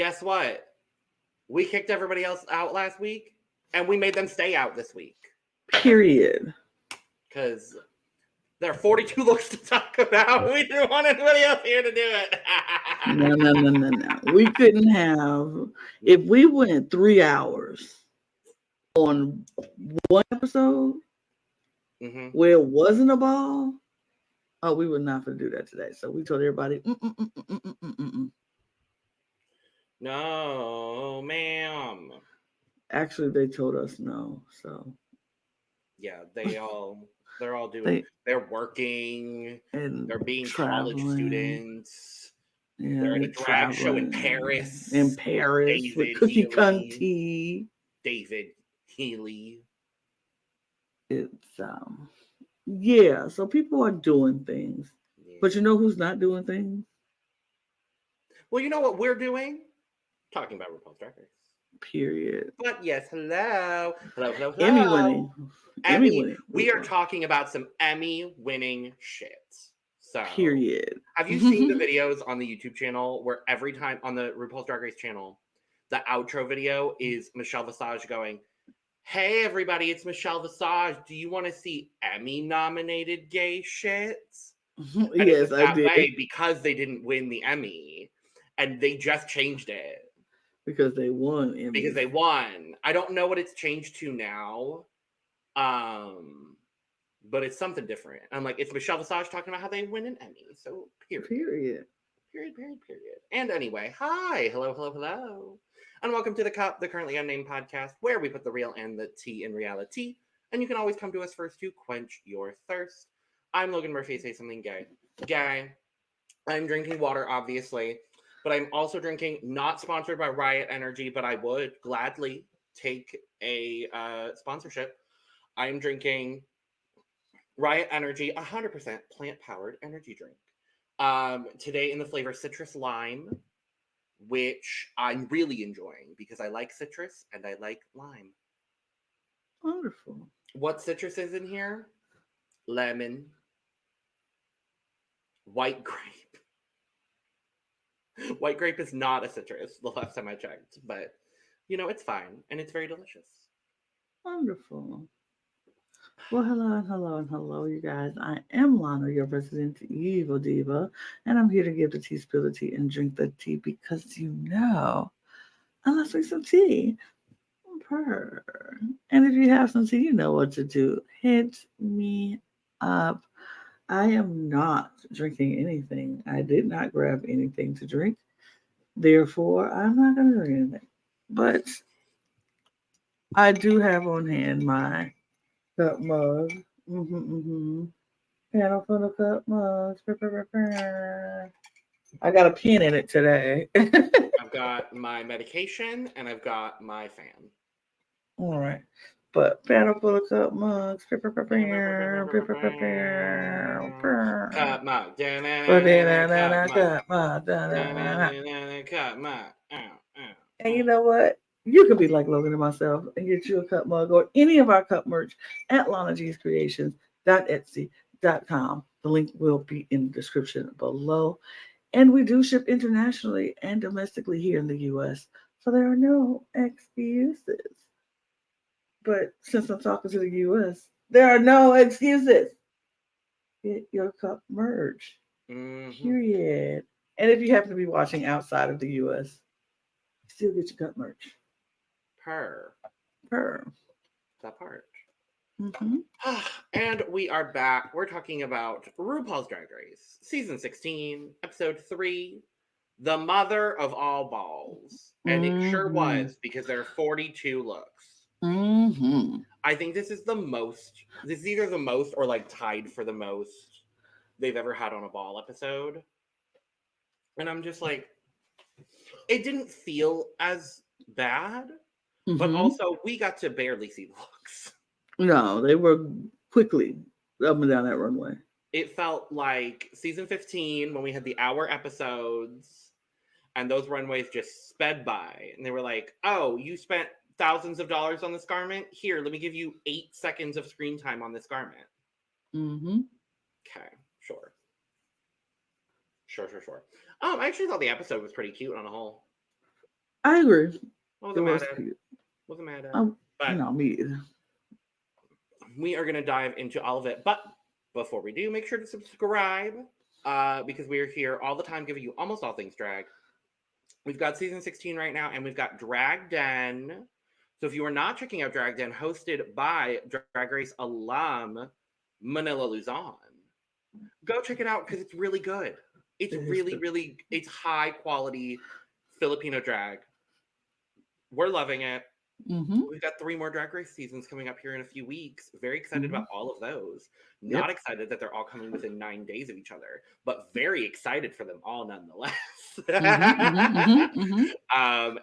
guess what? We kicked everybody else out last week, and we made them stay out this week. Period. Because there are 42 looks to talk about. We didn't want anybody else here to do it. No. We couldn't have. If we went 3 hours on one episode where it wasn't a ball, we were not going to do that today. So we told everybody, No, ma'am. Actually, they told us no. So yeah, they're all doing. They're working. And they're being traveling. College students. Yeah, they're at a drag show in Paris. With Cookie Cunty. David Healy. It's yeah. So people are doing things, but you know who's not doing things? Well, you know what we're doing? Talking about RuPaul's Drag Race. Period. But yes, hello. Emmy winning. We are talking about some Emmy winning shit. So period. Have you seen the videos on the YouTube channel where every time on the RuPaul's Drag Race channel, the outro video is Michelle Visage going, "Hey everybody, it's Michelle Visage. Do you want to see Emmy nominated gay shit?" Yes, I did. Way because they didn't win the Emmy. And they just changed it. Because they won. Because they won. I don't know what it's changed to now. But it's something different. I'm like, it's Michelle Visage talking about how they win an Emmy. So, period. And anyway, hi. Hello. And welcome to the Currently Unnamed Podcast, where we put the real and the tea in reality. And you can always come to us first to quench your thirst. I'm Logan Murphy. Say something gay. I'm drinking water, obviously. But I'm also drinking, not sponsored by Riot Energy, but I would gladly take a sponsorship. I'm drinking Riot Energy, 100% plant-powered energy drink. Today in the flavor Citrus Lime, which I'm really enjoying because I like citrus and I like lime. Wonderful. What citrus is in here? Lemon. White grape. White grape is not a citrus, the last time I checked, but, it's fine, and it's very delicious. Wonderful. Well, hello, you guys. I am Lana, your resident evil diva, and I'm here to give the tea, spill the tea, and drink the tea because unless we some tea, purr. And if you have some tea, you know what to do. Hit me up. I am not drinking anything. I did not grab anything to drink. Therefore, I'm not going to drink anything. But I do have on hand my cup mug. Panel full of cup mugs. I got a pen in it today. I've got my medication and I've got my fan. All right. But panel full of cup mugs. Cup mug. Cup mug. And you know what? You can be like Logan and myself and get you a cup mug or any of our cup merch at LanaGsCreations.etsy.com. The link will be in the description below. And we do ship internationally and domestically here in the U.S. So there are no excuses. But since I'm talking to the U.S., there are no excuses. Get your cup merch. Period. And if you happen to be watching outside of the U.S., still get your cup merch. Purr. That part. And we are back. We're talking about RuPaul's Drag Race, Season 16, Episode 3, The Mother of All Balls. And it sure was, because there are 42 looks. I think this is either the most or like tied for the most they've ever had on a ball episode. And I'm just like, it didn't feel as bad, but also we got to barely see the looks. No, they were quickly up and down that runway. It felt like season 15 when we had the hour episodes and those runways just sped by. And they were like, oh, you spent thousands of dollars on this garment? Here, let me give you 8 seconds of screen time on this garment. Okay, sure. I actually thought the episode was pretty cute on a whole. I agree. Wasn't mad at it. Wasn't mad at it. But no, me either. We are going to dive into all of it. But before we do, make sure to subscribe because we are here all the time giving you almost all things drag. We've got season 16 right now, and we've got Drag Den. So if you are not checking out Drag Den, hosted by Drag Race alum Manila Luzon, go check it out because it's really good. It's really, it's high quality Filipino drag. We're loving it. Mm-hmm. We've got 3 more Drag Race seasons coming up here in a few weeks. Very excited about all of those. Not excited that they're all coming within 9 days of each other, but very excited for them all nonetheless.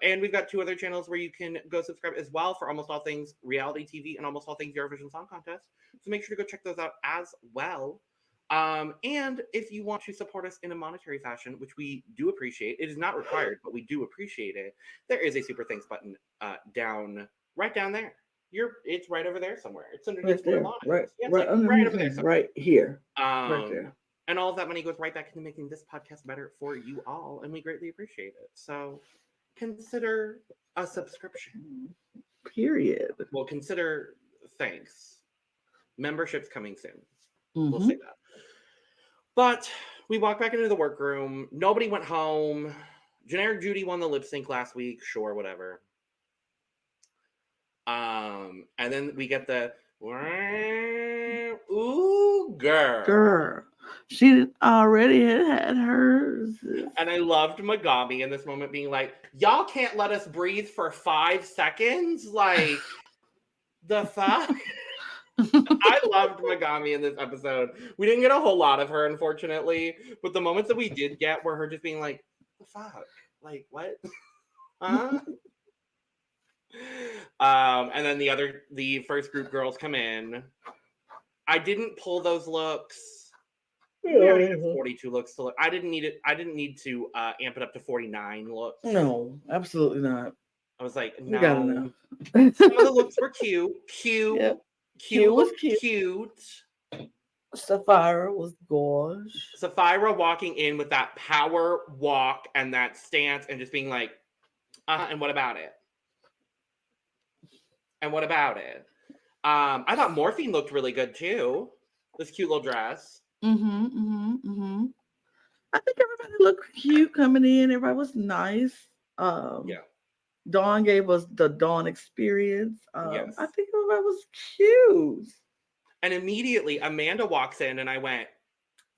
And we've got 2 other channels where you can go subscribe as well for almost all things reality TV and almost all things Eurovision Song Contest. So make sure to go check those out as well. And if you want to support us in a monetary fashion, which we do appreciate, it is not required, but we do appreciate it. There is a super thanks button right down there. It's right over there somewhere. It's underneath the line. Right over there. Right here. Right there. And all of that money goes right back into making this podcast better for you all, and we greatly appreciate it. So consider a subscription. Period. Well, consider thanks. Membership's coming soon. Mm-hmm. We'll say that. But we walked back into the workroom. Nobody went home. Generic Judy won the lip sync last week. Sure, whatever. And then we get the ooh, girl. She already had hers. And I loved Megami in this moment being like, y'all can't let us breathe for 5 seconds? Like, the fuck? I loved Megami in this episode. We didn't get a whole lot of her, unfortunately, but the moments that we did get were her just being like, the fuck? Like, what? Huh? And then the first group girls come in. I didn't pull those looks. We already had 42 looks to look. I didn't need it. I didn't need to amp it up to 49 looks. No, absolutely not. I was like, no. We gotta know. Some of the looks were cute. Yep. Cute was cute. Sapphira was gorgeous. Sapphira walking in with that power walk and that stance and just being like, and what about it? And what about it? I thought Morphine looked really good too. This cute little dress. I think everybody looked cute coming in. Everybody was nice. Dawn gave us the Dawn experience. Yes. I think everybody was cute. And immediately Amanda walks in and I went,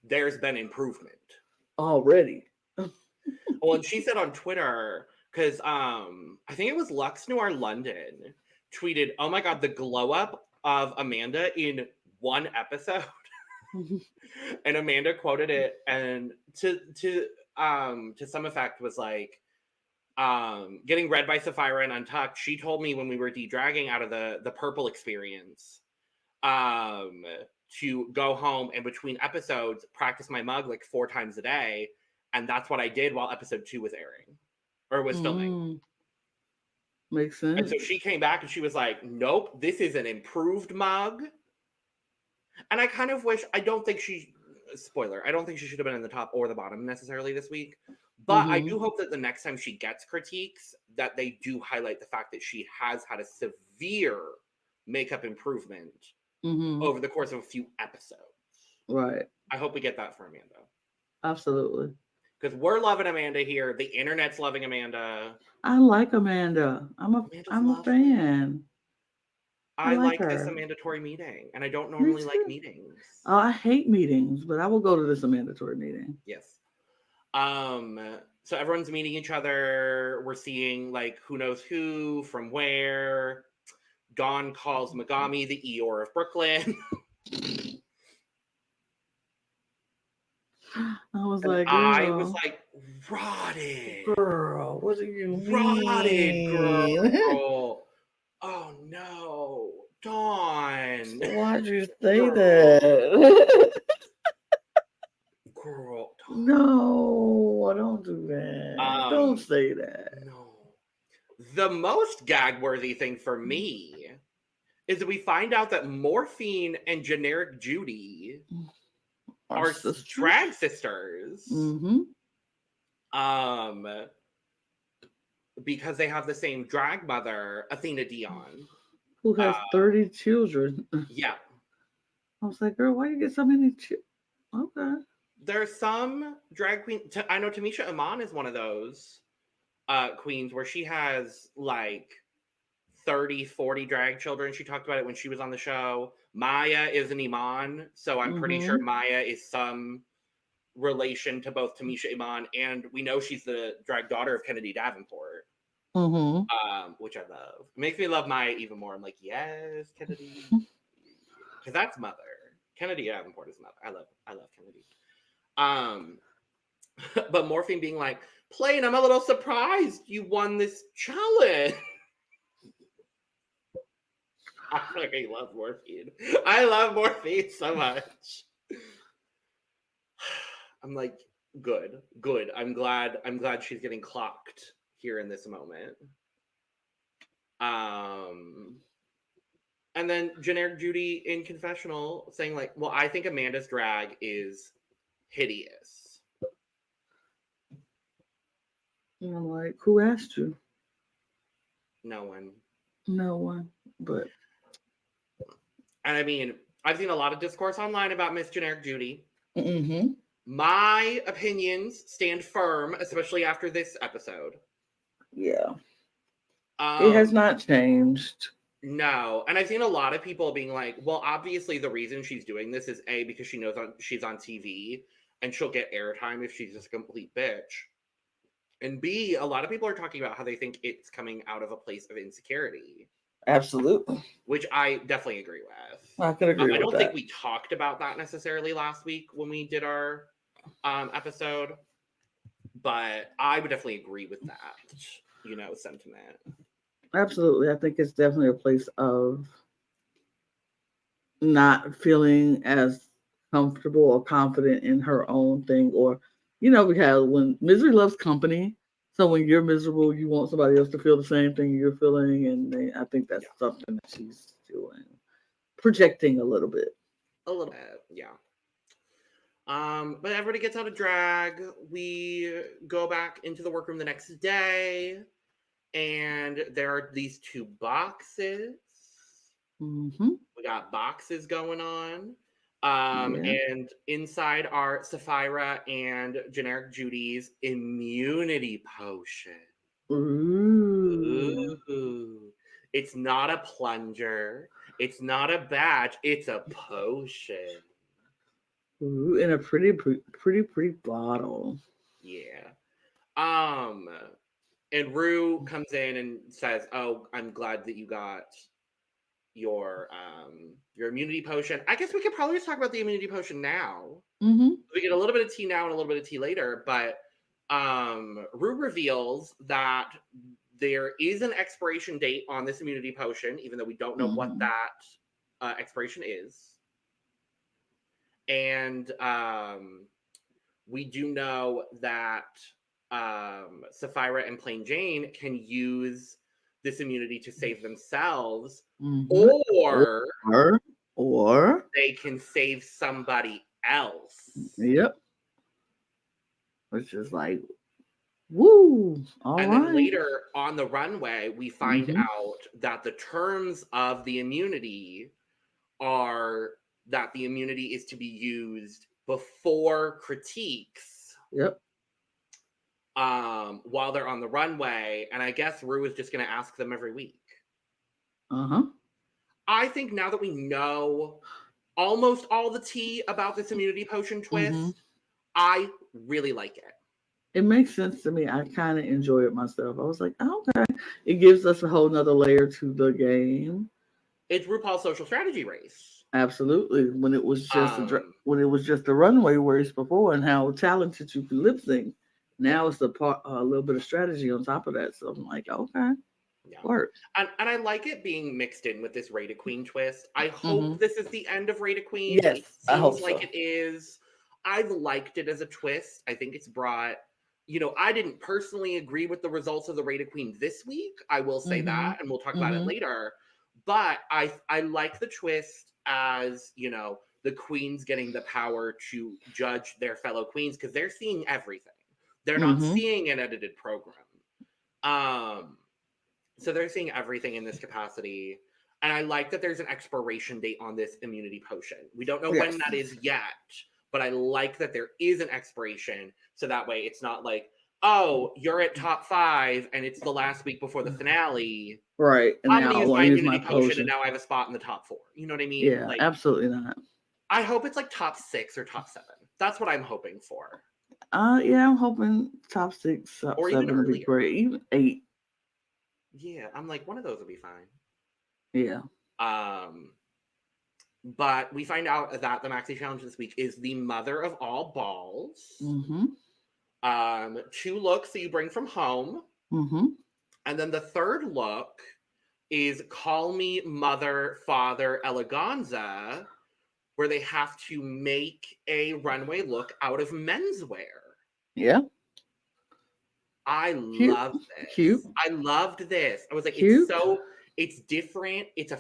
there's been improvement. Already. Well, and she said on Twitter, because I think it was Lux Noir London tweeted, oh my God, the glow up of Amanda in one episode. And Amanda quoted it and to some effect was like, getting read by Sapphira and Untucked. She told me when we were de-dragging out of the purple experience to go home and between episodes practice my mug like 4 times a day, and that's what I did while episode 2 was airing or was filming. Makes sense. And so she came back and she was like, nope, this is an improved mug. And I kind of wish, I don't think she should have been in the top or the bottom necessarily this week. But I do hope that the next time she gets critiques, that they do highlight the fact that she has had a severe makeup improvement over the course of a few episodes. Right. I hope we get that for Amanda. Absolutely. Because we're loving Amanda here. The internet's loving Amanda. I like Amanda. I'm a fan. I like this Amanda Tori meeting, and I don't normally like meetings. I hate meetings, but I will go to this Amanda Tori meeting. Yes. So everyone's meeting each other. We're seeing like who knows who from where. Dawn calls Megami the Eeyore of Brooklyn. I was like, rotted. Girl, what do you mean? Rotted, girl. Oh no, Dawn. Why'd you say that? Girl. No, don't do that. Don't say that. No. The most gag-worthy thing for me is that we find out that Morphine and Generic Judy are drag sisters. because they have the same drag mother, Athena Dion. Who has 30 children. Yeah. I was like, girl, why you get so many children? Okay. There's some drag queen. I know Tamisha Iman is one of those queens where she has like 30, 40 drag children. She talked about it when she was on the show. Mhi'ya is an Iman, so I'm pretty sure Mhi'ya is some relation to both Tamisha Iman, and we know she's the drag daughter of Kennedy Davenport, which I love. It makes me love Mhi'ya even more. I'm like, yes, Kennedy, because that's mother. Kennedy Davenport is mother. I love Kennedy. But Morphine being like, Plain, I'm a little surprised you won this challenge. I fucking love Morphine. I love Morphine so much. I'm like, good. I'm glad she's getting clocked here in this moment. And then generic Judy in confessional saying like, well, I think Amanda's drag is hideous. And I'm like, who asked you? No one. But and I mean, I've seen a lot of discourse online about Miss Generic Judy. Mm-hmm. My opinions stand firm, especially after this episode. Yeah. It has not changed. No. And I've seen a lot of people being like, well, obviously the reason she's doing this is A, because she knows she's on TV and she'll get airtime if she's just a complete bitch. And B, a lot of people are talking about how they think it's coming out of a place of insecurity. Absolutely. Which I definitely agree with. I could agree with that. I don't think we talked about that necessarily last week when we did our episode. But I would definitely agree with that, sentiment. Absolutely. I think it's definitely a place of not feeling as comfortable or confident in her own thing. Or, because when misery loves company. So when you're miserable, you want somebody else to feel the same thing you're feeling. And I think that's something that she's doing. Projecting a little bit. A little bit, yeah. But everybody gets out of drag. We go back into the workroom the next day. And there are these two boxes. Mm-hmm. We got boxes going on. And inside are Sapphira and generic Judy's immunity potion. Ooh. It's not a plunger. It's not a badge. It's a potion. Ooh, in a pretty bottle. Yeah. And Ru comes in and says, "Oh, I'm glad that you got your immunity potion." I guess we could probably just talk about the immunity potion now. Mm-hmm. We get a little bit of tea now and a little bit of tea later, but Ru reveals that there is an expiration date on this immunity potion, even though we don't know what that expiration is. And we do know that Sapphira and Plain Jane can use this immunity to save themselves, or they can save somebody else. Yep. Which is like, woo! Then later on the runway, we find out that the terms of the immunity are that the immunity is to be used before critiques. Yep. While they're on the runway, and I guess Ru is just going to ask them every week. I think now that we know almost all the tea about this immunity potion twist, I really like it. It makes sense to me. I kind of enjoy it myself. I was like, oh, okay. It gives us a whole nother layer to the game. It's RuPaul's social strategy race. Absolutely. When it was just a runway race before, and how talented you can lip sync. Now it's a little bit of strategy on top of that. So I'm like, okay. Yeah. Works. And I like it being mixed in with this Rita Queen twist. I hope this is the end of Rita Queen. Yes, it seems like it is. I've liked it as a twist. I think it's brought, I didn't personally agree with the results of the Rita Queen this week. I will say that, and we'll talk about it later. But I like the twist as, the queens getting the power to judge their fellow queens because they're seeing everything. They're not seeing an edited program. So they're seeing everything in this capacity. And I like that there's an expiration date on this immunity potion. We don't know when that is yet, but I like that there is an expiration. So that way it's not like, oh, you're at top 5 and it's the last week before the finale. Right. And I'm going to use my immunity potion and now I have a spot in the top 4. You know what I mean? Yeah, like, absolutely not. I hope it's like top 6 or top 7. That's what I'm hoping for. Yeah, I'm hoping top 6, top or 7 even would be great. Even 8. Yeah, I'm like, one of those would be fine. Yeah. But we find out that the Maxi Challenge this week is the mother of all balls. 2 looks that you bring from home. And then the third look is Call Me Mother, Father, Eleganza, where they have to make a runway look out of menswear. Yeah. I love this. Cute. I loved this. I was like, Cute. it's different. It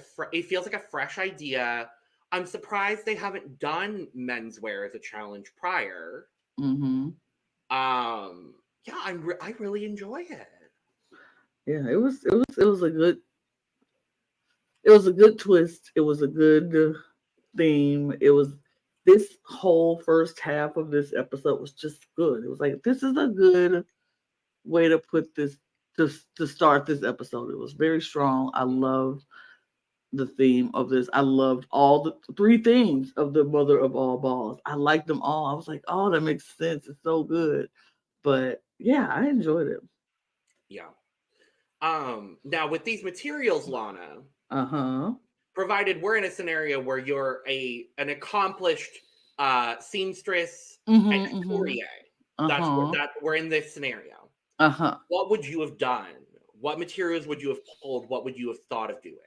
feels like a fresh idea. I'm surprised they haven't done menswear as a challenge prior. Yeah, I really enjoy it. Yeah, it was a good twist. It was a good theme. It was this whole first half of this episode was just good. It was like, this is a good way to put this to start this episode. It was very strong. I loved the theme of this. I loved all the 3 themes of the mother of all balls. I liked them all. I was like, oh, that makes sense. It's so good. But yeah, I enjoyed it. Yeah. Now with these materials, Lana, provided we're in a scenario where you're an accomplished seamstress and couturier, we're in this scenario. What would you have done? What materials would you have pulled? What would you have thought of doing?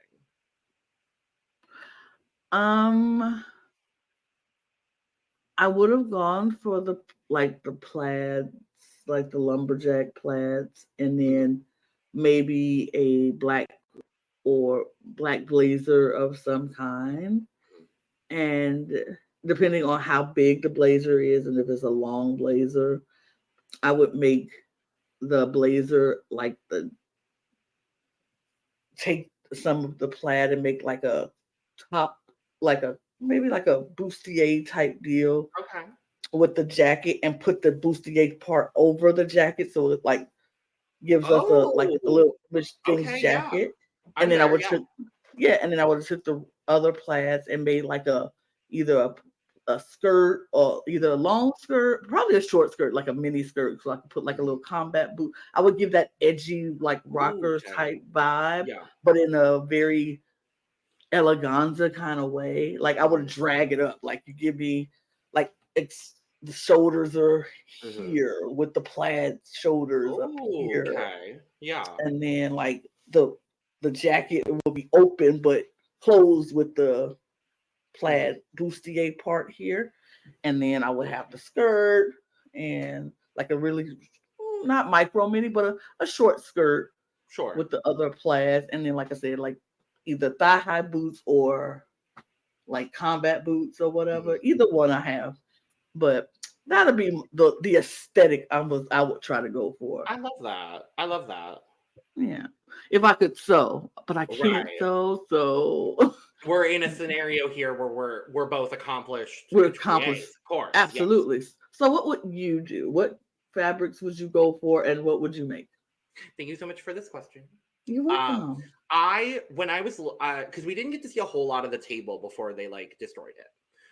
I would have gone for the plaids, like the lumberjack plaids, and then maybe a black blazer of some kind. And depending on how big the blazer is, and if it's a long blazer, I would make the blazer take some of the plaid and make like a top, maybe like a bustier type deal. Okay. With the jacket, and put the bustier part over the jacket, so it like gives us a little rich things jacket. Yeah. And then I would have took the other plaids and made like either a skirt, or either a long skirt, probably a short skirt, like a mini skirt, so I could put like a little combat boot. I would give that edgy, like rocker type vibe, but in a very eleganza kind of way. Like I would drag it up. Like you give me like the shoulders are here with the plaid shoulders up here. Okay. Yeah. And then like the jacket will be open but closed with the plaid bustier part here. And then I would have the skirt and like a really not micro mini, but a short skirt. Sure. With the other plaids. And then like I said, like either thigh high boots or like combat boots or whatever. Either one I have. But that'll be the aesthetic I would try to go for. I love that. Yeah. If I could sew, but I can't sew, so we're in a scenario here where we're both accomplished. We're accomplished, of course. Absolutely. Yes. So what would you do? What fabrics would you go for, and what would you make? Thank you so much for this question. You're welcome. When I was because we didn't get to see a whole lot of the table before they like destroyed it.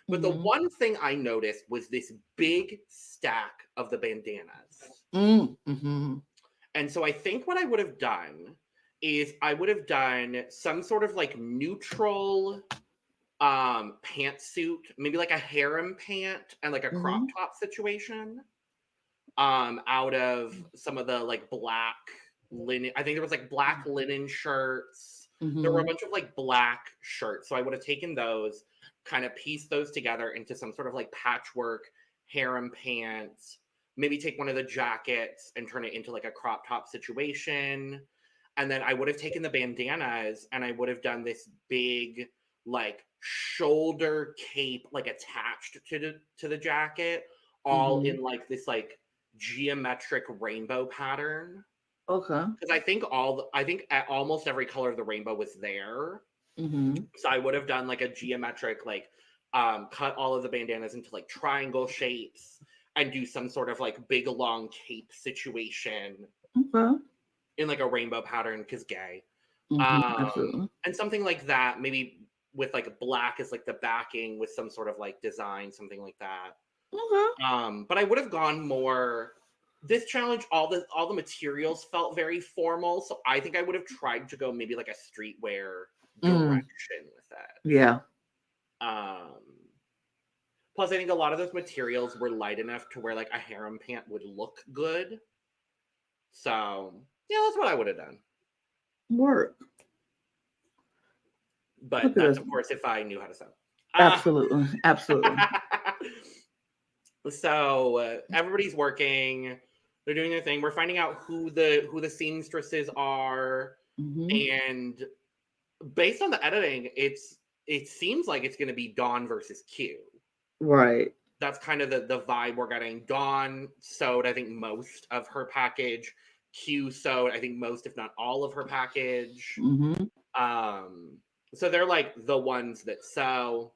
But the one thing I noticed was this big stack of the bandanas. And so I think what I would have done is I would have done some sort of like neutral pantsuit, maybe like a harem pant and like a crop top situation out of some of the like black linen. I think there was like black linen shirts. There were a bunch of like black shirts. So I would have taken those, kind of piece those together into some sort of like patchwork harem pants, maybe take one of the jackets and turn it into like a crop top situation. And then I would have taken the bandanas and I would have done this big like shoulder cape, like attached to the jacket, all in like this like geometric rainbow pattern. Okay. Because I think at almost every color of the rainbow was there. Mm-hmm. So I would have done like a geometric, like cut all of the bandanas into like triangle shapes and do some sort of like big long cape situation Okay. in like a rainbow pattern because gay. Absolutely. And something like that, maybe with like black as like the backing with some sort of like design, something like that. Okay. But I would have gone more. This challenge, all the materials felt very formal, so I think I would have tried to go maybe like a streetwear direction with that. Yeah. Plus, I think a lot of those materials were light enough to where like a harem pant would look good. So yeah, that's what I would have done. Work. But that's of course if I knew how to sew. Absolutely. Absolutely. So everybody's working. They're doing their thing. We're finding out who the seamstresses are, and based on the editing, it seems like it's going to be Dawn versus Q. Right. That's kind of the vibe we're getting. Dawn sewed, I think, most of her package. Q sewed, I think, most, if not all, of her package. So they're like the ones that sew.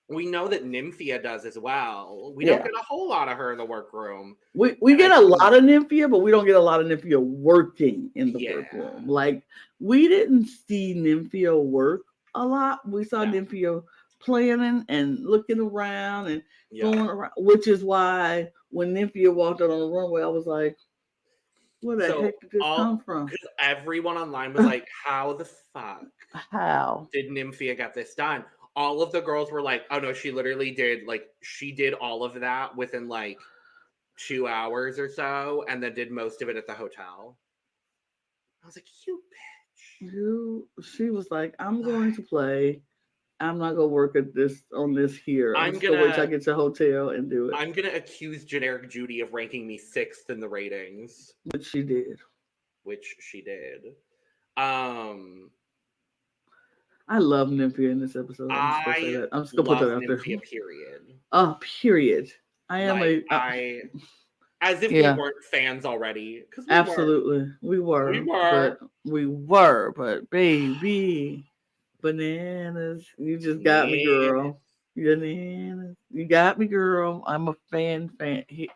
We know that Nymphia does as well. We don't get a whole lot of her in the workroom. We get a lot of Nymphia, but we don't get a lot of Nymphia working in the workroom. Like, we didn't see Nymphia work a lot. We saw Nymphia planning and looking around and going around, which is why when Nymphia walked out on the runway, I was like, where the heck did this come from? Because everyone online was like, how the fuck how did Nymphia get this done? All of the girls were like, oh no, she literally did, like, she did all of that within like 2 hours or so, and then did most of it at the hotel. I was like, you bitch. She was like, I'm going to play. I'm not gonna work at this on this here. I'm gonna wait till I get to the hotel and do it. I'm gonna accuse generic Judy of ranking me 6th in the ratings. Which she did. I love Nymphia in this episode. I'm just gonna put that out there. Nymphia, period. Period. I am as if we weren't fans already. Absolutely, we were. But baby, bananas, you just got me, girl. Bananas, you got me, girl. I'm a fan. Here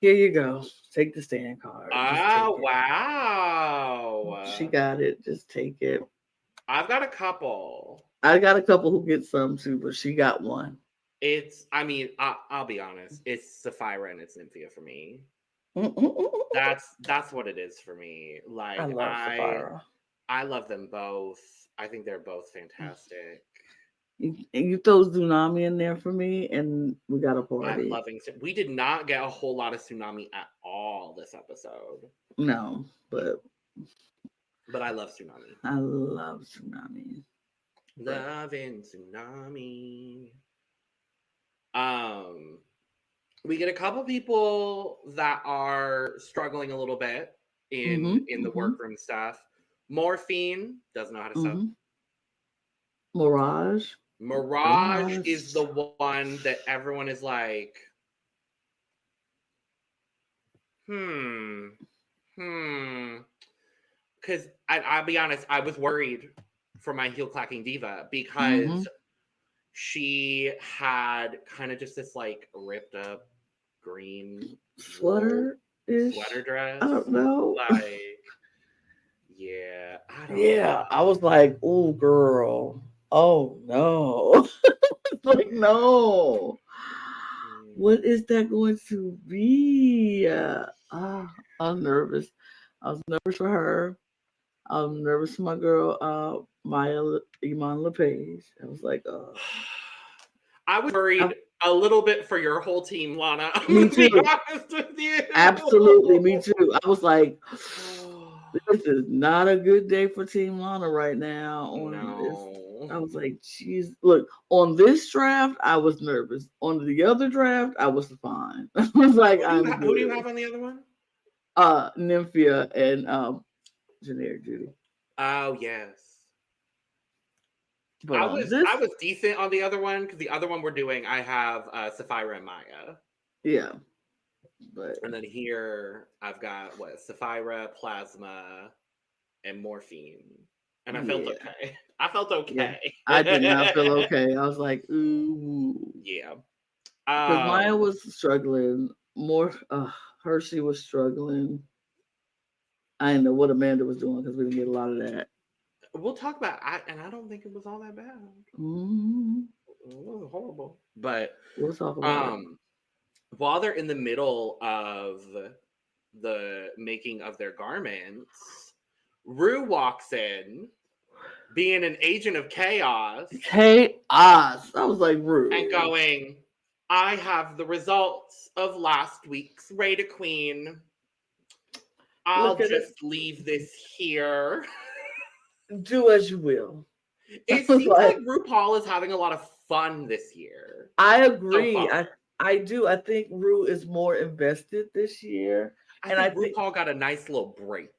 you go. Take the stand card. Oh, wow. She got it. Just take it. I've got a couple. I got a couple who get some too, but she got one. I'll be honest. It's Sapphira and it's Nymphia for me. That's what it is for me. Like, I love Sapphira. I love them both. I think they're both fantastic. You throw Xunami in there for me, and we got a party. I'm loving. We did not get a whole lot of Xunami at all this episode. No, but I love Xunami. I love Xunami. Loving Xunami. We get a couple people that are struggling a little bit in the workroom stuff. Morphine doesn't know how to sew. Mirage is the one that everyone is like, because I'll be honest, I was worried for my heel clacking diva because she had kind of just this like ripped up green sweater dress. I don't know. Like, I don't know. I was like, oh girl. Oh no. Like, no. What is that going to be? I'm nervous. I was nervous for her. I'm nervous for my girl, Mhi'ya, Iman Lepaige. I was like, I was worried a little bit for your whole team, Lana. Me too. To be honest with you. Absolutely, me too. I was like, this is not a good day for Team Lana right now. I was like, geez, look, on this draft, I was nervous. On the other draft, I was fine. I was like, who do you have on the other one? Nymphia and generic Judy. Oh yes. But I was decent on the other one because the other one we're doing, I have Sapphira and Mhi'ya. Yeah. But and then here I've got Sapphira, Plasma, and Morphine. And I felt okay. I felt okay. Yeah. I did not feel okay. I was like, ooh. Yeah. Because Mhi'ya was struggling. Hershii was struggling. I didn't know what Amanda was doing because we didn't get a lot of that. We'll talk about and I don't think it was all that bad. Mm-hmm. It wasn't horrible. But we'll talk about it. While they're in the middle of the making of their garments, Ru walks in, being an agent of chaos. I was like, Ru. And going, I have the results of last week's Raider Queen. I'll just leave this here. Do as you will. It seems like RuPaul is having a lot of fun this year. I agree. So I do. I think Ru is more invested this year. I think RuPaul got a nice little break.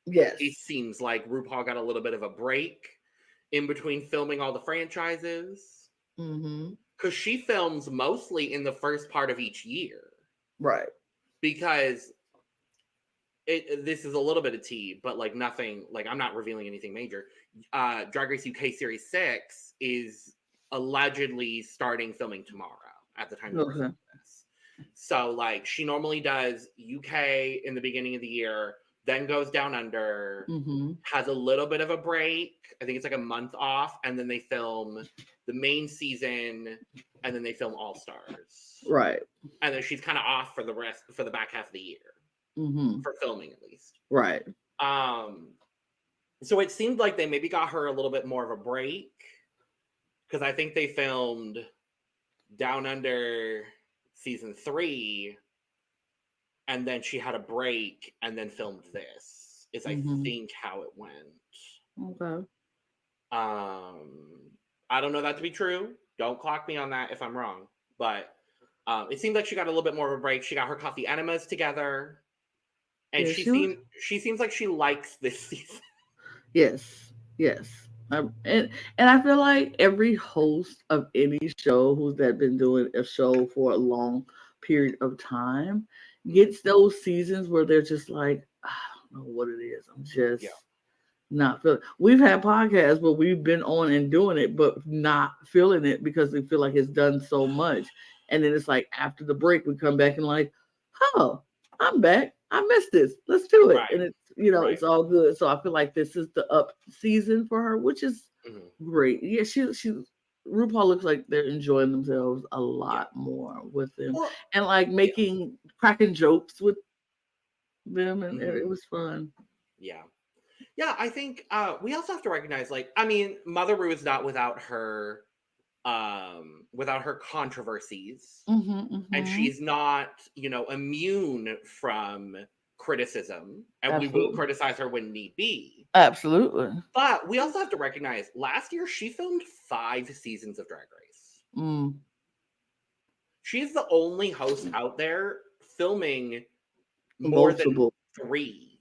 Yes. It seems like RuPaul got a little bit of a break in between filming all the franchises. Because she films mostly in the first part of each year. Right. Because this is a little bit of tea, but like nothing, like I'm not revealing anything major. Drag Race UK Series 6 is allegedly starting filming tomorrow at the time of this. So like she normally does UK in the beginning of the year, then goes down under, has a little bit of a break. I think it's like a month off, and then they film the main season, and then they film All Stars. Right. And then she's kind of off for the back half of the year. For filming, at least. Right. So it seemed like they maybe got her a little bit more of a break, because I think they filmed Down Under season 3, and then she had a break and then filmed this. Is I think how it went. Okay. I don't know that to be true. Don't clock me on that if I'm wrong. But it seemed like she got a little bit more of a break. She got her coffee enemas together. And she seems like she likes this season. Yes. And I feel like every host of any show who's been doing a show for a long period of time gets those seasons where they're just like, I don't know what it is. I'm just not feeling. We've had podcasts where we've been on and doing it, but not feeling it because we feel like it's done so much. And then it's like after the break, we come back and like, oh, I'm back. I missed this. Let's do it. Right. And it's, it's all good. So I feel like this is the up season for her, which is great. Yeah, she RuPaul looks like they're enjoying themselves a lot more with them, and like cracking jokes with them, and it was fun. Yeah, I think we also have to recognize, like, I mean, Mother Ru is not without her controversies, and she's not, immune from criticism, and we will criticize her when need be. Absolutely. But we also have to recognize, last year she filmed 5 seasons of Drag Race. She's the only host out there filming more than 3.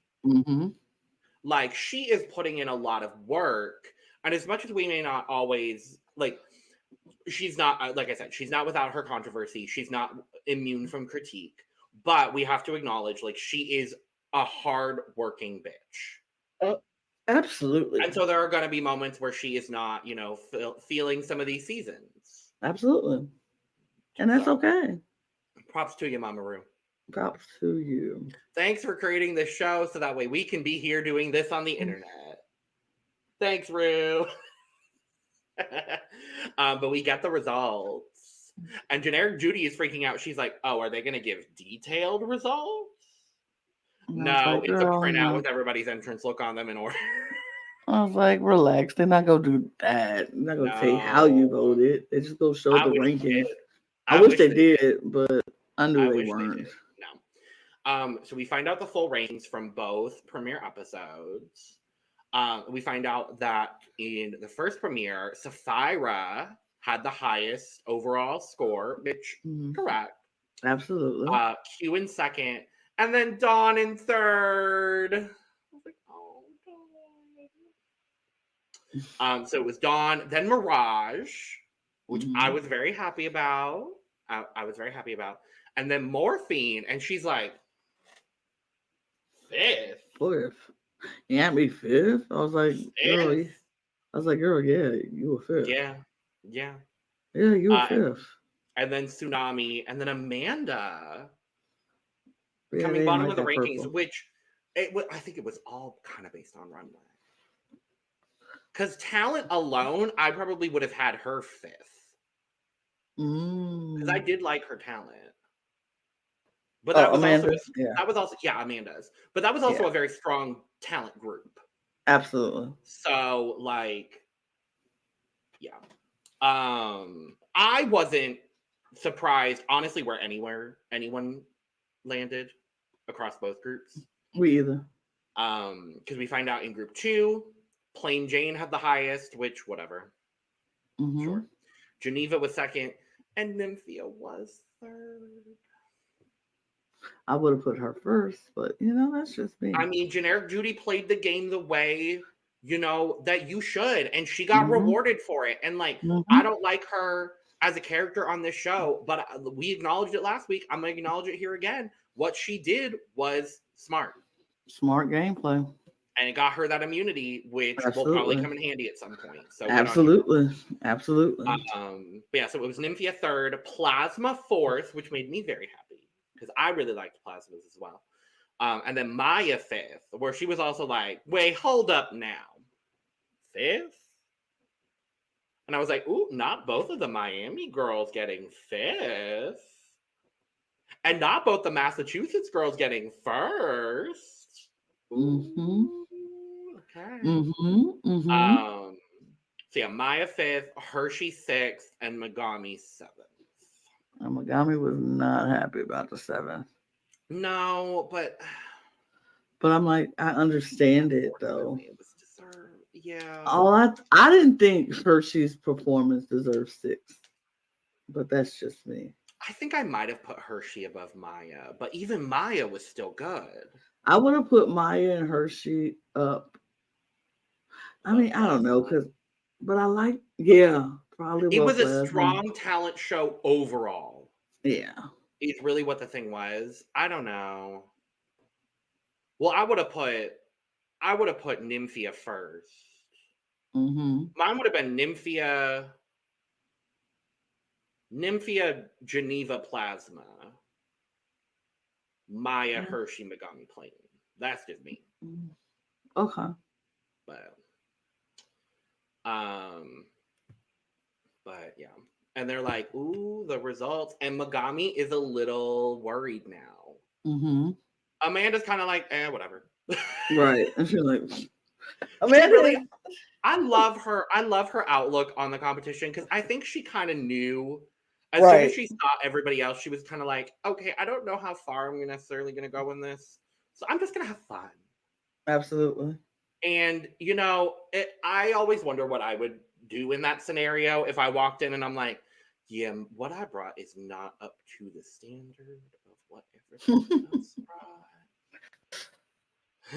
Like, she is putting in a lot of work, and as much as we may not always like, she's not, like I said, she's not without her controversy. She's not immune from critique, but we have to acknowledge, like, she is a hard-working bitch. Absolutely. And so there are going to be moments where she is not, feeling some of these seasons. Absolutely. And that's okay. Props to you, Mama Ru. Props to you. Thanks for creating this show so that way we can be here doing this on the internet. Thanks, Ru. But we get the results. And Generic Judy is freaking out. She's like, oh, are they going to give detailed results? No, it's a printout with everybody's entrance look on them in order. I was like, relax. They're not going to do that. They're not going to say how you voted. They just go show the rankings. I wish they did, but I knew they weren't. No. So we find out the full rankings from both premiere episodes. We find out that in the first premiere, Sapphira had the highest overall score, which correct. Absolutely. Q in second, and then Dawn in third. I was like, oh, Dawn. So it was Dawn, then Mirage, which I was very happy about. I was very happy about. And then Morphine, and she's like, 5th? 4th. Yeah, me 5th? I was like, girl, yeah, you were 5th. Yeah. Yeah, you were 5th. And then Xunami, and then Amanda Yeah, coming bottom of the like rankings, purple. which I think it was all kind of based on runway. Because talent alone, I probably would have had her 5th. Because I did like her talent. But that was Amanda? Amanda's. But that was also a very strong talent group. Absolutely. So, like, yeah. I wasn't surprised, honestly, where anyone landed across both groups. We either. Because we find out in group 2, Plain Jane had the highest, which, whatever. Mm-hmm. Sure. Geneva was 2nd, and Nymphia was 3rd. I would have put her 1st, but that's just me. I mean, Generic Judy played the game the way, that you should, and she got rewarded for it. And like, I don't like her as a character on this show, but we acknowledged it last week. I'm gonna acknowledge it here again. What she did was smart gameplay, and it got her that immunity, which will probably come in handy at some point. So absolutely. But yeah, so it was Nymphia 3rd, Plasma 4th, which made me very happy because I really liked Plasmas as well. And then Mhi'ya 5th, where she was also like, wait, hold up now. 5th? And I was like, ooh, not both of the Miami girls getting 5th. And not both the Massachusetts girls getting 1st. Okay. So yeah, Mhi'ya 5th, Hershii 6th, and Megami 7th. And Megami was not happy about the 7th. No, but I'm like, I understand it though. It was deserved. Yeah. I didn't think Hershii's performance deserved 6th, but that's just me. I think I might have put Hershii above Mhi'ya, but even Mhi'ya was still good. I would have put Mhi'ya and Hershii up. I mean, I don't know, but I like, probably. It was a strong talent show overall. Yeah. It's really what the thing was. I don't know. Well, I would have put Nymphia 1st. Mine would have been Nymphia, Geneva Plasma, Mhi'ya, Hershii, Megami, Plain. That's just me. Okay. But yeah. And they're like, ooh, the results. And Megami is a little worried now. Amanda's kind of like, whatever. Right. And she's like, Amanda. I love her. I love her outlook on the competition because I think she kind of knew as soon as she saw everybody else, she was kind of like, okay, I don't know how far I'm necessarily going to go in this. So I'm just going to have fun. Absolutely. And, I always wonder what I would do in that scenario if I walked in and I'm like, yeah, what I brought is not up to the standard of what everyone else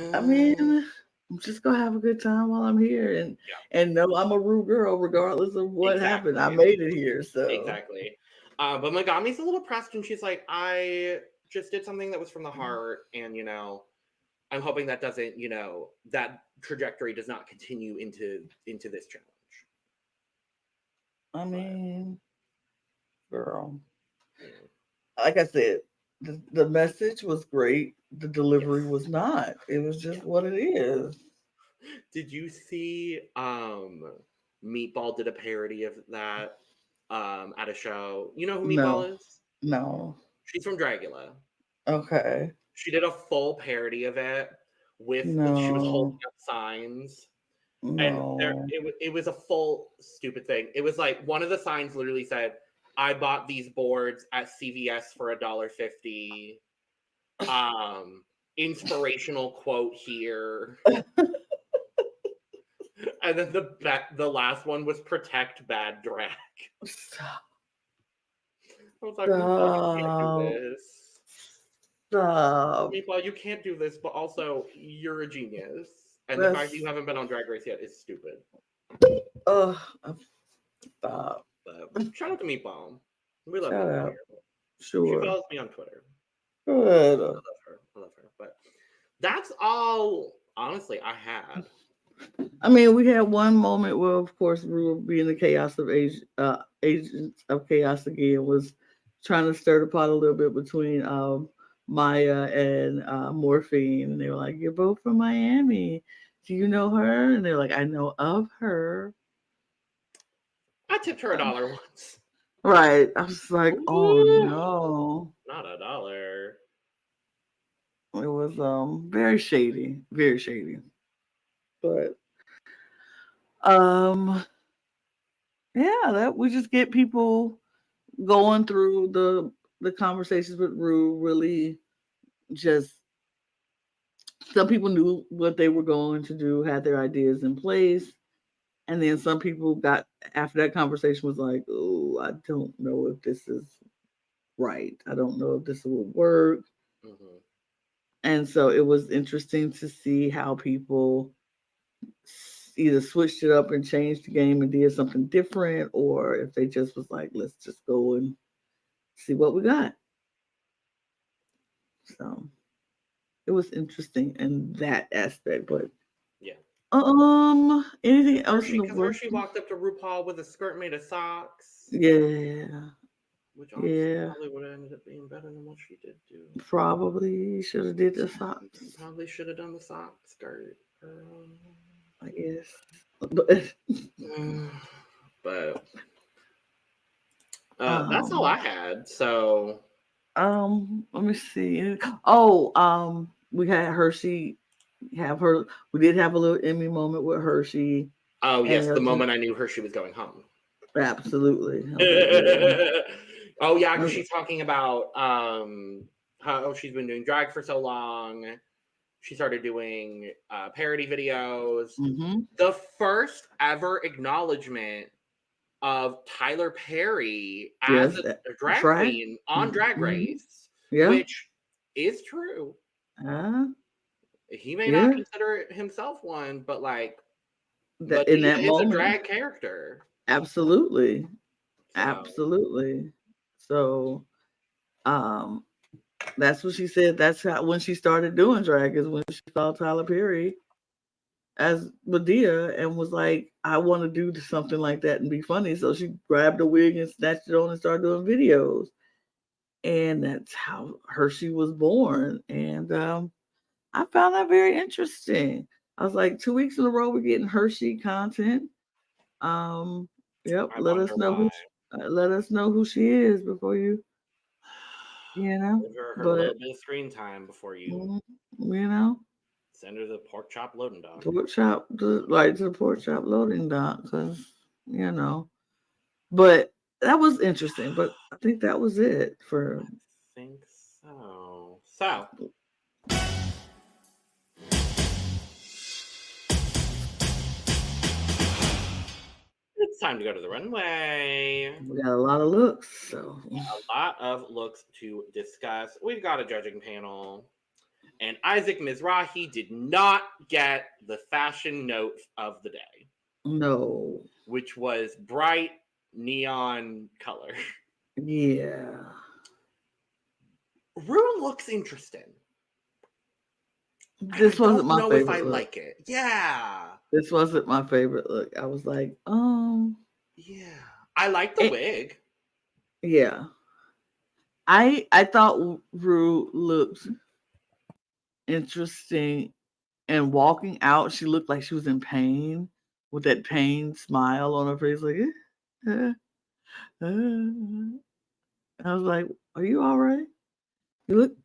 brought. I mean, I'm just gonna have a good time while I'm here and know I'm a Ru girl regardless of what happened. I made it here, so exactly. But Megami's a little pressed and she's like, I just did something that was from the heart, and I'm hoping that doesn't, that trajectory does not continue into this challenge. I mean, girl, like I said, the message was great. The delivery was not. It was just what it is. Did you see Meatball did a parody of that at a show? You know who Meatball is? No. She's from Dragula. Okay. She did a full parody of it with she was holding up signs. And it was a full stupid thing. It was like one of the signs literally said, I bought these boards at CVS for $1.50. Inspirational quote here. And then the last one was protect bad drag. Stop. I was like, Meatball, you can't do this. Stop. Meatball, you can't do this, but also you're a genius. And the fact that you haven't been on Drag Race yet is stupid. Stop. But shout out to Meatball. We love Shout Meatball out. here. Sure. She follows me on Twitter. Good. I love her. But that's all, honestly, I had. I mean, we had one moment where, of course, we were being the chaos of agents of chaos again, was trying to stir the pot a little bit between Mhi'ya and Morphine, and they were like, "You're both from Miami. Do you know her?" And they're like, "I know of her." I tipped her $1 once. Right. I was like, Ooh, "Oh no, not $1." It was very shady, very shady." But yeah, that we just get people going through the conversations with Rue. Really, just some people knew what they were going to do, had their ideas in place, and then some people got after that conversation was like, "Oh, I don't know if this is right. I don't know if this will work." Mm-hmm. And so it was interesting to see how people either switched it up and changed the game and did something different, or if they just was like, "Let's just go and see what we got." So it was interesting in that aspect. But yeah, anything else in the because world? Hershii walked up to RuPaul with a skirt made of socks. Yeah, Which honestly yeah, probably would have ended up being better than what she did do. probably should have did the socks. Probably should have done the sock skirt. I guess, but but that's all I had. So let me see. Oh, we had Hershii have her. We did have a little Emmy moment with Hershii. oh yes, the And moment I knew Hershii was going home. Absolutely. Like, oh yeah, because she's talking about how she's been doing drag for so long. She started doing parody videos. Mm-hmm. The first ever acknowledgement of Tyler Perry as a drag queen on Drag Race, which is true. He may not consider himself one, but like, but in Diva that is moment, a drag character. Absolutely. Absolutely. So, that's what she said. That's how when she started doing drag is when she saw Tyler Perry as Medea and was like, "I want to do something like that and be funny." So she grabbed a wig and snatched it on and started doing videos, and that's how Hershii was born. And I found that very interesting. I was like, 2 weeks in a row we're getting Hershii content. Yep. Let us know who she is before you know. Give her But little bit of screen time before you send her the pork chop loading dock. To the pork chop loading dock, because But that was interesting. But I think that was it for. I think so. So. It's time to go to the runway. We got a lot of looks, so a lot of looks to discuss. We've got a judging panel, and Isaac Mizrahi did not get the fashion note of the day. No, which was bright neon color. Yeah, Rue looks interesting. This wasn't my favorite. If I like it. Yeah. This wasn't my favorite look. I was like, yeah. I like the wig. Yeah. I thought Rue looked interesting, and walking out, she looked like she was in pain with that pain smile on her face, like. I was like, "Are you all right? You look.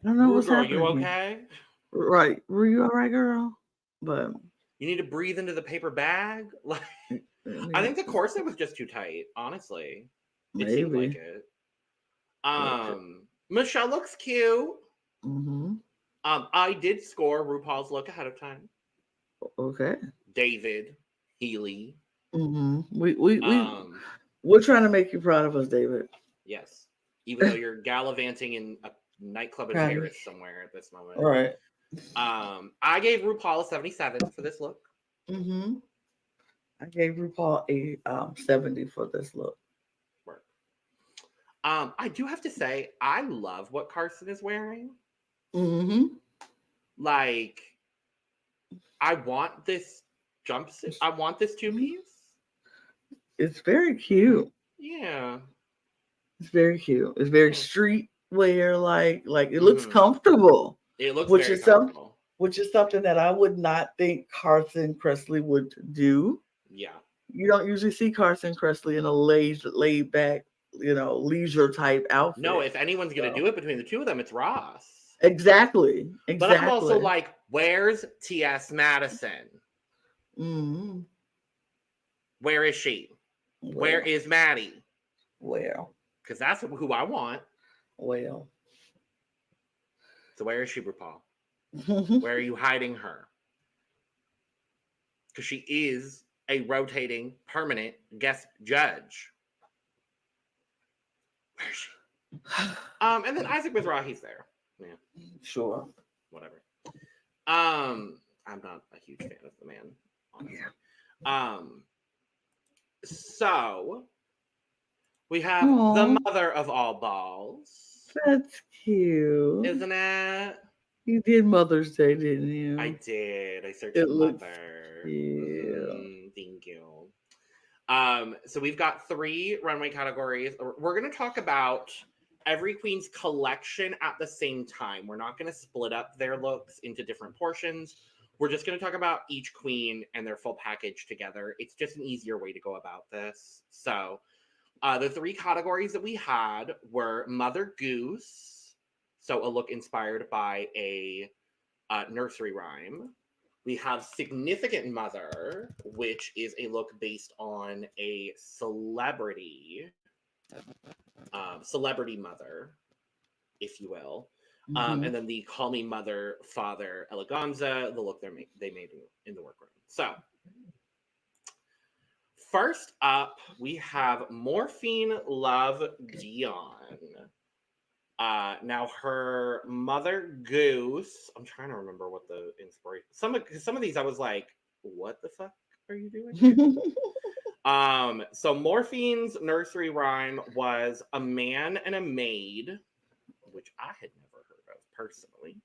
I don't know what's happening. Are you okay? Right? Were you all right, girl? But you need to breathe into the paper bag. Like, I think the corset was just too tight. Honestly, it seemed like it. Michelle looks cute. Mm-hmm. I did score RuPaul's look ahead of time. Okay. David Healy. Mm-hmm. We're trying to make you proud of us, David. Yes. Even though you're gallivanting in a nightclub in Paris somewhere at this moment. Right. I gave RuPaul a 77 for this look. Mm-hmm. I gave RuPaul a 70 for this look. I do have to say, I love what Carson is wearing. Mm-hmm. Like, I want this jumpsuit. I want this two-piece. It's very cute. Yeah. It's very cute. It's very street wear, like it looks Mm-hmm. comfortable. It looks which very is comfortable. Which is something that I would not think Carson Kressley would do. Yeah. You don't usually see Carson Kressley in a laid back, leisure type outfit. No, if anyone's gonna do it between the two of them, it's Ross. Exactly. But I'm also like, where's T.S. Madison? Mm-hmm. Where is she? Where is Maddie? Well. Because that's who I want. Well. So where is she, RuPaul? Where are you hiding her? Because she is a rotating, permanent guest judge. Where is she? And then Isaac Mizrahi's there. Yeah. Sure. Whatever. I'm not a huge fan of the man, honestly. Yeah. So we have the mother of all balls. That's cute. Isn't it? You did Mother's Day, didn't you? I did. I searched it mother. Yeah. Thank you. So we've got 3 runway categories. We're going to talk about every queen's collection at the same time. We're not going to split up their looks into different portions. We're just going to talk about each queen and their full package together. It's just an easier way to go about this. So the 3 categories that we had were Mother Goose. So a look inspired by a nursery rhyme. We have Significant Mother, which is a look based on a celebrity mother, if you will. Mm-hmm. And then the Call Me Mother, Father Eleganza, the look they made in the workroom. So first up, we have Morphine Love Dion. Now her Mother Goose. I'm trying to remember what the inspiration. Some of these I was like, what the fuck are you doing? So Morphine's nursery rhyme was a man and a maid, which I had never heard of personally.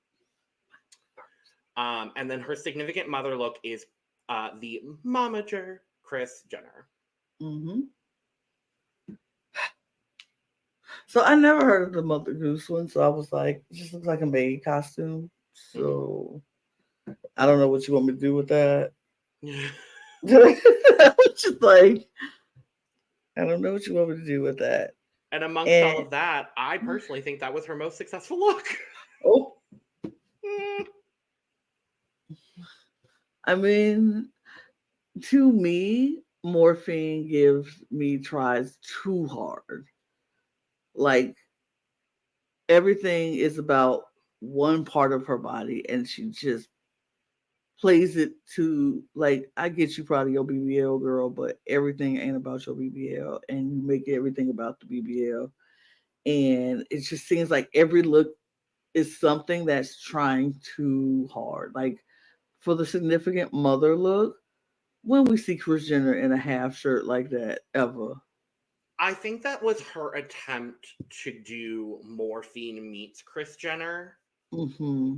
And then her Significant Mother look is the momager Kris Jenner. Mm-hmm. So I never heard of the Mother Goose one, so I was like, it just looks like a maid costume. So I don't know what you want me to do with that. I was just like, I don't know what you want me to do with that. And amongst all of that, I personally think that was her most successful look. Oh. I mean, to me, Morphine gives me tries too hard. Like, everything is about one part of her body, and she just plays it to, like, I get you proud of your BBL, girl, but everything ain't about your BBL, and you make everything about the BBL. And it just seems like every look is something that's trying too hard. Like, for the Significant Mother look, when we see Kris Jenner in a half shirt like that ever? I think that was her attempt to do Morphine meets Kris Jenner. Mm-hmm.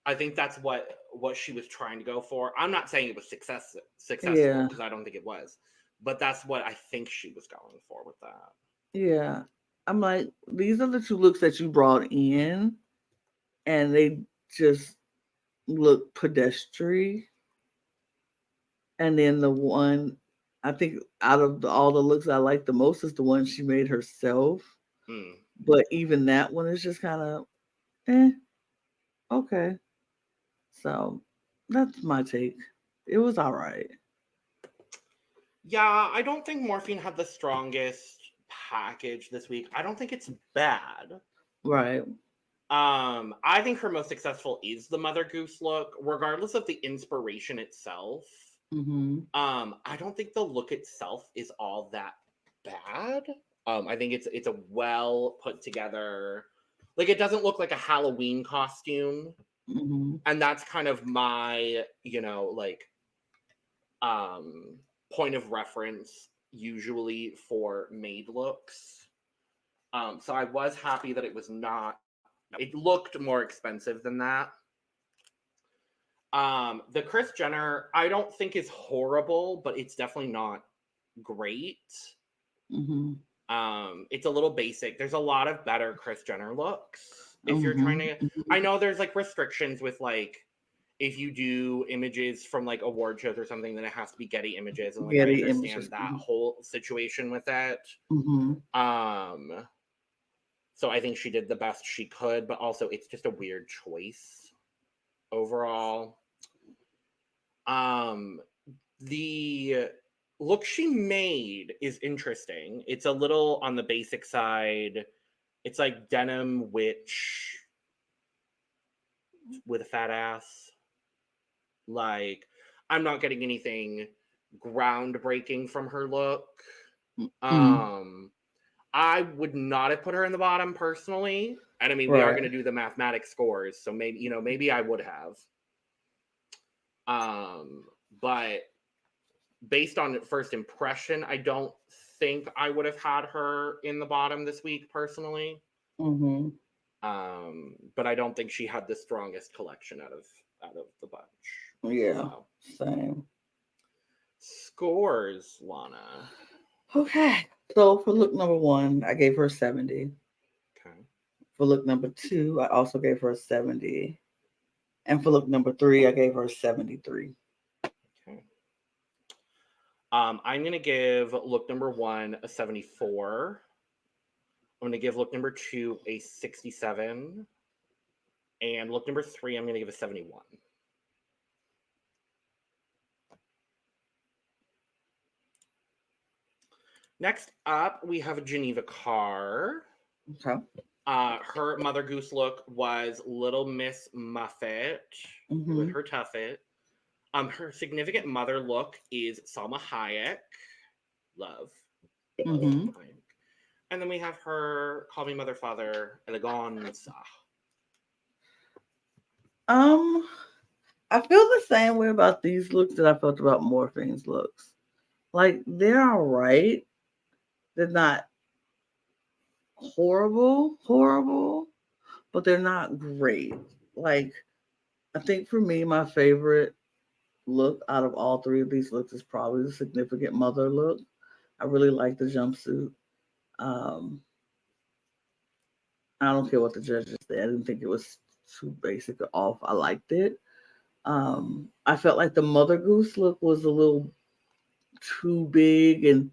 I think that's what she was trying to go for. I'm not saying it was successful because I don't think it was, but that's what I think she was going for with that. Yeah, I'm like, these are the 2 looks that you brought in, and they just look pedestrian. And then the one, I think out of all the looks I like the most is the one she made herself. But even that one is just kind of, okay. So that's my take. It was all right. Yeah, I don't think Morphine had the strongest package this week. I don't think it's bad. Right. I think her most successful is the Mother Goose look, regardless of the inspiration itself. Mm-hmm. I don't think the look itself is all that bad. I think it's a well put together, like, it doesn't look like a Halloween costume. Mm-hmm. And that's kind of my, point of reference usually for maid looks. So I was happy that it was not. It looked more expensive than that. The Kris Jenner, I don't think is horrible, but it's definitely not great. Mm-hmm. It's a little basic. There's a lot of better Kris Jenner looks. If you're trying to, I know there's like restrictions with like, if you do images from like award shows or something, then it has to be Getty images, and like Getty I understand images. that whole situation with it. So I think she did the best she could, but also it's just a weird choice overall. The look she made is interesting. It's a little on the basic side. It's like denim witch with a fat ass. Like, I'm not getting anything groundbreaking from her look. I would not have put her in the bottom personally. And I mean, we are going to do the mathematic scores, so maybe I would have. But based on first impression, I don't think I would have had her in the bottom this week personally. But I don't think she had the strongest collection out of the bunch. Yeah, same. Scores, Lana. Okay, so for look number 1, I gave her 70. Okay. For look number 2, I also gave her a 70. And for look number 3, I gave her a 73. Okay. I'm going to give look number 1 a 74. I'm going to give look number 2 a 67. And look number 3, I'm going to give a 71. Next up, we have Geneva Karr. Okay. Her Mother Goose look was Little Miss Muffet with her tuffet. Her significant mother look is Salma Hayek. Love. And then we have her Call Me Mother Father Eleganza. I feel the same way about these looks that I felt about Morphine's looks. Like, they're all right. They're not horrible, but they're not great. Like, I think for me, my favorite look out of all 3 of these looks is probably the significant mother look. I really like the jumpsuit. I don't care what the judges said. I didn't think it was too basic or off. I liked it. I felt like the Mother Goose look was a little too big and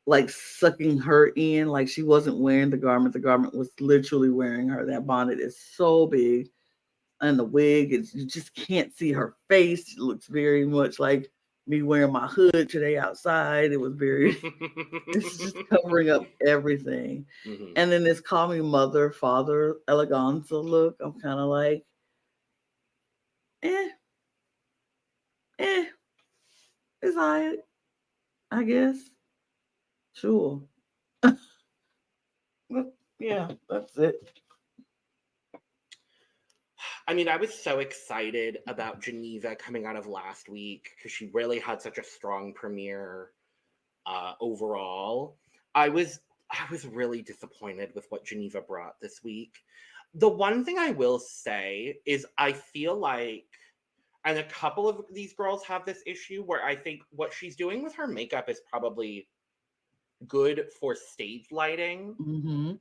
like sucking her in. Like, she wasn't wearing the garment. The garment was literally wearing her. That bonnet is so big. And the wig is, you just can't see her face. It looks very much like me wearing my hood today outside. It was very, it's just covering up everything. And then this Call Me Mother, Father Eleganza look, I'm kind of like, it's I guess. Sure. But yeah, that's it. I mean, I was so excited about Geneva coming out of last week because she really had such a strong premiere overall. I was really disappointed with what Geneva brought this week. The one thing I will say is I feel like, and a couple of these girls have this issue where I think what she's doing with her makeup is probably good for stage lighting.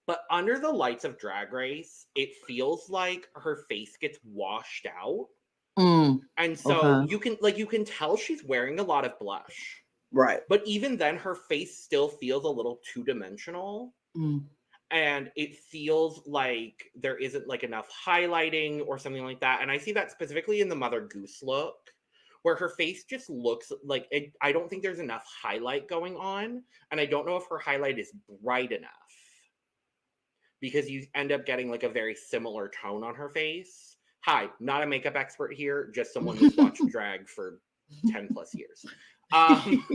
But under the lights of Drag Race, it feels like her face gets washed out. And so you can tell she's wearing a lot of blush. Right. But even then, her face still feels a little two-dimensional. And it feels like there isn't like enough highlighting or something like that. And I see that specifically in the Mother Goose look, where her face just looks like it. I don't think there's enough highlight going on. And I don't know if her highlight is bright enough, because you end up getting like a very similar tone on her face. Hi, not a makeup expert here, just someone who's watched drag for 10 plus years.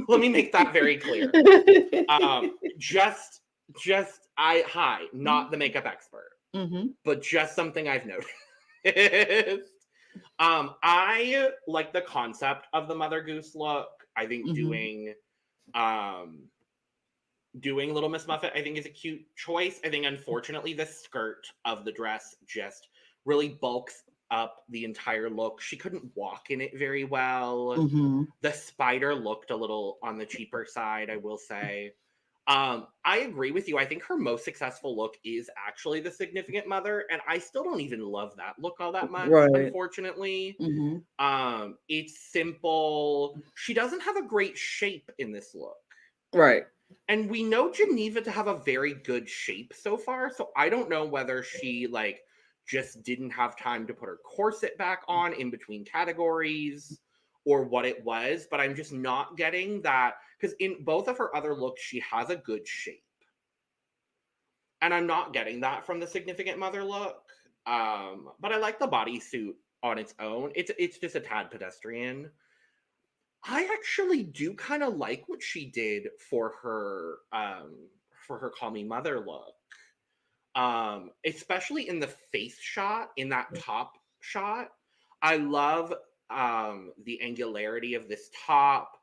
Let me make that very clear. Not the makeup expert, but just something I've noticed. I like the concept of the Mother Goose look. I think doing doing Little Miss Muffet, I think, is a cute choice. I think, unfortunately, the skirt of the dress just really bulks up the entire look. She couldn't walk in it very well. Mm-hmm. The spider looked a little on the cheaper side, I will say. I agree with you. I think her most successful look is actually the Significant Mother, and I still don't even love that look all that much, unfortunately. Mm-hmm. It's simple. She doesn't have a great shape in this look. Right. And we know Geneva to have a very good shape so far, so I don't know whether she, like, just didn't have time to put her corset back on in between categories or what it was, but I'm just not getting that, because in both of her other looks, she has a good shape. And I'm not getting that from the Significant Mother look. But I like the bodysuit on its own. It's just a tad pedestrian. I actually do kind of like what she did for her Call Me Mother look. Especially in the face shot, in that top shot. I love the angularity of this top.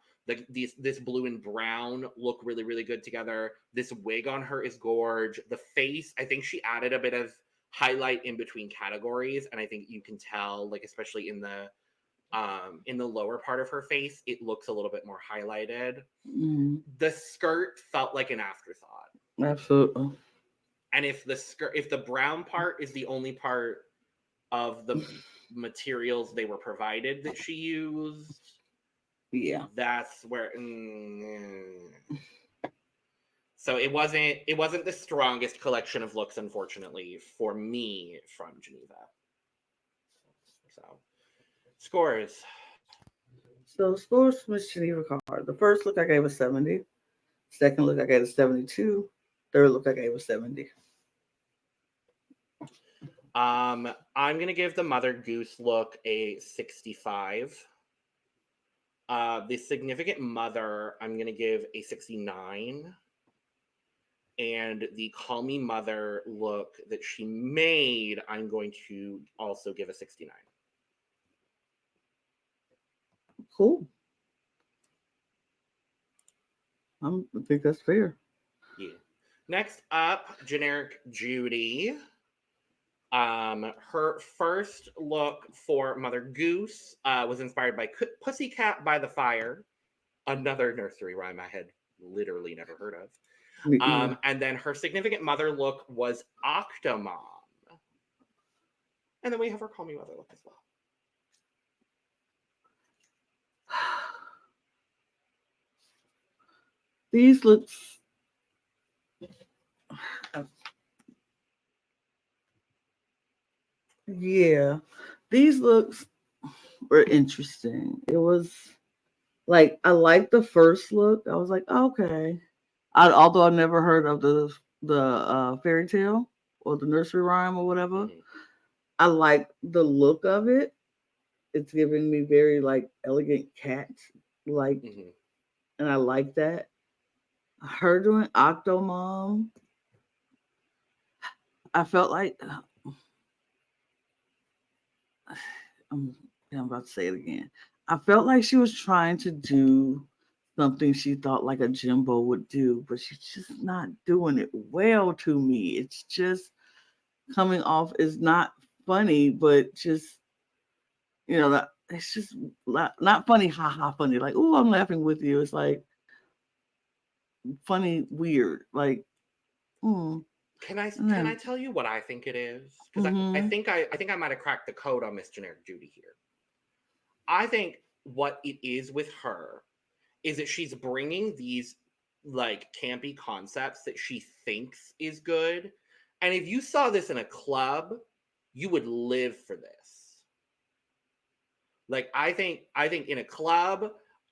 This blue and brown look really, really good together. This wig on her is gorge. The face, I think she added a bit of highlight in between categories, and I think you can tell, like, especially in the lower part of her face, it looks a little bit more highlighted. The skirt felt like an afterthought. Absolutely. And if the brown part is the only part of the materials they were provided that she used, yeah, that's where. So it wasn't the strongest collection of looks, unfortunately, for me from Geneva. So scores. So scores from Miss Geneva Karr. The first look I gave a 70. Second look I gave a 72. Third look I gave a 70. I'm gonna give the Mother Goose look a 65. The Significant Mother, I'm gonna give a 69. And the Call Me Mother look that she made, I'm going to also give a 69. Cool. I think that's fair. Yeah. Next up, Generic Judy. Her first look for Mother Goose was inspired by Pussycat by the Fire, another nursery rhyme I had literally never heard of. And then her Significant Mother look was Octomom. And then we have her Call Me Mother look as well. These looks. Yeah, these looks were interesting. It was like, I liked the first look. I was like, okay. Although I never heard of the fairy tale or the nursery rhyme or whatever, I like the look of it. It's giving me very, like, elegant cat, like, and I like that. Her doing Octomom, I felt like I'm about to say it again. I felt like she was trying to do something she thought like a Jimbo would do, but she's just not doing it well to me. It's just coming off as not funny, but just, that it's just not funny, haha funny. Like, oh, I'm laughing with you. It's like funny, weird. Like, Can I tell you what I think it is? Because I think I might have cracked the code on Miss Generic Judy here. I think what it is with her is that she's bringing these, like, campy concepts that she thinks is good, and if you saw this in a club, you would live for this. Like, I think in a club,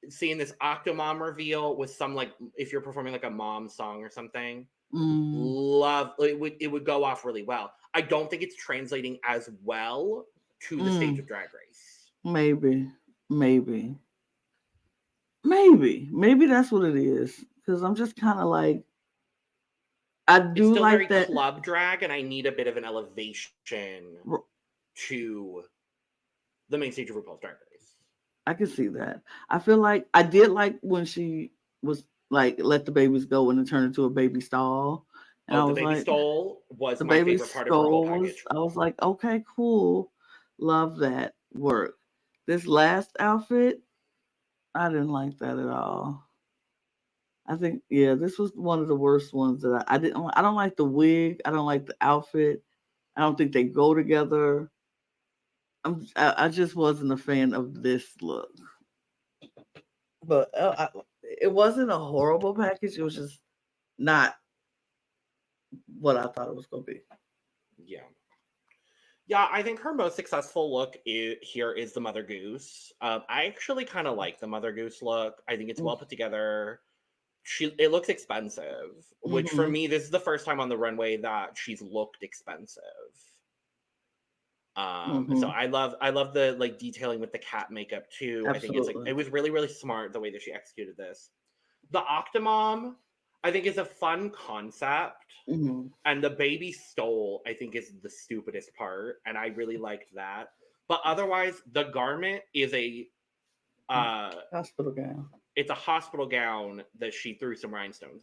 seeing this Octomom reveal with some, like, if you're performing like a mom song or something, love it would go off really well. I don't think it's translating as well to the stage of Drag Race. Maybe that's what it is, because I'm just kind of like, I do, it's still like very that club drag, and I need a bit of an elevation to the main stage of RuPaul's Drag Race. I can see that. I feel like I did like when she was like let the babies go and then turn into a baby stall. And I the was baby like, stole was the my baby favorite part of her whole stole was, package. I was like, okay, cool. Love that work. This last outfit, I didn't like that at all. I think, yeah, this was one of the worst ones that I didn't. I don't like the wig. I don't like the outfit. I don't think they go together. I just wasn't a fan of this look. But it wasn't a horrible package. It was just not what I thought it was going to be. Yeah. Yeah, I think her most successful look here is the Mother Goose. I actually kind of like the Mother Goose look. I think it's well put together. It looks expensive, which for me, this is the first time on the runway that she's looked expensive. So I love the like detailing with the cat makeup too. Absolutely. I think it's like it was really, really smart the way that she executed this. The Octomom, I think, is a fun concept. And the baby stole, I think, is the stupidest part. And I really liked that. But otherwise, the garment is a hospital gown. It's a hospital gown that she threw some rhinestones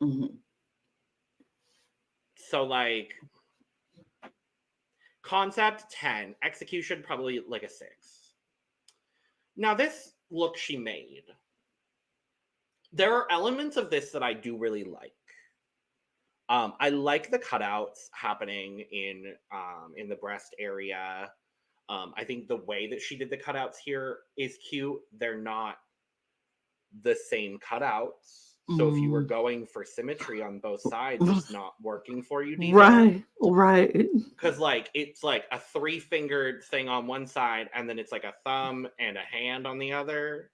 on. So, like, concept 10, execution probably like a 6. Now, this look she made, there are elements of this that I do really like. I like the cutouts happening in the breast area. I think the way that she did the cutouts here is cute. They're not the same cutouts. So if you were going for symmetry on both sides, it's not working for you, Diva. Right. Because like it's like a 3-fingered thing on one side, and then it's like a thumb and a hand on the other.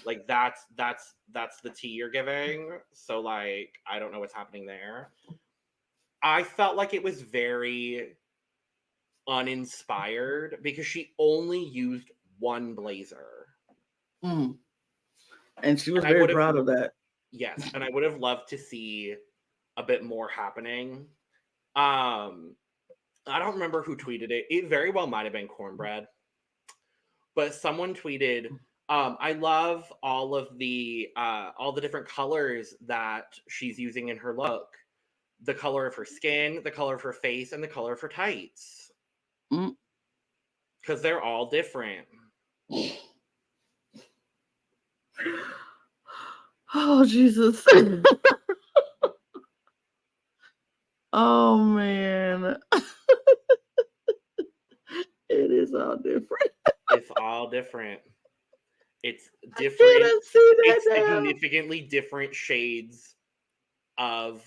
Like that's the tea you're giving. So like I don't know what's happening there. I felt like it was very uninspired because she only used one blazer. And she was very proud of that. Yes, and I would have loved to see a bit more happening. I don't remember who tweeted it. It very well might have been Cornbread. But someone tweeted, I love all the different colors that she's using in her look. The color of her skin, the color of her face, and the color of her tights. Because they're all different. Oh, Jesus. Oh, man. It is all different. It's all different. It's different. It's significantly different shades of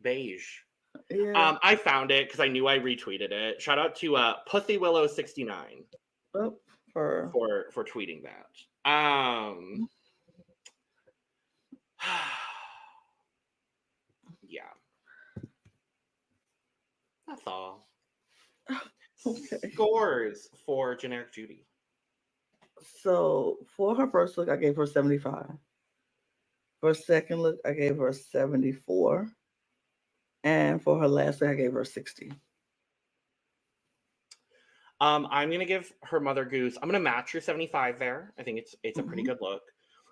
beige. Yeah. I found it because I knew I retweeted it. Shout out to Pussy Willow 69 for tweeting that. Yeah. That's all. Okay. Scores for Generic Judy. So for her first look, I gave her 75. For her second look, I gave her 74. And for her last look, I gave her 60. I'm gonna give her Mother Goose. I'm gonna match your 75 there. I think it's a pretty good look.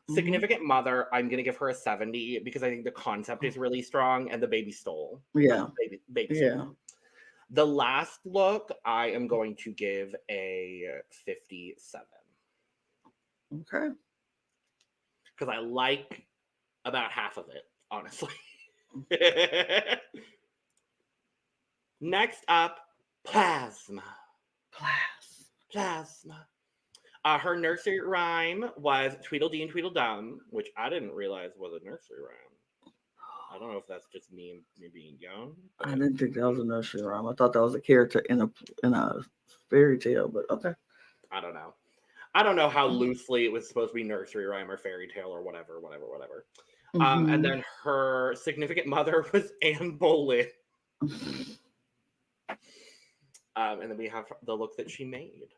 Significant Mother, I'm gonna give her a 70 because I think the concept is really strong and the baby stole. Yeah. Baby stole. The last look, I am going to give a 57. Okay. Because I like about half of it, honestly. Next up, Plasma. Her nursery rhyme was Tweedledee and Tweedledum, which I didn't realize was a nursery rhyme. I don't know if that's just me being young. I didn't think that was a nursery rhyme. I thought that was a character in a fairy tale, but okay. I don't know how loosely it was supposed to be nursery rhyme or fairy tale or whatever. And then her significant mother was Anne Boleyn. And then we have the look that she made.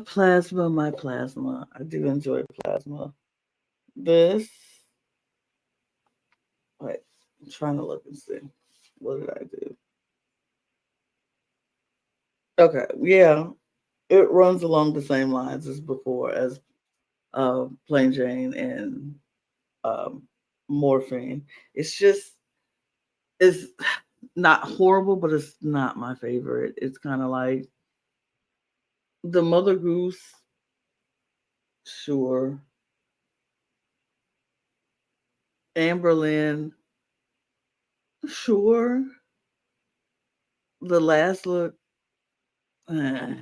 Plasma, my plasma. I do enjoy plasma. This. Wait, I'm trying to look and see. What did I do? Okay, yeah. it runs along the same lines as before, as Plain Jane and um, Morphine. It's just, it's not horrible, but it's not my favorite. It's kind of like the Mother Goose, sure. Amberlynn, sure. The last look, eh,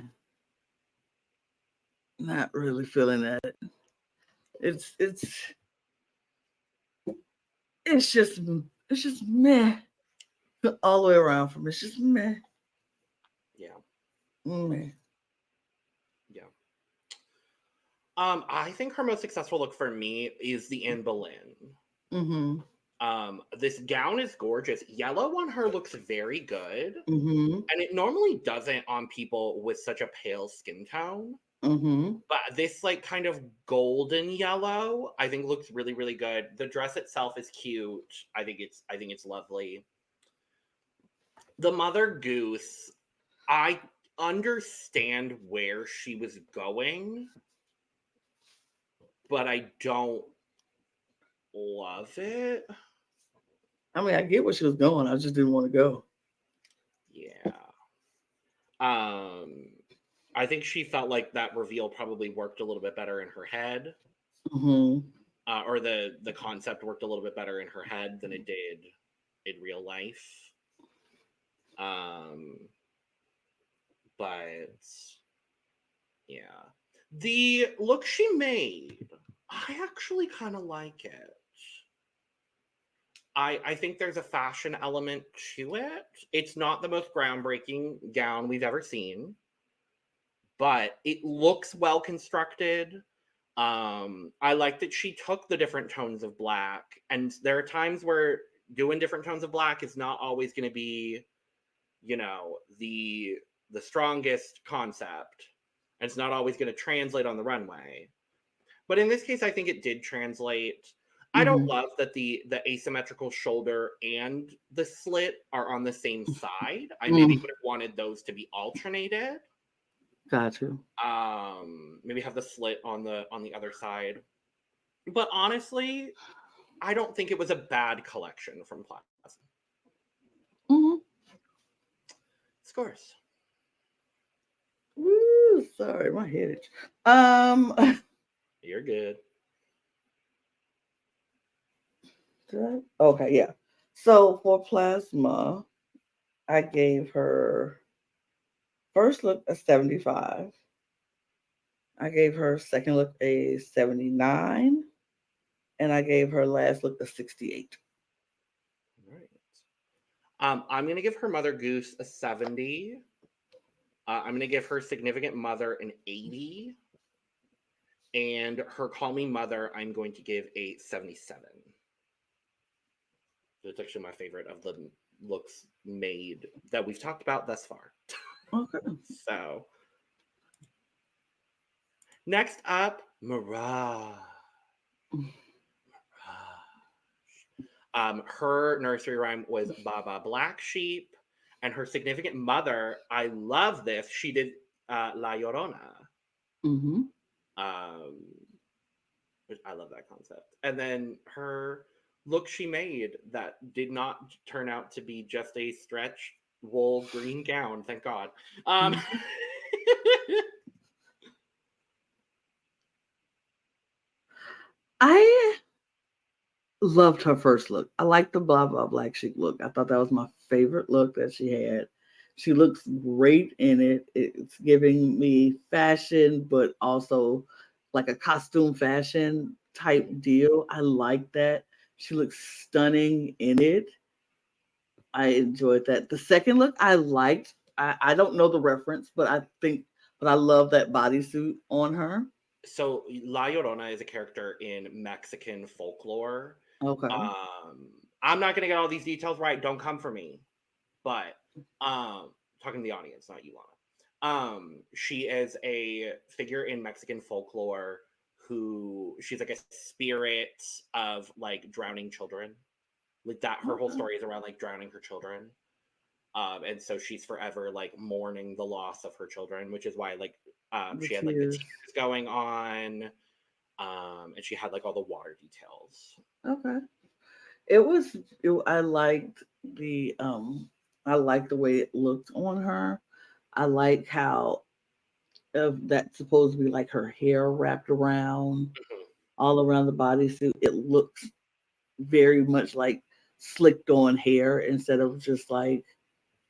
not really feeling that. It's it's it's just it's just meh all the way around from me. It's just meh. Yeah. Meh. Yeah. I think her most successful look for me is the Anne Boleyn. Mm-hmm. This gown is gorgeous. Yellow on her looks very good. Mm-hmm. And it normally doesn't on people with such a pale skin tone. Mm-hmm. But this like kind of golden yellow, I think looks really, really good. The dress itself is cute. I think it's lovely. The Mother Goose, I understand where she was going, but I don't love it. I mean, I get where she was going. I just didn't want to go. Yeah. I think she felt like that reveal probably worked a little bit better in her head. Mm-hmm. Or the concept worked a little bit better in her head than it did in real life. But yeah, the look she made, I actually kind of like it. I think there's a fashion element to it. It's not the most groundbreaking gown we've ever seen, but it looks well constructed. I like that she took the different tones of black, and there are times where doing different tones of black is not always going to be, you know, the strongest concept, and it's not always going to translate on the runway. But in this case, I think it did translate. I don't Mm-hmm. love that the asymmetrical shoulder and the slit are on the same side. I maybe would have wanted those to be alternated. Got you. Maybe have the slit on the other side. But honestly, I don't think it was a bad collection from Plaza. Mm-hmm. Scores. Woo, sorry, my head itch. You're good. Okay, yeah. So for Plasma, I gave her first look a 75. I gave her second look a 79. And I gave her last look a 68. All right. I'm going to give her Mother Goose a 70. I'm going to give her Significant Mother an 80. And her Call Me Mother, I'm going to give a 77. It's actually my favorite of the looks made that we've talked about thus far. Okay. So, next up, Mirage. Her nursery rhyme was Baba Black Sheep, and her significant mother, I love this, she did La Llorona. Mm-hmm. Which I love that concept. And then her look she made that did not turn out to be just a stretch wool green gown, thank God. I loved her first look. I liked the blah blah black sheep look. I thought that was my favorite look that she had. She looks great in it. It's giving me fashion, but also like a costume fashion type deal. I like that. She looks stunning in it. I enjoyed that. The second look I liked. I don't know the reference, but I love that bodysuit on her. So La Llorona is a character in Mexican folklore. Okay. I'm not gonna get all these details right. Don't come for me. But talking to the audience, not you, Lana. She is a figure in Mexican folklore who she's like a spirit of like drowning children. Like that, her whole story is around like drowning her children. And so she's forever like mourning the loss of her children, which is why like She had like the tears going on, and she had like all the water details. Okay. I liked the way it looked on her. I like how that's supposed to be like her hair wrapped around Mhm. all around the bodysuit. It looks very much like slicked on hair instead of just like,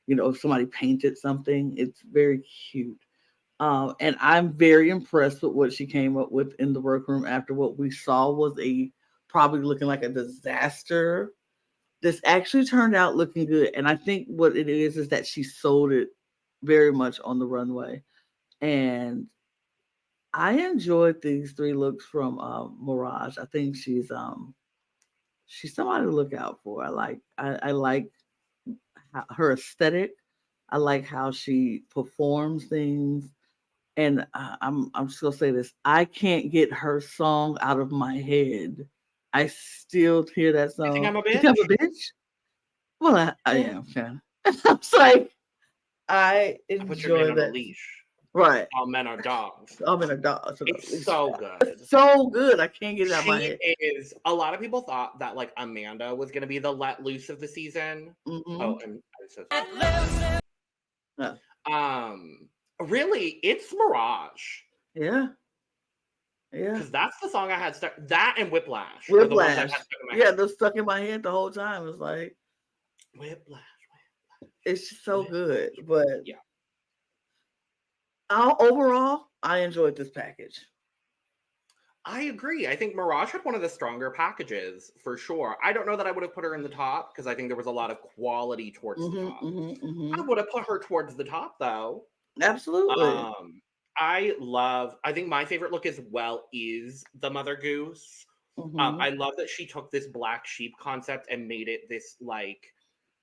if somebody painted something. It's very cute. And I'm very impressed with what she came up with in the workroom after what we saw was probably looking like a disaster. This actually turned out looking good. And I think what it is that she sold it very much on the runway. And I enjoyed these three looks from Mirage. I think she's somebody to look out for. I like her aesthetic. I like how she performs things. And I'm just gonna say this: I can't get her song out of my head. I still hear that You think song. I'm a You think bitch? I'm a bitch? Well, I Yeah. am kind of. I'm like, I I put your man enjoy on a that. leash. Right. All men are dogs. I'm in a dog. It's so good. So good. I can't get it out of my She head. is. A lot of people thought that like Amanda was gonna be the let loose of the season. Mm-hmm. Oh, I'm so sorry. Yeah. Really, it's Mirage. Yeah. Yeah. Because that's the song I had stuck. That and Whiplash. Were the ones I had Whiplash. stuck in my Yeah, head. they're stuck in my head the whole time. It's like Whiplash. it's just so good. But Yeah. overall, I enjoyed this package. I agree. I think Mirage had one of the stronger packages for sure. I don't know that I would have put her in the top because I think there was a lot of quality towards the top. I would have put her towards the top though. Absolutely. I think my favorite look as well is the Mother Goose. I love that she took this black sheep concept and made it this like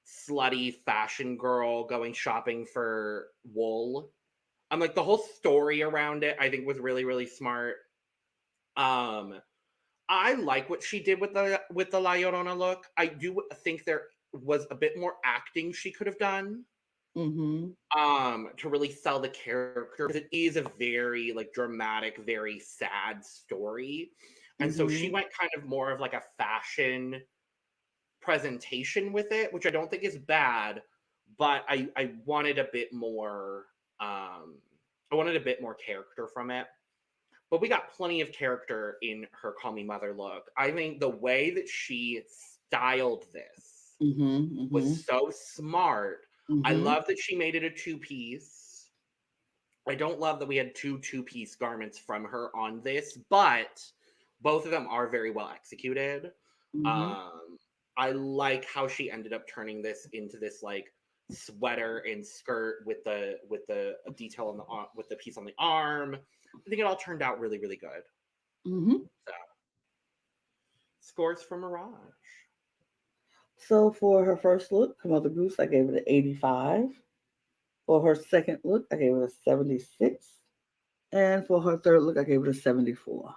slutty fashion girl going shopping for wool. I'm like the whole story around it I think was really really smart. I like what she did with the La Llorona look. I do think there was a bit more acting she could have done. To really sell the character because it is a very like dramatic, very sad story. And so she went kind of more of like a fashion presentation with it, which I don't think is bad, but I wanted a bit more character from it. But we got plenty of character in her Call Me Mother look. I think the way that she styled this was so smart. I love that she made it a two-piece. I don't love that we had two-piece garments from her on this, but both of them are very well executed. I like how she ended up turning this into this like sweater and skirt with the detail on the with the piece on the arm. I think it all turned out really really good. So, scores for Mirage. So for her first look, Mother Goose, I gave it an 85. For her second look, I gave it a 76. And for her third look, I gave it a 74.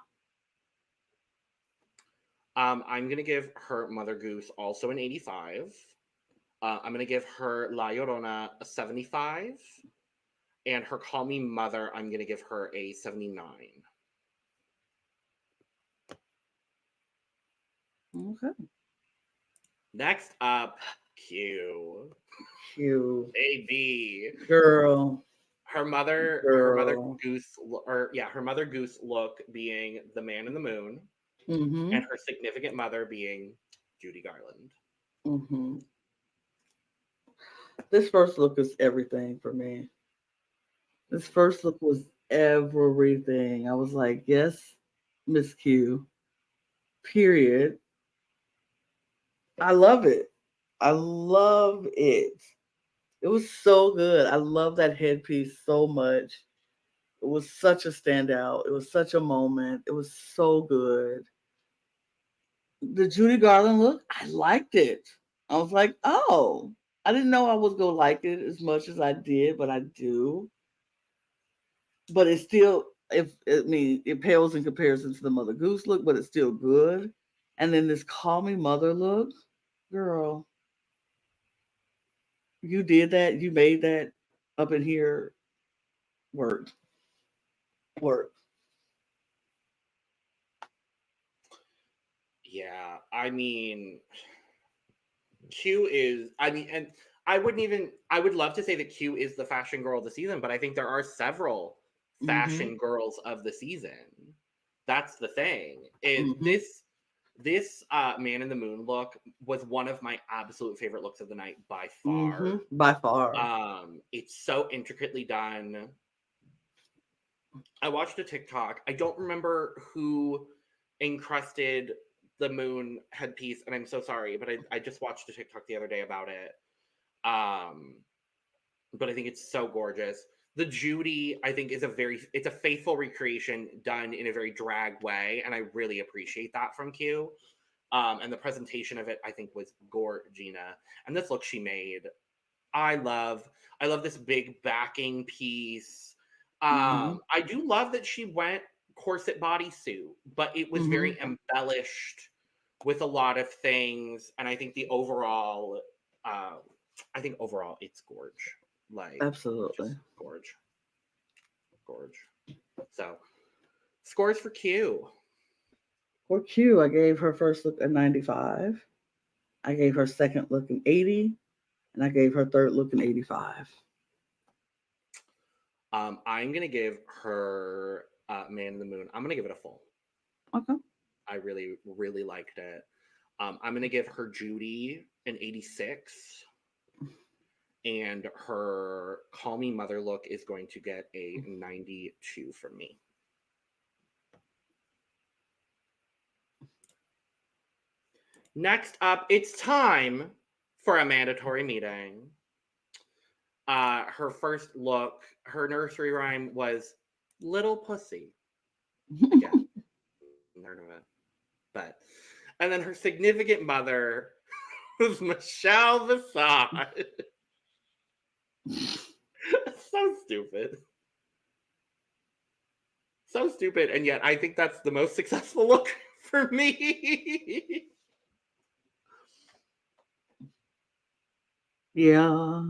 I'm gonna give her Mother Goose also an 85. I'm gonna give her La Llorona a 75, and her Call Me Mother, I'm gonna give her a 79. Okay. Next up, Q. Baby. Girl. Her mother goose, her Mother Goose look being the Man in the Moon, and her significant mother being Judy Garland. This first look is everything for me. This first look was everything. I was like, yes, Miss Q. Period. I love it. I love it. It was so good. I love that headpiece so much. It was such a standout. It was such a moment. It was so good. The Judy Garland look, I liked it. I was like, oh, I didn't know I was going to like it as much as I did, but I do. But it's still, it pales in comparison to the Mother Goose look, but it's still good. And then this Call Me Mother look, girl, you did that. You made that up in here work. work. Yeah, I mean, Q is, and I would love to say that Q is the fashion girl of the season, but I think there are several fashion girls of the season. That's the thing. This Man in the Moon look was one of my absolute favorite looks of the night by far. By far. It's so intricately done. I watched a TikTok. I don't remember who encrusted the moon headpiece, and I'm so sorry, but I just watched a TikTok the other day about it. But I think it's so gorgeous. The Judy, I think, it's a faithful recreation done in a very drag way, and I really appreciate that from Q. And the presentation of it, I think, was Gina. And this look she made, I love this big backing piece. I do love that she went corset bodysuit, but it was very embellished with a lot of things. And I think overall it's gorge. Like, absolutely gorge. So, scores for Q. For Q, I gave her first look a 95. I gave her second look an 80. And I gave her third look an 85. I'm going to give her Man in the Moon, I'm going to give it a full. Okay. I really, really liked it. I'm going to give her Judy an 86. And her Call Me Mother look is going to get a 92 from me. Next up, it's time for a mandatory meeting. Her first look, her nursery rhyme was Little Pussy. Again, heard of it. But, and then her significant mother was Michelle Visage. So stupid. So stupid, and yet I think that's the most successful look for me. Yeah.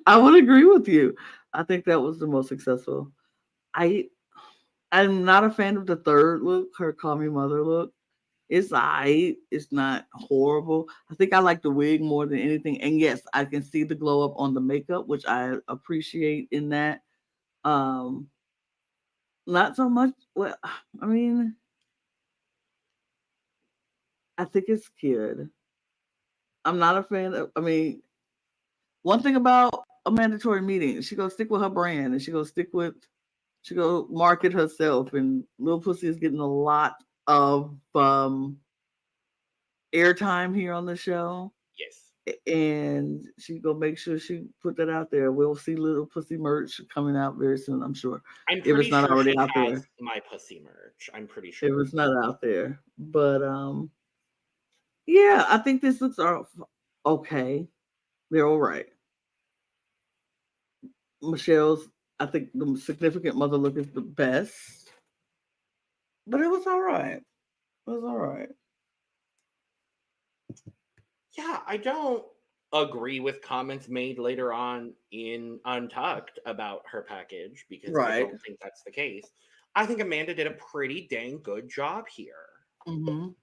I would agree with you. I think that was the most successful. I'm not a fan of the third look, her Call Me Mother look. It's it's not horrible. I think I like the wig more than anything. And yes, I can see the glow up on the makeup, which I appreciate in that. Not so much. Well, I mean, I think it's good. I'm not a fan of. I mean, one thing about a mandatory meeting, she go stick with her brand, and she go market herself. And Lil Pussy is getting a lot of airtime here on the show. Yes. And she go make sure she put that out there. We'll see Little Pussy merch coming out very soon, I'm sure. I'm pretty if it's not sure already she out has there. My Pussy merch. I'm pretty sure. If it's not out there. But yeah, I think these looks are okay. They're all right. Michelle's, I think the significant mother look is the best. But it was all right. It was all right. Yeah, I don't agree with comments made later on in Untucked about her package, because I don't think that's the case. I think Amanda did a pretty dang good job here. The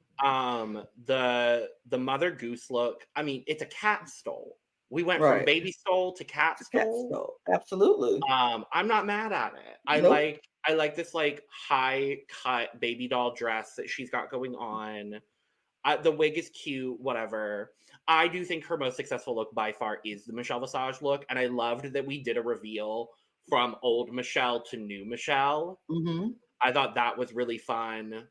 Mother Goose look, I mean, it's a cat stole. We went from baby stole to cat stole. Absolutely. I'm not mad at it. I like this like high cut baby doll dress that she's got going on. The wig is cute, whatever. I do think her most successful look by far is the Michelle Visage look, and I loved that we did a reveal from old Michelle to new Michelle. I thought that was really fun.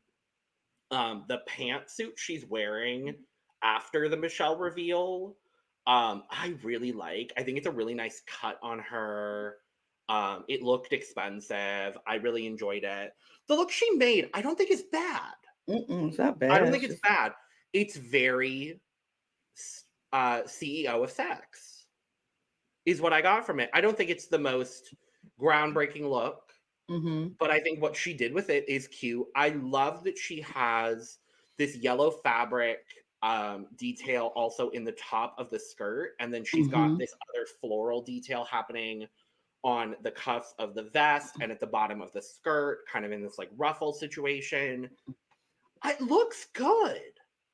The pantsuit she's wearing after the Michelle reveal, I really like. I think it's a really nice cut on her. It looked expensive. I really enjoyed it. The look she made, I don't think is bad. It's not bad. I don't think it's bad. It's very CEO of sex, is what I got from it. I don't think it's the most groundbreaking look, but I think what she did with it is cute. I love that she has this yellow fabric detail also in the top of the skirt, and then she's got this other floral detail happening on the cuffs of the vest and at the bottom of the skirt, kind of in this like ruffle situation. It looks good.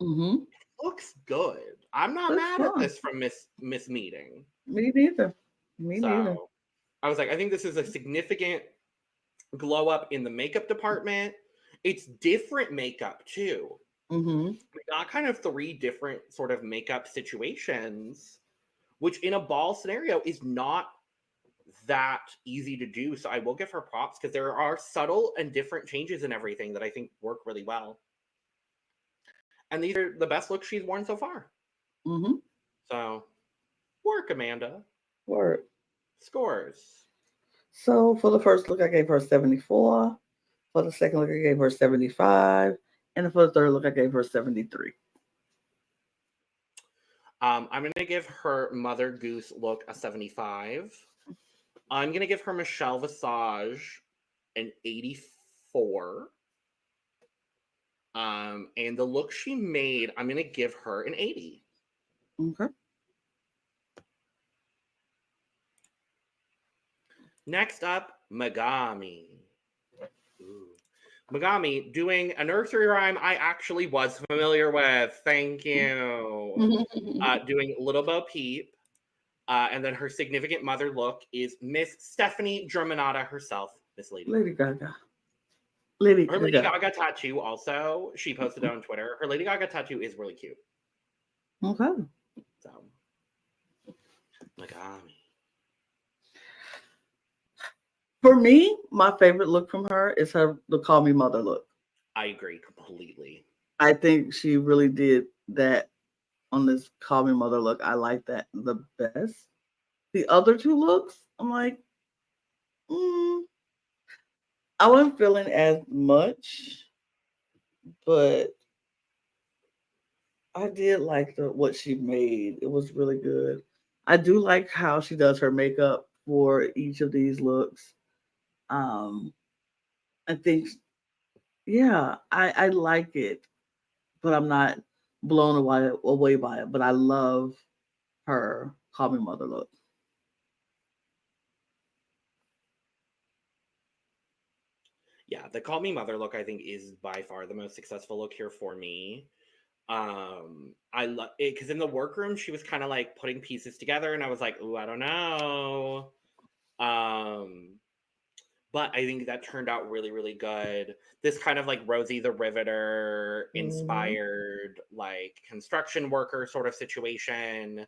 Mm-hmm. It looks good. I'm not mad at this from Miss Meeting. Me neither. Me neither. I was like, I think this is a significant glow up in the makeup department. It's different makeup too. Mm-hmm. We got kind of 3 different sort of makeup situations, which in a ball scenario is not that easy to do. So I will give her props because there are subtle and different changes in everything that I think work really well. And these are the best looks she's worn so far. Mm-hmm. So, work, Amanda. Work. Scores. So for the first look, I gave her 74. For the second look, I gave her 75. And for the third look, I gave her 73. I'm going to give her Mother Goose look a 75. I'm going to give her Michelle Visage an 84. And the look she made, I'm going to give her an 80. Okay. Next up, Megami. Ooh. Megami doing a nursery rhyme I actually was familiar with. Thank you. Doing Little Bo Peep. And then her significant mother look is Miss Stephanie Germanotta herself, Miss Lady Gaga. Her Lady Gaga tattoo also, she posted it on Twitter. Her Lady Gaga tattoo is really cute. Okay. So, Megami. For me, my favorite look from her is the Call Me Mother look. I agree completely. I think she really did that on this Call Me Mother look. I like that the best. The other 2 looks, I'm like, I wasn't feeling as much, but I did like what she made. It was really good. I do like how she does her makeup for each of these looks. I think, yeah, I like it, but I'm not blown away by it. But I love her Call Me Mother look. Yeah, the Call Me Mother look I think is by far the most successful look here for me. I love it because in the workroom she was kind of like putting pieces together, and I was like, ooh, I don't know. But I think that turned out really, really good. This kind of like Rosie the Riveter inspired like construction worker sort of situation.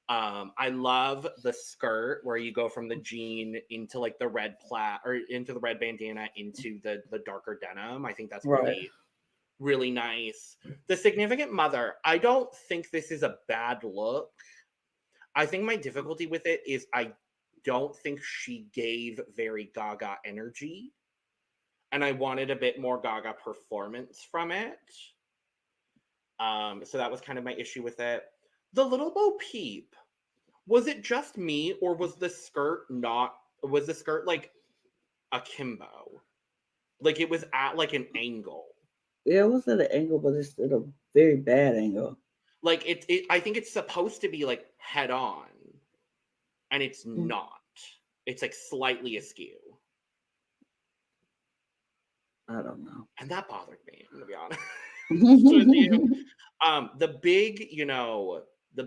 I love the skirt where you go from the jean into like the red plaid or into the red bandana into the darker denim. I think that's really, really nice. The significant mother, I don't think this is a bad look. I think my difficulty with it is I don't think she gave very Gaga energy, and I wanted a bit more Gaga performance from it. So that was kind of my issue with it. The Little Bo Peep, was it just me, or was the skirt like akimbo? Like it was at like an angle. Yeah, it was at an angle, but it's at a very bad angle. Like I think it's supposed to be like head on, and it's not. It's like slightly askew. I don't know. And that bothered me, I'm gonna be honest with you. The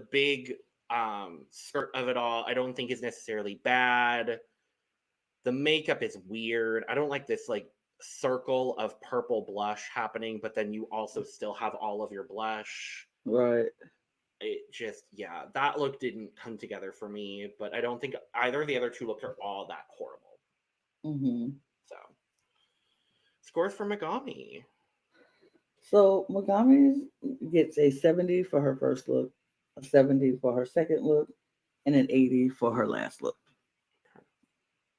big skirt of it all, I don't think is necessarily bad. The makeup is weird. I don't like this like circle of purple blush happening, but then you also still have all of your blush. Right. It just, yeah, that look didn't come together for me, but I don't think either of the other 2 looks are all that horrible. So, scores for Megami. So Megami gets a 70 for her first look, a 70 for her second look, and an 80 for her last look.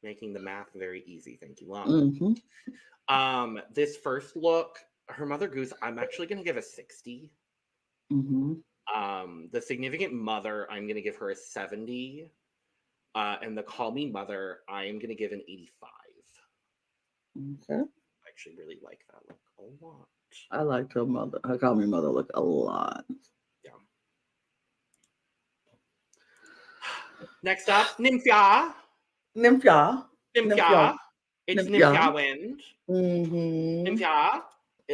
Making the math very easy. Thank you, Lana. This first look, her Mother Goose, I'm actually going to give a 60. The significant mother, I'm going to give her a 70. And the Call Me Mother, I am going to give an 85. Okay. I actually really like that look a lot. I liked her Call Me Mother look a lot. Yeah. Next up, Nymphia. Nymphia. Nymphia. It's Nymphia Wind. Mm-hmm. Nymphia.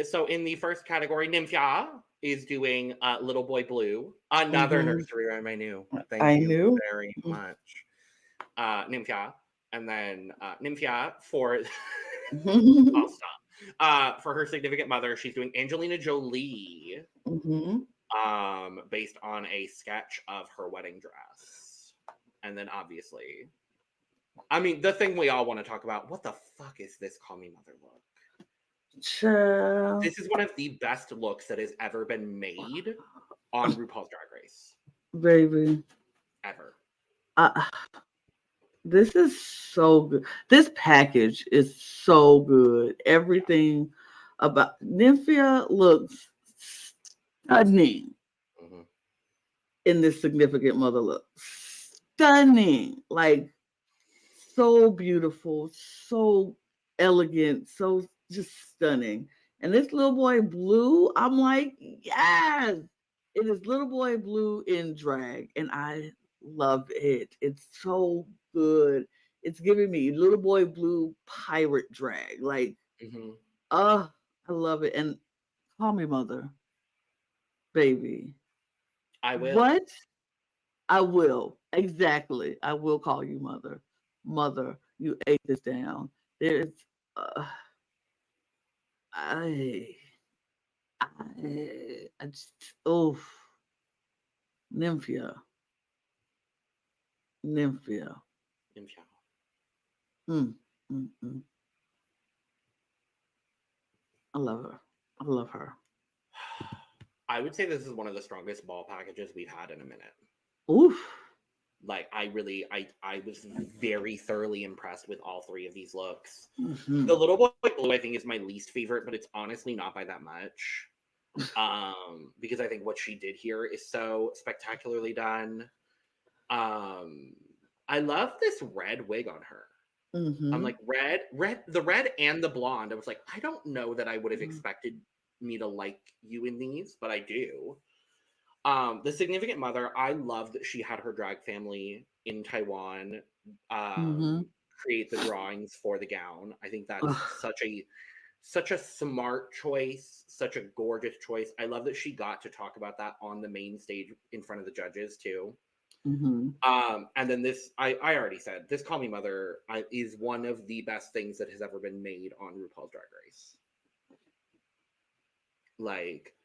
So in the first category, Nymphia is doing Little Boy Blue. Another nursery rhyme I knew. Thank you very much. Nymphia. And then Nymphia for... I'll stop. For her significant mother, she's doing Angelina Jolie. Based on a sketch of her wedding dress. And then obviously... I mean, the thing we all want to talk about, what the fuck is this Call Me Mother look? This is one of the best looks that has ever been made on RuPaul's Drag Race. Baby. Ever. This is so good. This package is so good. Everything about Nymphia looks stunning in this significant mother look. Stunning. Like, so beautiful, so elegant, so just stunning. And this Little Boy Blue, I'm like, yes, it is Little Boy Blue in drag, and I love it. It's so good. It's giving me Little Boy Blue pirate drag. Like, I love it. And Call Me Mother, baby. I will. What? I will. Exactly. I will call you mother. Mother, you ate this down. There's I just, Nymphia. I love her. I would say this is one of the strongest ball packages we've had in a minute. Oof. Like, I was very thoroughly impressed with all three of these looks. The Little Boy Blue, I think, is my least favorite, but it's honestly not by that much. Because I think what she did here is so spectacularly done. I love this red wig on her. I'm like, the red and the blonde. I was like, I don't know that I would have expected me to like you in these, but I do. The significant mother, I love that she had her drag family in Taiwan create the drawings for the gown. I think that's such a smart choice, such a gorgeous choice. I love that she got to talk about that on the main stage in front of the judges too. And then this, I already said, this Call Me Mother is one of the best things that has ever been made on RuPaul's Drag Race. Like,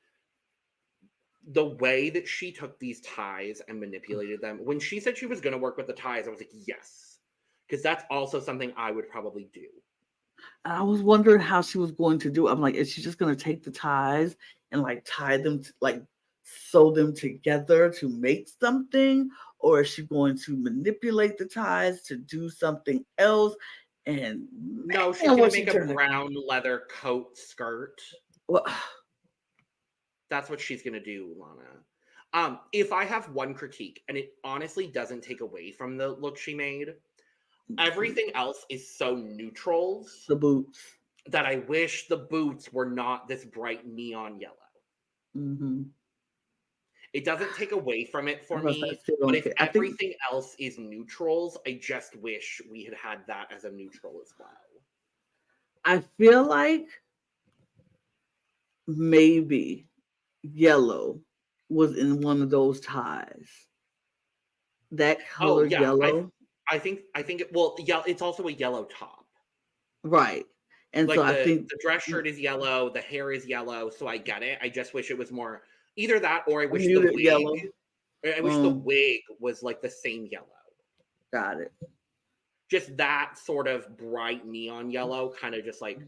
the way that she took these ties and manipulated them. When she said she was going to work with the ties, I was like, yes. Because that's also something I would probably do. I was wondering how she was going to do it. I'm like, is she just going to take the ties and like tie them, like sew them together to make something? Or is she going to manipulate the ties to do something else? And no, she's going to make a brown leather coat skirt. Well, that's what she's going to do, Lana. If I have one critique, and it honestly doesn't take away from the look she made, everything else is so neutrals. The boots. That I wish the boots were not this bright neon yellow. It doesn't take away from it for me, but if everything else is neutrals, I just wish we had had that as a neutral as well. I feel like maybe yellow was in one of those ties. That color yellow. I think it's also a yellow top. Right. And like so I think the dress shirt is yellow, the hair is yellow, so I get it. I just wish it was more either that or I wish the wig yellow. I wish the wig was like the same yellow. Got it. Just that sort of bright neon yellow kind of just like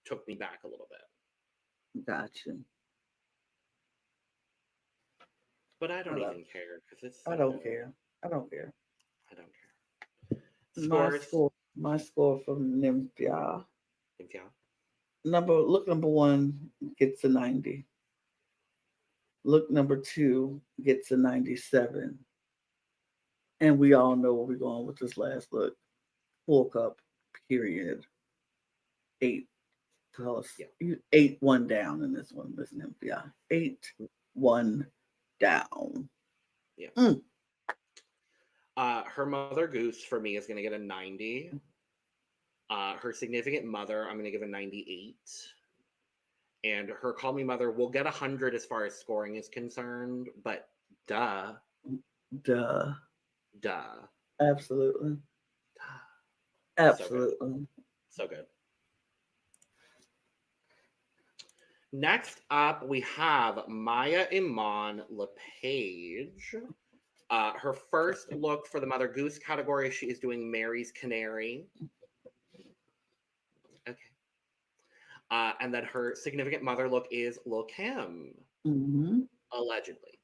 took me back a little bit. Gotcha. But I don't even care because it's. I don't care. I don't care. Scores. My score from Nymphia. Look number 1 gets a 90. Look number 2 gets a 97. And we all know where we're going with this last look. Full cup, period. 8 plus 8-1 down in this one, Miss Nymphia. 8-1 down. Yeah. Her mother Goose for me is going to get a 90. Her significant mother, I'm going to give a 98. And her Call Me Mother will get 100 as far as scoring is concerned, but duh. Absolutely. Absolutely. So good. Next up, we have Mhi'ya, Iman, Lepaige. Her first look for the Mother Goose category, she is doing Mary's Canary. Okay. And then her significant mother look is Lil Kim. Mm-hmm. Allegedly.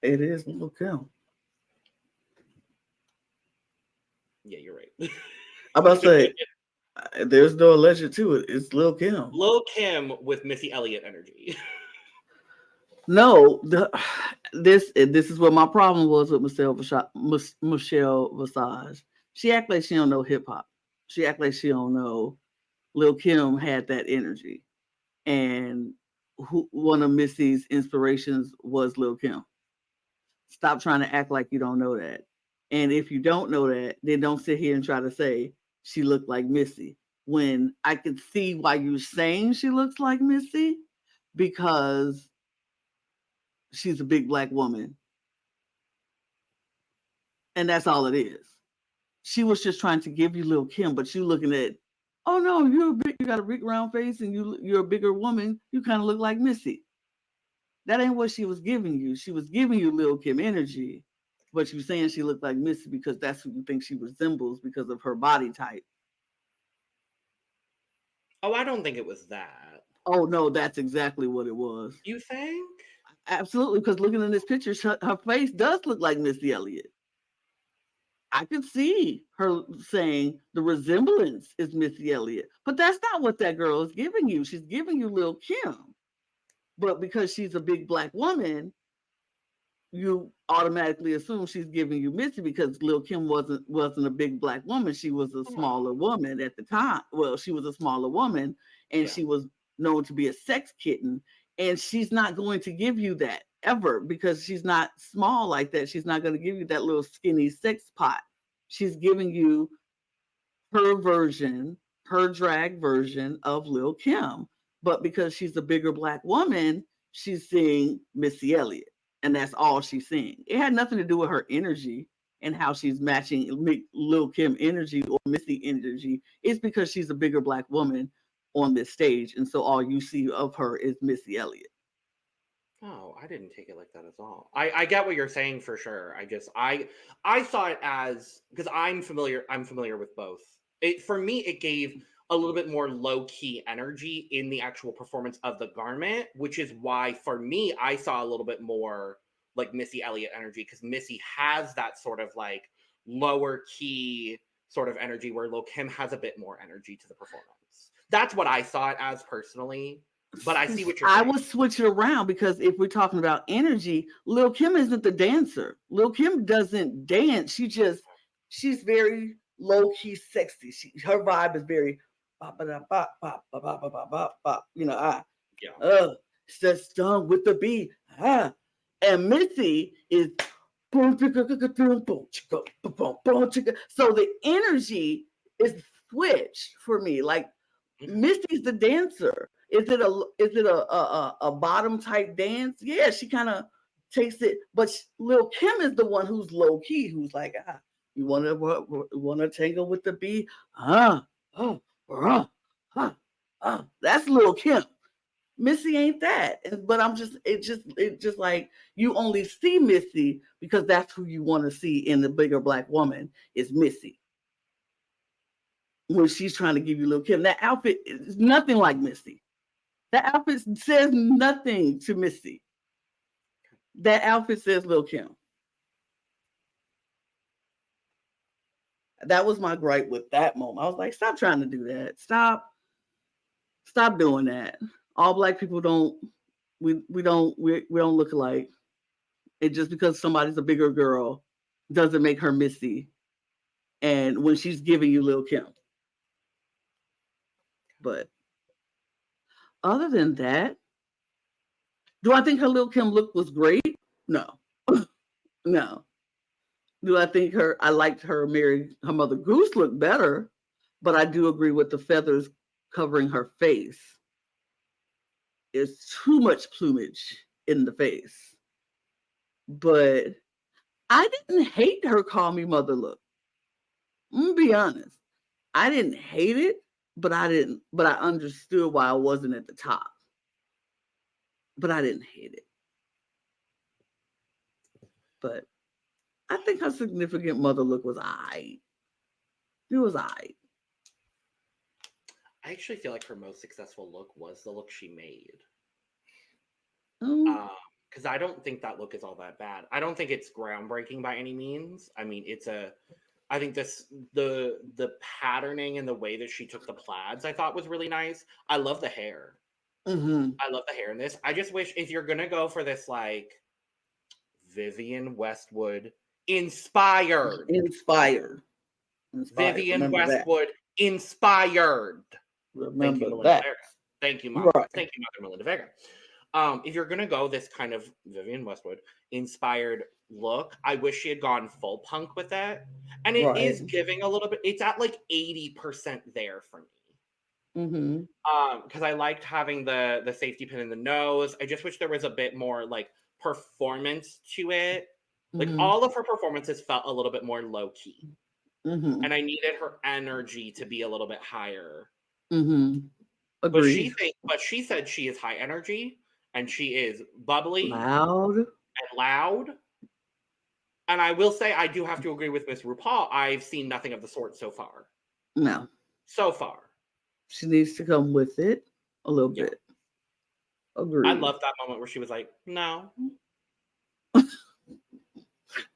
It is Lil Kim. Yeah, you're right. I'm about to say, there's no alleged to it. It's Lil Kim. Lil Kim with Missy Elliott energy. No, this is what my problem was with Michelle Visage. She act like she don't know hip hop. She act like she don't know. Lil Kim had that energy, and one of Missy's inspirations was Lil Kim. Stop trying to act like you don't know that. And if you don't know that, then don't sit here and try to say she looked like Missy. When I could see why you're saying she looks like Missy, because she's a big black woman. And that's all it is. She was just trying to give you Lil Kim, but you looking at, oh no, you got a big round face and you're a bigger woman. You kind of look like Missy. That ain't what she was giving you. She was giving you Lil Kim energy, but you're saying she looked like Missy because that's who you think she resembles because of her body type. Oh, I don't think it was that. Oh no, that's exactly what it was. You think? Absolutely, because looking in this picture, her face does look like Missy Elliott. I could see her saying the resemblance is Missy Elliott, but that's not what that girl is giving you. She's giving you Lil Kim. But because she's a big black woman, you automatically assume she's giving you Missy because Lil Kim wasn't a big black woman. She was a smaller woman at the time. Well, she was a smaller woman, and she was known to be a sex kitten. And she's not going to give you that ever because she's not small like that. She's not going to give you that little skinny sex pot. She's giving you her version, her drag version of Lil Kim. But because she's a bigger black woman, she's seeing Missy Elliott. And that's all she's seeing. It had nothing to do with her energy and how she's matching Lil Kim energy or Missy energy. It's because she's a bigger black woman on this stage. And so all you see of her is Missy Elliott. Oh, I didn't take it like that at all. I get what you're saying for sure. I saw it as, because I'm familiar with both. For me, it gave a little bit more low-key energy in the actual performance of the garment, which is why, for me, I saw a little bit more like Missy Elliott energy, because Missy has that sort of like lower-key sort of energy where Lil Kim has a bit more energy to the performance. That's what I saw it as personally, but I see what you're saying. I would switch it around because if we're talking about energy, Lil Kim isn't the dancer. Lil Kim doesn't dance. She's very low-key sexy. Her vibe is very it's just done with the beat. And Missy is so the energy is switched for me. Like Missy's the dancer. Is it a bottom type dance? Yeah, she kind of takes it, but Lil Kim is the one who's low key, who's like, you want to tangle with the beat? That's Lil Kim. Missy ain't that. But it just like you only see Missy because that's who you want to see in the bigger black woman is Missy. When she's trying to give you Lil Kim, that outfit is nothing like Missy. That outfit says nothing to Missy. That outfit says Lil Kim. That was my gripe with that moment. I was like, stop trying to do that. Stop doing that. All black people don't look alike. It just because somebody's a bigger girl doesn't make her Missy. And when she's giving you Lil Kim. But other than that, do I think her Lil Kim look was great? No. No. Do I think I liked her Mother Goose look better, but I do agree with the feathers covering her face. It's too much plumage in the face. But I didn't hate her call me mother look. I'm gonna be honest. I didn't hate it, but I understood why I wasn't at the top. But I didn't hate it. But I think her significant mother look was aight. It was aight. I actually feel like her most successful look was the look she made. Mm. Because I don't think that look is all that bad. I don't think it's groundbreaking by any means. I mean, I think the patterning and the way that she took the plaids, I thought was really nice. I love the hair. Mm-hmm. I love the hair in this. I just wish if you're gonna go for this like Vivienne Westwood inspired. Vivienne Westwood inspired. Remember that. Thank you, Mom. Right. Thank you, Mother Melinda Vega. If you're gonna go this kind of Vivienne Westwood inspired look, I wish she had gone full punk with it. And it is giving a little bit. It's at like 80% there for me. Mm-hmm. Because I liked having the safety pin in the nose. I just wish there was a bit more like performance to it. Like all of her performances felt a little bit more low key. Mm-hmm. And I needed her energy to be a little bit higher. Mm-hmm. Agreed. But she said she is high energy and she is bubbly, loud. And I will say I do have to agree with Miss RuPaul. I've seen nothing of the sort so far. No. So far. She needs to come with it a little bit. Agreed. I love that moment where she was like, no.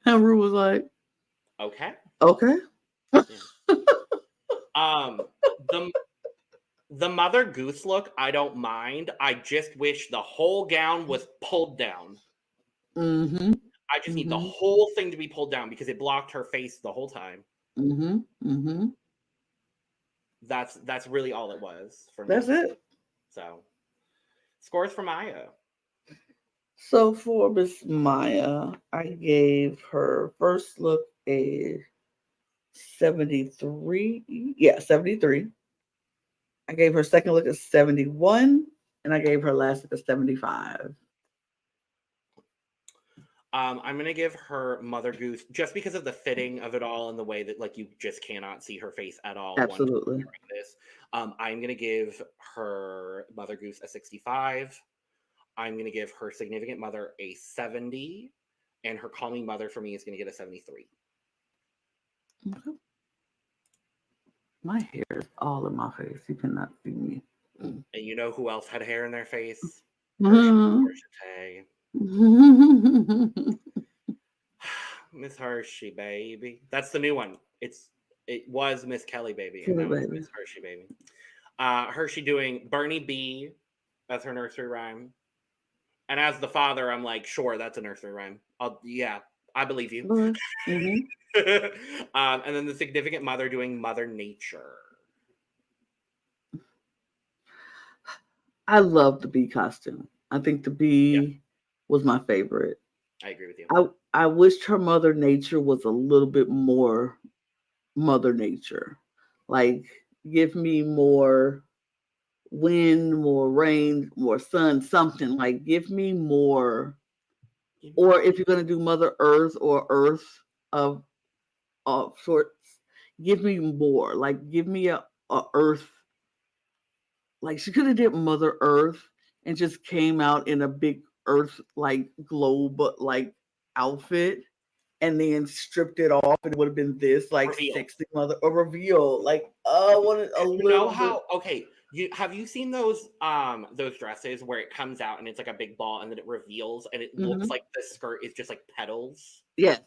And Ru was like, okay. Yeah. The Mother Goose look, I don't mind. I just wish the whole gown was pulled down. Mm-hmm. I just need the whole thing to be pulled down because it blocked her face the whole time. Mm-hmm. Mm-hmm. That's really all it was for me. That's it. So, scores for Mhi'ya. So for Miss Mhi'ya, I gave her first look a 73. Yeah, 73. I gave her second look a 71, and I gave her last look a 75. I'm gonna give her Mother Goose just because of the fitting of it all and the way that like you just cannot see her face at all. Absolutely. During this, I'm gonna give her Mother Goose a 65. I'm gonna give her significant mother a 70, and her calming mother for me is gonna get a 73. Okay. My hair is all in my face. You cannot see me. And you know who else had hair in their face? Mm-hmm. Hershii Miss Hershii, baby. That's the new one. It was Miss Kelly, baby. And now it's Miss Hershii, baby. Hershii doing Bernie B as her nursery rhyme. And as the father, I'm like, sure, that's a nursery rhyme. I believe you. Mm-hmm. And then the significant mother doing Mother Nature. I love the bee costume. I think the bee was my favorite. I agree with you. I wished her Mother Nature was a little bit more Mother Nature. Like, give me more wind, more rain, more sun, something. Like, give me more. Or if you're going to do Mother Earth or Earth of sorts, give me more. Like, give me a Earth. Like, she could have did Mother Earth and just came out in a big Earth, like, globe, like, outfit, and then stripped it off, and it would have been this, like, sexy Mother, or reveal. Like, what a little. You know how? Okay, have you seen those dresses where it comes out and it's like a big ball, and then it reveals, and it looks like the skirt is just like petals? Yes,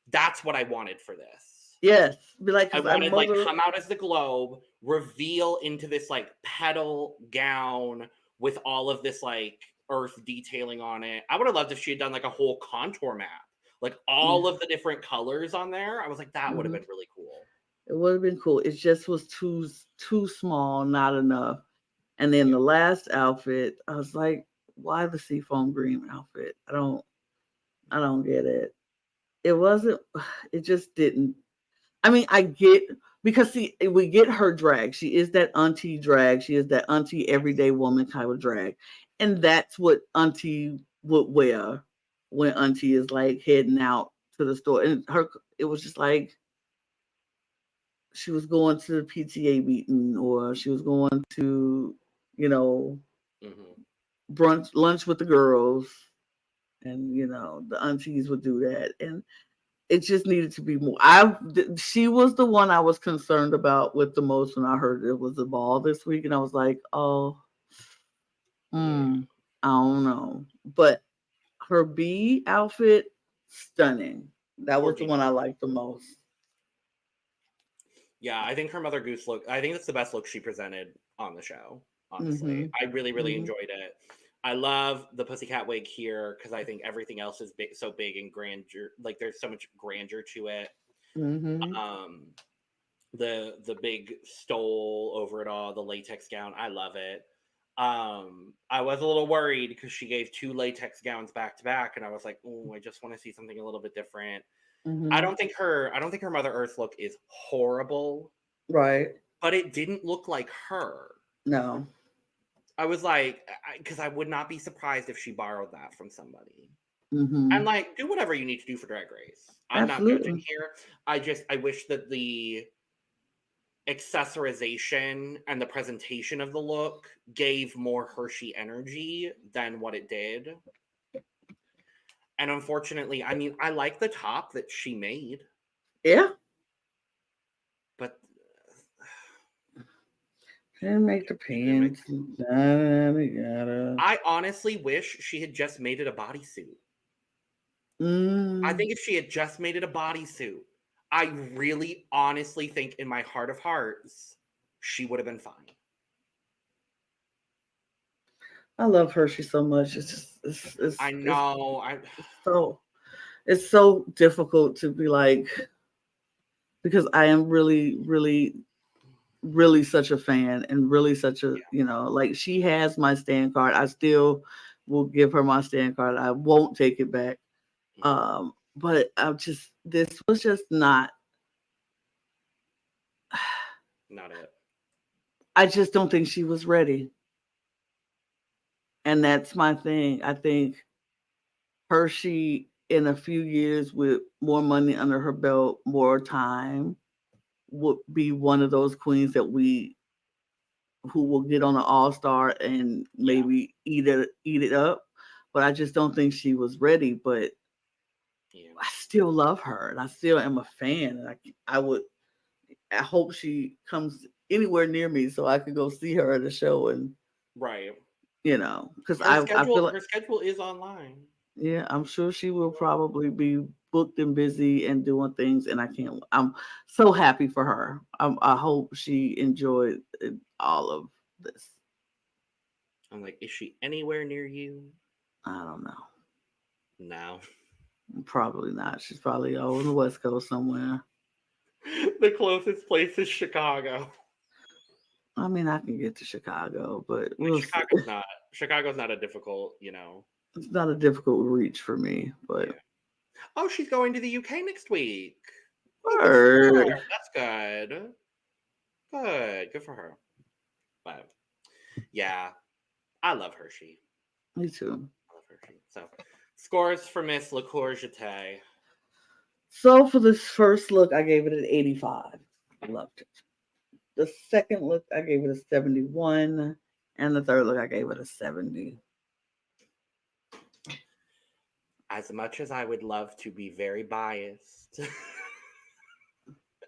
that's what I wanted for this. Yes, be like I wanted like come out as the globe, reveal into this like petal gown with all of this like earth detailing on it. I would have loved if she had done like a whole contour map, like all of the different colors on there. I was like, that would have been really cool. It would have been cool. It just was too small, not enough. And then the last outfit, I was like, why the seafoam green outfit? I don't get it. it wasn't. It just didn't. I mean, I get because see, we get her drag. She is that auntie drag. She is that auntie everyday woman kind of drag, and that's what auntie would wear when auntie is like heading out to the store. And her, it was just like she was going to the PTA meeting, or she was going to, you know, Mm-hmm. brunch, lunch with the girls, and the aunties would do that, and it just needed to be more. She was the one I was concerned about with the most when I heard it was a ball this week, and I was like, oh, Yeah. I don't know. But her B outfit, stunning. That was the Gorgeous. one I liked the most. Yeah, I think her Mother Goose look, I think that's the best look she presented on the show, honestly. Mm-hmm. I really, really Mm-hmm. enjoyed it. I love the pussycat wig here because I think everything else is big, so big and grandeur. Like there's so much grandeur to it. Mm-hmm. Um, the big stole over it all, the latex gown, I love it. I was a little worried because she gave 2 latex gowns back to back, and I was like, oh, I just want to see something a little bit different. I Mm-hmm. don't think her Mother Earth look is horrible, Right. but it didn't look like her. No. I was like, because I would not be surprised if she borrowed that from somebody. And Mm-hmm. like, do whatever you need to do for Drag Race. I'm not judging Absolutely. here. I wish that the accessorization and the presentation of the look gave more Hershii energy than what it did. And unfortunately, I mean, I like the top that she made, Yeah. but Didn't make the she didn't make. pants. Yada, yada. I honestly wish she had just made it a bodysuit. I Mm. think if she had just made it a bodysuit, I really honestly think in my heart of hearts, she would have been fine. I love Hershey so much. It's just I know. so it's so difficult to be like, because I am really, really, really such a fan, and really such a, like, she has my stand card. I still will give her my stand card. I won't take it back. But this was just not. Not it. I just don't think she was ready, and that's my thing. I think Hershey, in a few years with more money under her belt, more time, would be one of those queens that who will get on an all-star and Yeah. maybe eat it up. But I just don't think she was ready. But Yeah. I still love her, and I still am a fan. And I hope she comes anywhere near me so I could go see her at a show, and Right. because I feel like, Her schedule is online. yeah, I'm sure she will probably be booked and busy and doing things, and I'm so happy for her. I hope she enjoyed all of this. I'm like, is she anywhere near you? I don't know. No. Probably not. She's probably over on the West Coast somewhere. The closest place is Chicago. I mean, I can get to Chicago, but Like we'll see. Chicago's not a difficult, It's not a difficult reach for me, but Yeah. Oh, she's going to the UK next week. Oh, good for her. word. That's good. Good for her. But yeah, I love Hershii. Me too. I love Hershii. So scores for Miss Licqour-Jete. So for this first look, I gave it an 85. Loved it. The second look, I gave it a 71. And the third look, I gave it a 70. As much as I would love to be very biased,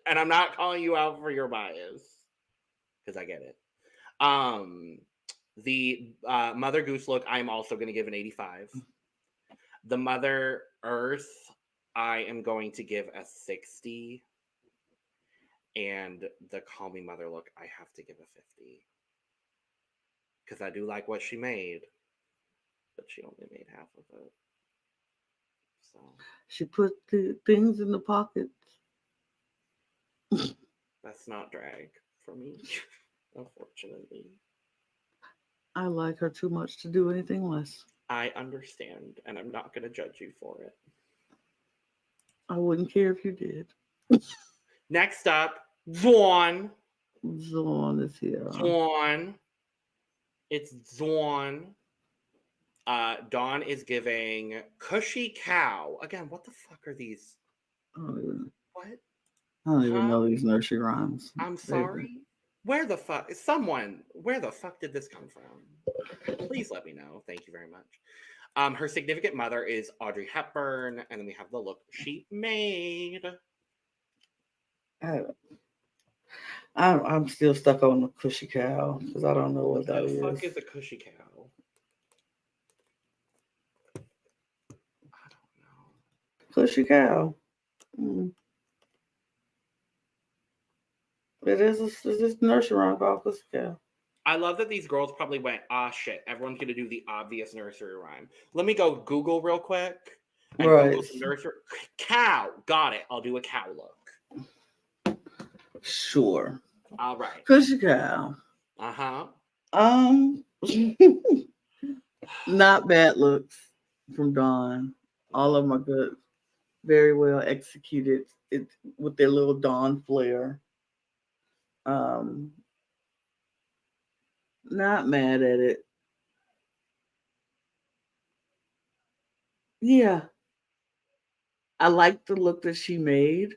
and I'm not calling you out for your bias, because I get it. The Mother Goose look, I'm also going to give an 85. The Mother Earth, I am going to give a 60. And the Call Me Mother look, I have to give a 50. Because I do like what she made, but she only made half of it. So She put the things in the pockets. that's not drag for me, unfortunately. I like her too much to do anything less. I understand, and I'm not going to judge you for it. I wouldn't care if you did. Next up, Dawn. Dawn is here. Dawn. It's Dawn. Dawn is giving Cushy Cow. Again, what the fuck are these? What? I don't even know these nursery rhymes. I'm sorry. Where the fuck? Where the fuck did this come from? Please let me know. Thank you very much. Her significant mother is Audrey Hepburn, and then we have the look she made. I'm still stuck on the Cushy Cow because I don't know what that is. What the fuck is a Cushy Cow? I don't know. Cushy Cow. It is this nursery rhyme called Cushy Cow. I love that these girls probably went, shit, everyone's going to do the obvious nursery rhyme. Let me go Google real quick. And Google nursery cow. Got it. I'll do a cow look. Sure. All right. Cushy Cow. Uh-huh. Not bad looks from Dawn. All of them are good. Very well executed. It with their little Dawn flair. Not mad at it. Yeah. I like the look that she made.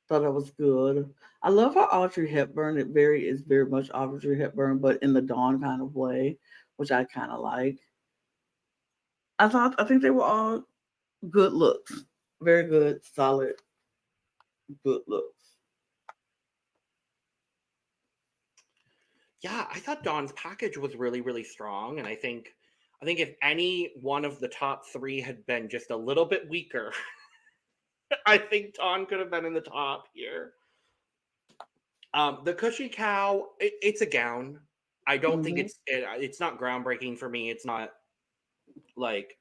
Thought it was good. I love how Audrey Hepburn. It is very much Audrey Hepburn, but in the Dawn kind of way, which I kind of like. I think they were all good looks. Very good, solid, good looks. Yeah, I thought Dawn's package was really, really strong, and I think if any one of the top three had been just a little bit weaker, I think Dawn could have been in the top here. The Cushy Cow, it's a gown. I don't think it's not groundbreaking for me. It's not like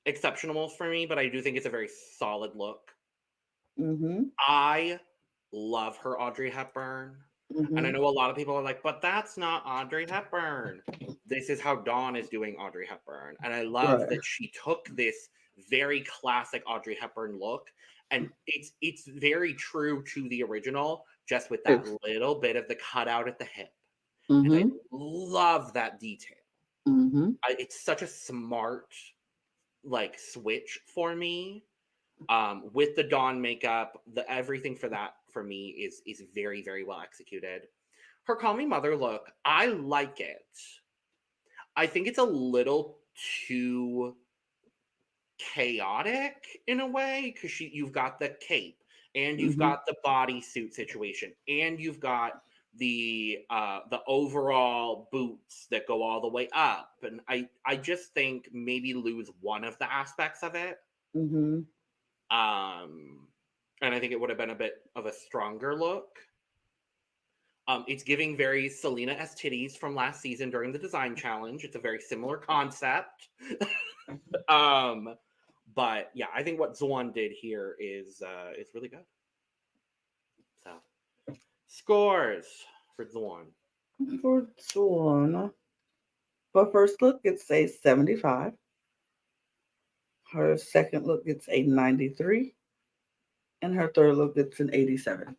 exceptional for me, but I do think it's a very solid look. I love her Audrey Hepburn. And I know a lot of people are like, but that's not Audrey Hepburn. This is how Dawn is doing Audrey Hepburn. And I love that she took this very classic Audrey Hepburn look, and it's very true to the original, just with that little bit of the cutout at the hip. And I love that detail. It's such a smart like switch for me. With the Dawn makeup, everything for that for me is very, very well executed. Her Call Me Mother look, I like it. I think it's a little too chaotic in a way, because you've got the cape, and you've got the bodysuit situation, and you've got the overall boots that go all the way up, and I just think maybe lose one of the aspects of it. And I think it would have been a bit of a stronger look. It's giving very Selena S. Titties from last season during the design challenge. It's a very similar concept. But yeah, I think what Dawn did here is really good. So, scores for Dawn. For Dawn, her first look gets a 75. Her second look gets a 93. And her third look gets an 87.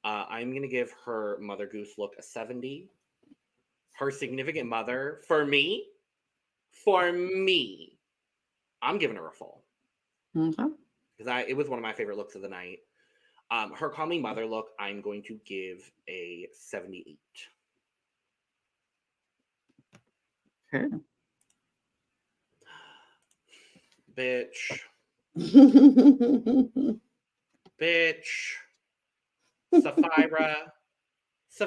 I'm going to give her Mother Goose look a 70. Her significant mother, for me, I'm giving her a full. Because it was one of my favorite looks of the night. Her Call Me Mother look, I'm going to give a 78. Okay. Bitch. Sapphira. The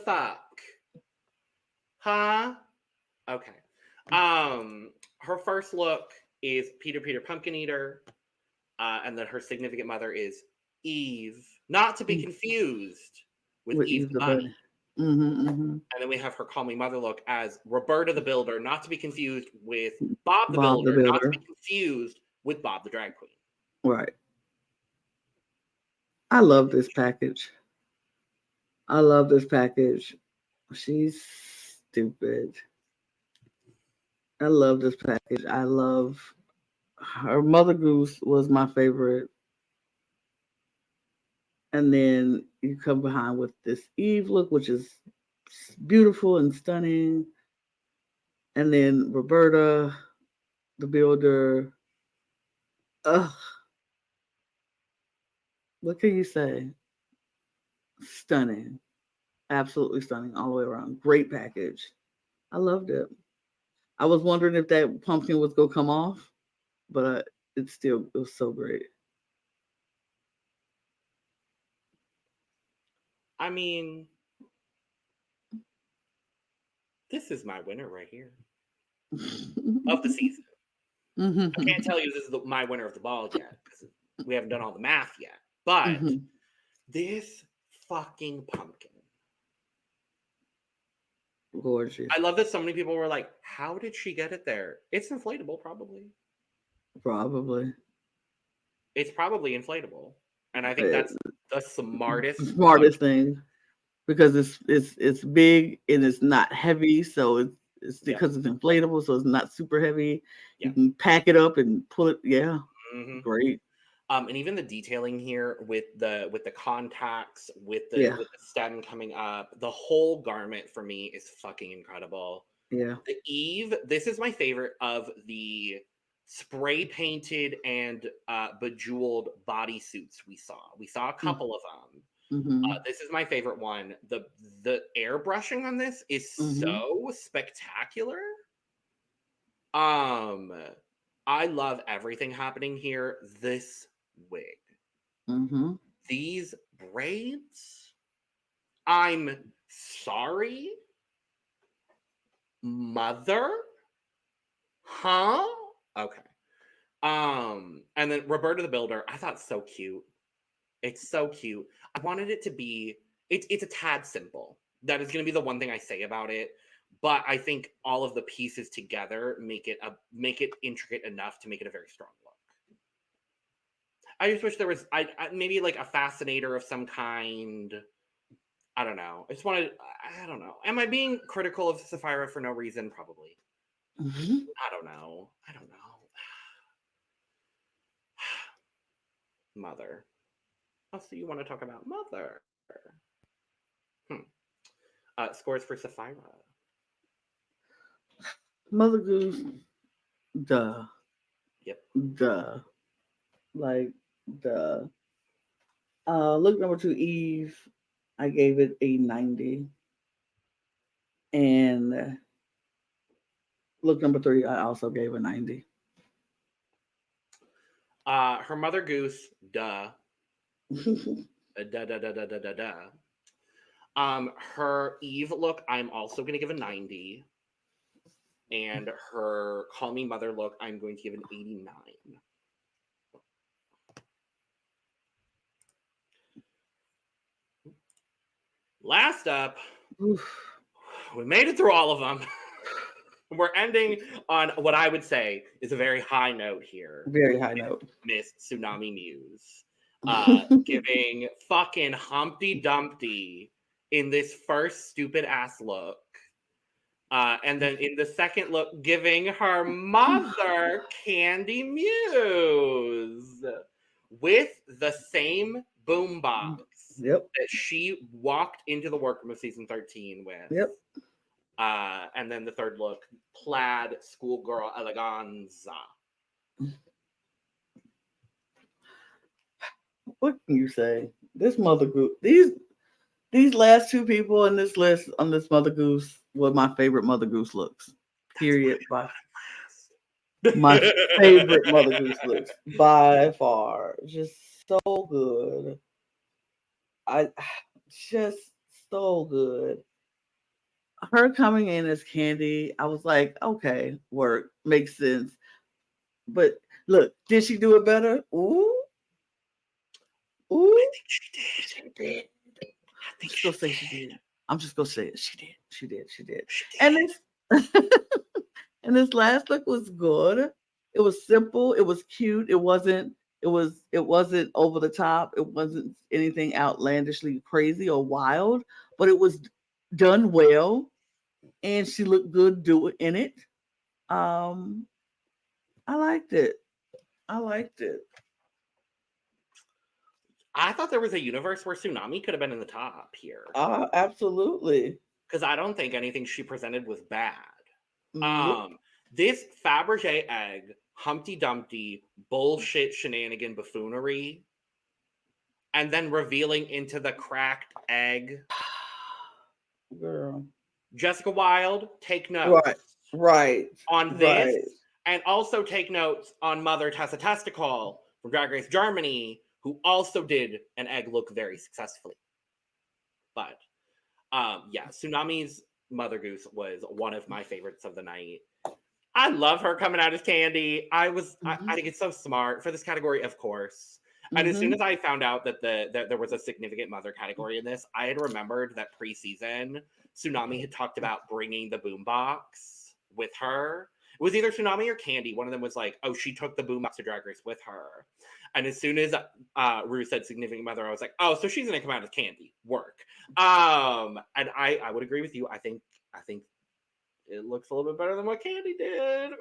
fuck. Huh? Okay. Her first look is Peter Pumpkin Eater. And then her significant mother is Eve. Not to be confused with Eve the Bunny. And then we have her Call Me Mother look as Roberta the Builder, not to be confused with Bob the Builder, not to be confused with Bob the Drag Queen. Right. I love this package. She's stupid. I love this package. I love her Mother Goose was my favorite. And then you come behind with this Eve look, which is beautiful and stunning. And then Roberta, the builder. Ugh. What can you say? Stunning. Absolutely stunning all the way around. Great package. I loved it. I was wondering if that pumpkin was going to come off, but it was so great. I mean, this is my winner right here of the season. I can't tell you this is my winner of the ball yet because we haven't done all the math yet. But this fucking pumpkin. Gorgeous. I love that so many people were like, how did she get it there? It's inflatable, probably. Probably. It's probably inflatable. And I think that's the smartest thing. Because it's big and it's not heavy, so it's because it's inflatable, so it's not super heavy. You can pack it up and pull it. Yeah, great. And even the detailing here with the contacts, with the stem coming up, the whole garment for me is fucking incredible. Yeah. The Eve, this is my favorite of the spray painted and bejeweled bodysuits we saw. We saw a couple of them. This is my favorite one. The airbrushing on this is so spectacular. I love everything happening here. This wig, these braids. I'm sorry, mother. Huh? Okay. And then Roberta the Builder. I thought so cute. It's so cute. I wanted it to be, it's a tad simple. That is going to be the one thing I say about it. But I think all of the pieces together make it intricate enough to make it a very strong look. I just wish there was maybe like a fascinator of some kind. I don't know. I don't know. Am I being critical of Sapphira for no reason? Probably. I don't know. Mother. Oh, so you want to talk about Mother? Scores for Sapphira. Mother Goose. Duh. Yep. Duh. Like, duh. Look number 2, Eve. I gave it a 90. And look number 3, I also gave a 90. Her Mother Goose, duh. Duh. Her Eve look, I'm also going to give a 90. And her Call Me Mother look, I'm going to give an 89. Last up, we made it through all of them. We're ending on what I would say is a very high note here. Very high note. Miss Xunami Muse. Giving fucking Humpty Dumpty in this first stupid ass look. And then in the second look, giving her mother Candy Muse with the same boombox that she walked into the workroom of season 13 with. Yep. And then the third look, plaid schoolgirl eleganza. What can you say? This Mother Goose, these last 2 people in this list on this Mother Goose were my favorite Mother Goose looks. Period. By my favorite Mother Goose looks by far. Just so good. Just so good. Her coming in as Candy, I was like, okay, work, makes sense. But look, did she do it better? Ooh. I think she did. I'm just gonna say she did. I'm just gonna say it. She did. And this last look was good. It was simple. It was cute. It wasn't over the top. It wasn't anything outlandishly crazy or wild, but it was done well. and she looked good doing in it. I liked it. I liked it. I thought there was a universe where Xunami could have been in the top here. Absolutely. Because I don't think anything she presented was bad. Nope. This Fabergé egg, Humpty Dumpty, bullshit shenanigan buffoonery, and then revealing into the cracked egg. Girl. Jessica Wilde, take notes. Right. On this, and also take notes on Mother Tessa Testicle from Drag Race Germany, who also did an egg look very successfully. But, yeah, Xunami's Mother Goose was one of my favorites of the night. I love her coming out as Candy. I think it's so smart for this category, of course. And as soon as I found out that there was a significant mother category in this, I had remembered that pre-season, Xunami had talked about bringing the boombox with her. It was either Xunami or Candy. One of them was like, oh, she took the boombox to Drag Race with her. And as soon as Ru said significant mother, I was like, oh, so she's going to come out as Candy. Work. And I would agree with you. I think it looks a little bit better than what Candy did.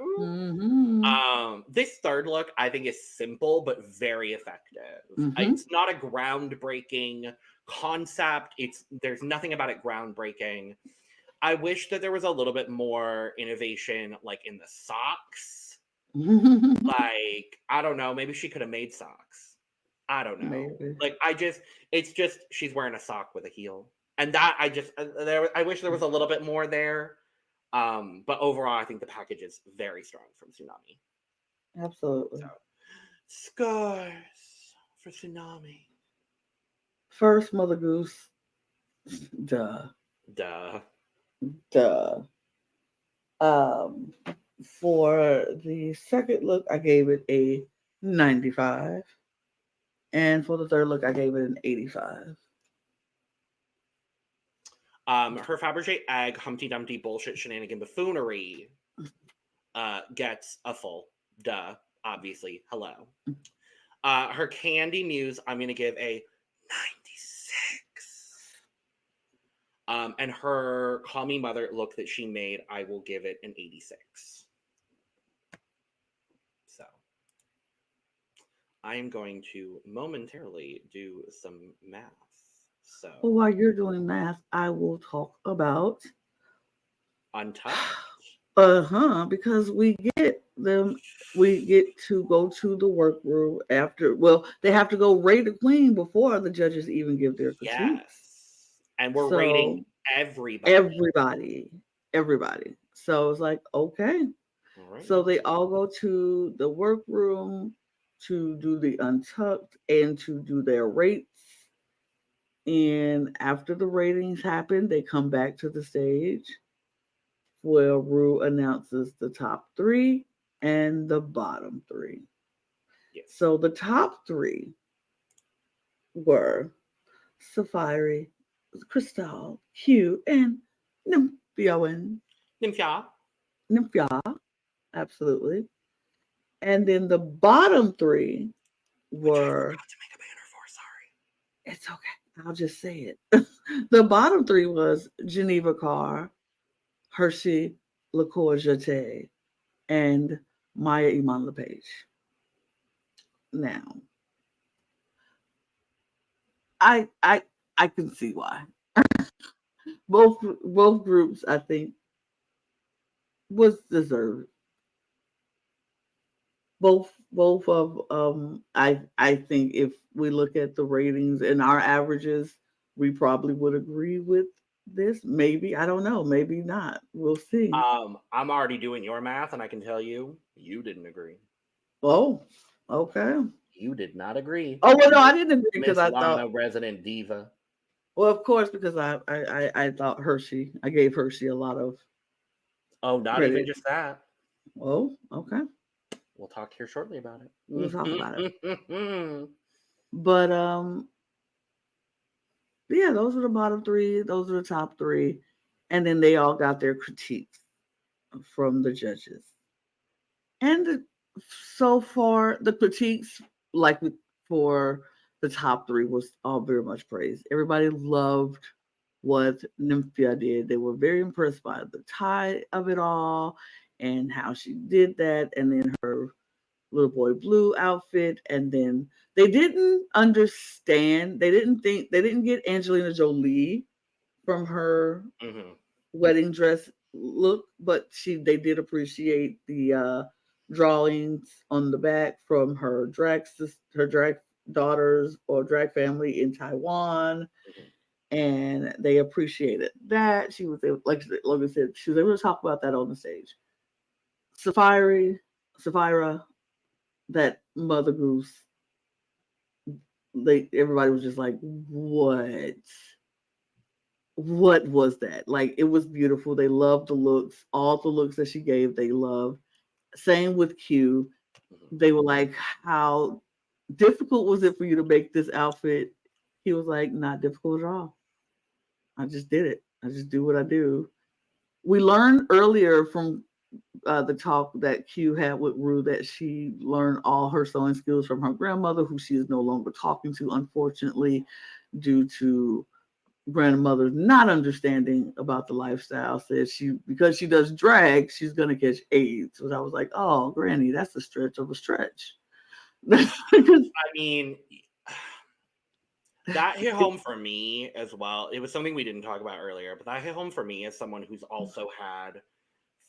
This third look, I think, is simple but very effective. It's not a groundbreaking concept. There's nothing about it groundbreaking. I wish that there was a little bit more innovation, like in the socks. Like, I don't know, maybe she could have made socks. I don't know. Maybe. Like, it's just she's wearing a sock with a heel, and that I wish there was a little bit more there. But overall, I think the package is very strong from Xunami. Absolutely. So, scores for Xunami. First, Mother Goose. Duh. For the second look, I gave it a 95. And for the third look, I gave it an 85. Her Fabergé egg, Humpty Dumpty bullshit shenanigan buffoonery gets a full. Duh. Obviously. Hello. Her Candy Muse, I'm going to give a 96. And her Call Me Mother look that she made, I will give it an 86. So, I am going to momentarily do some math. So, well, while you're doing math, I will talk about Untucked. Because we get to go to the workroom after. Well, they have to go rate the queen before the judges even give their critiques. Yes. And we're rating everybody. So it's like, okay. Right. So they all go to the workroom to do the Untucked and to do their rates. And after the ratings happen, they come back to the stage where Ru announces the top 3 and the bottom 3. Yes. So the top 3 were Sapphira Cristál, Q, and Nymphia Wind. Nymphia, absolutely. And then the bottom 3 were. Which I forgot to make a banner for. Sorry. It's okay. I'll just say it. The bottom 3 was Geneva Karr, Hershii Licquor-Jete, and Mhi'ya Iman Lepaige. Now, I can see why. both groups, I think, was deserved. Both of I think if we look at the ratings and our averages, we probably would agree with this. Maybe, I don't know, maybe not. We'll see. I'm already doing your math, and I can tell you didn't agree. Oh, okay. You did not agree. Oh well, no, I didn't agree because I Lana, thought resident diva. Well, of course, because I thought Hershii. I gave Hershii a lot of. Oh, not credit. Even just that. Oh, okay. We'll talk here shortly about it. We'll talk about it. But yeah, those were the bottom 3. Those are the top 3, and then they all got their critiques from the judges. And so far, the critiques, for the top 3, was all very much praised. Everybody loved what Nymphia did. They were very impressed by the tie of it all and how she did that, and then her little boy blue outfit, and then they didn't understand. They didn't get Angelina Jolie from her wedding dress look, but they did appreciate the drawings on the back from her drag daughters or drag family in Taiwan, and they appreciated that. She was able, like Logan said, she was able to talk about that on the stage. Sapphira, that Mother Goose, everybody was just like, what was that? Like, it was beautiful. They loved the looks, all the looks that she gave, they loved. Same with Q. They were like, how difficult was it for you to make this outfit? He was like, not difficult at all. I just did it. I just do what I do. We learned earlier from the talk that Q had with Ru that she learned all her sewing skills from her grandmother, who she is no longer talking to, unfortunately, due to grandmother not understanding about the lifestyle. Said because she does drag, she's gonna catch AIDS. So I was like, oh, Granny, that's a stretch of a stretch. I mean, that hit home for me as well. It was something we didn't talk about earlier, but that hit home for me as someone who's also had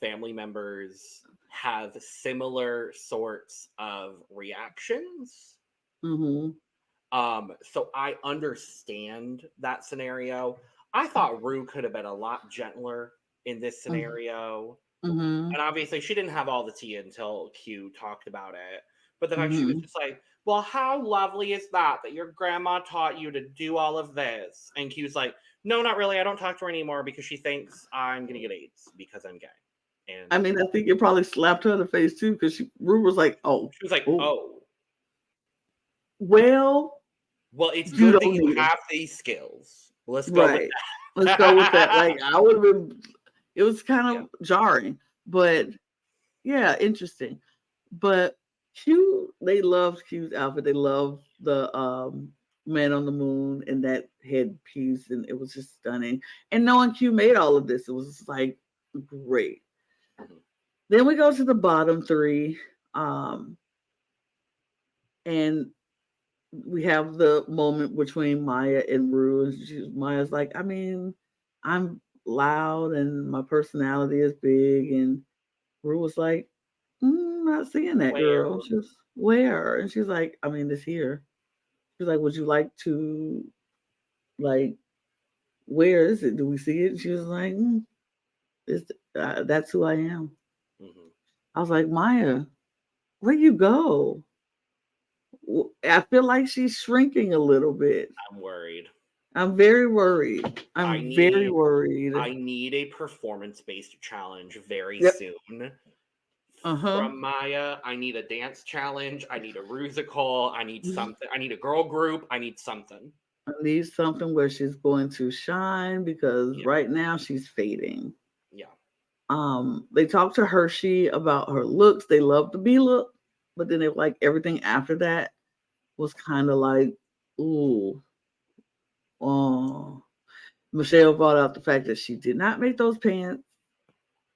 family members have similar sorts of reactions. So I understand that scenario. I thought Ru could have been a lot gentler in this scenario. And obviously she didn't have all the tea until Q talked about it. But the fact she was just like, well, how lovely is that your grandma taught you to do all of this? And Q's like, no, not really. I don't talk to her anymore because she thinks I'm going to get AIDS because I'm gay. And I mean, I think it probably slapped her in the face too, because Ru was like, oh. She was like, oh. Well, it's good that you have these skills. Let's go with that. Let's go with that. Like, I would have been, it was kind of jarring, but yeah, interesting. But Q, they loved Q's outfit. They loved the man on the moon and that headpiece, and it was just stunning. And knowing Q made all of this, it was like great. Then we go to the bottom three, and we have the moment between Mhi'ya and Ru. And Mhi'ya's like, I mean, I'm loud and my personality is big. And Ru was like, not seeing that, girl. She was, where? And she's like, I mean, it's here. She's like, would you like to, like, where is it? Do we see it? And she was like, that's who I am. I was like, Mhi'ya, where you go? I feel like she's shrinking a little bit. I'm worried. I'm very worried. Very worried. I need a performance-based challenge very soon. From Mhi'ya, I need a dance challenge. I need a rusical. I need something. I need a girl group. I need something. I need something where she's going to shine, because right now she's fading. They talked to Hershii about her looks. They love the B look, but then they like everything after that was kind of like, ooh. Michelle brought out the fact that she did not make those pants,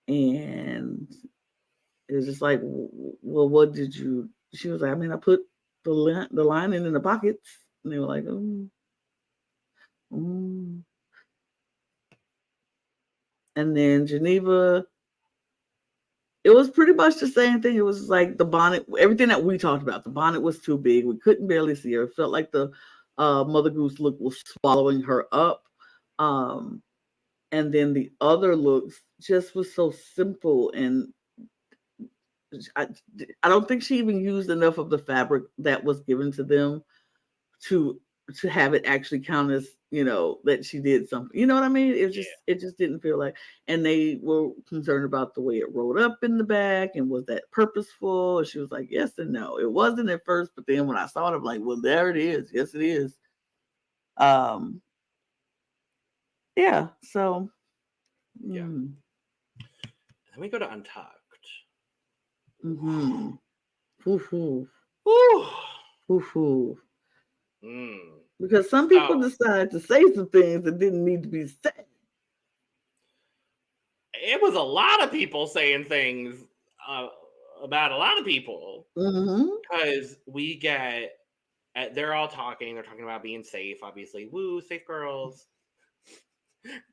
and it was just like, well, what did you? She was like, I mean, I put the lining in the pockets, and they were like, And then Geneva, it was pretty much the same thing. It was like the bonnet, everything that we talked about. The bonnet was too big. We couldn't barely see her. It felt like the Mother Goose look was swallowing her up. And then the other looks just was so simple, and I don't think she even used enough of the fabric that was given to them to have it actually count as, that she did something. You know what I mean? It just didn't feel like. And they were concerned about the way it rolled up in the back, and was that purposeful? And she was like, yes and no. It wasn't at first, but then when I saw it, I'm like, well, there it is. Yes, it is. Yeah. So. Yeah. Then we go to Untucked. Hoo-hoo. Woo. Hoo-hoo. Because some people decide to say some things that didn't need to be said. It was a lot of people saying things about a lot of people. Because we get, they're all talking. They're talking about being safe, obviously. Woo, safe girls.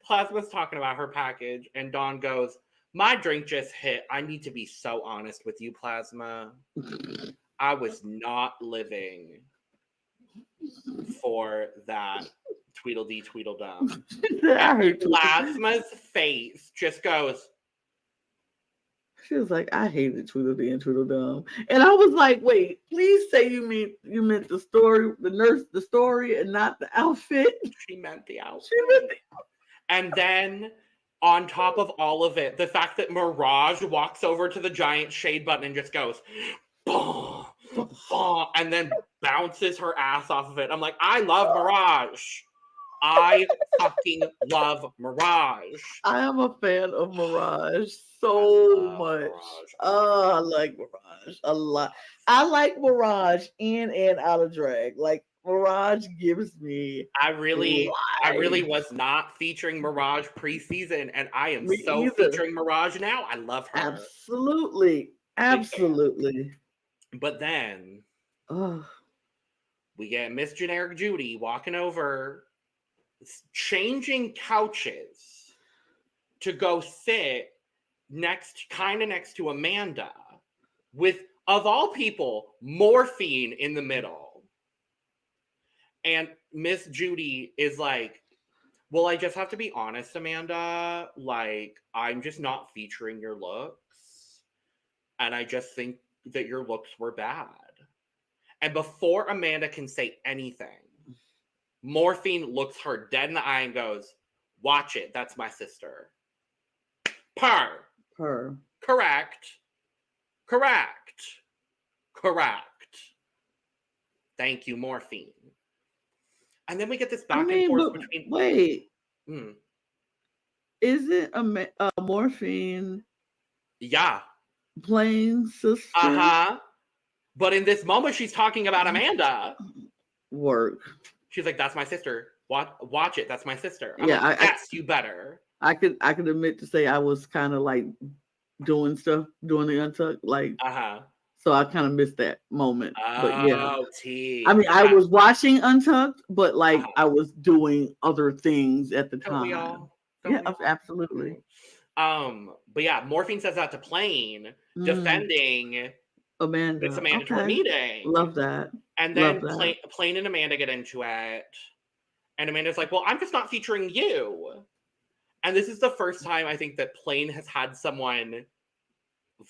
Plasma's talking about her package, and Dawn goes, my drink just hit. I need to be so honest with you, Plasma. I was not living for that Tweedledee Tweedledum. And Plasma's face just goes. She was like, I hated Tweedledee and Tweedledum. And I was like, wait, please say you meant the story, the story, and not the outfit. She meant the outfit. And then on top of all of it, the fact that Mirage walks over to the giant shade button and just goes, bah, bah, and then bounces her ass off of it. I'm like, I love Mirage. I fucking love Mirage. I am a fan of Mirage so much. Mirage. Oh, I like Mirage a lot. I like Mirage in and out of drag. Like, Mirage gives me I really was not featuring Mirage preseason, and I am featuring Mirage now. I love her. Absolutely. But then we get Miss Generic Judy walking over, changing couches to go sit next to Amanda with, of all people, Morphine in the middle. And Miss Judy is like, well, I just have to be honest, Amanda. Like, I'm just not featuring your looks. And I just think that your looks were bad. And before Amanda can say anything, Morphine looks her dead in the eye and goes, watch it. That's my sister. Correct. Thank you, Morphine. And then we get this back and forth between. Wait. Isn't a Morphine? Yeah. Playing sister? But in this moment, she's talking about Amanda. Work. She's like, that's my sister. Watch it. That's my sister. I'm yeah. Like, yes, you better. I could admit to say I was kind of like doing the Untucked. Like, so I kind of missed that moment. But yeah. I mean, I was watching Untucked, but like I was doing other things at the time. Absolutely. But yeah, Morphine says that to Plane, defending Amanda. It's a mandatory meeting. Love that. And then Plane and Amanda get into it. And Amanda's like, well, I'm just not featuring you. And this is the first time I think that Plane has had someone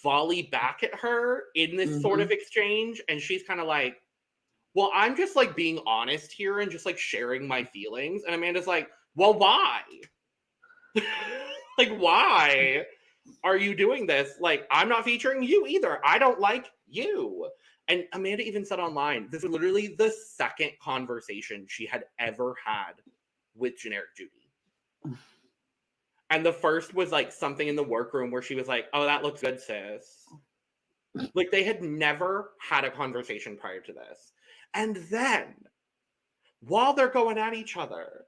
volley back at her in this sort of exchange. And she's kind of like, well, I'm just like being honest here and just like sharing my feelings. And Amanda's like, well, why? Like, why are you doing this? Like, I'm not featuring you either. I don't like you. And Amanda even said online, this is literally the second conversation she had ever had with Generic Judy. And the first was like something in the workroom where she was like, oh, that looks good, sis. Like, they had never had a conversation prior to this. And then, while they're going at each other,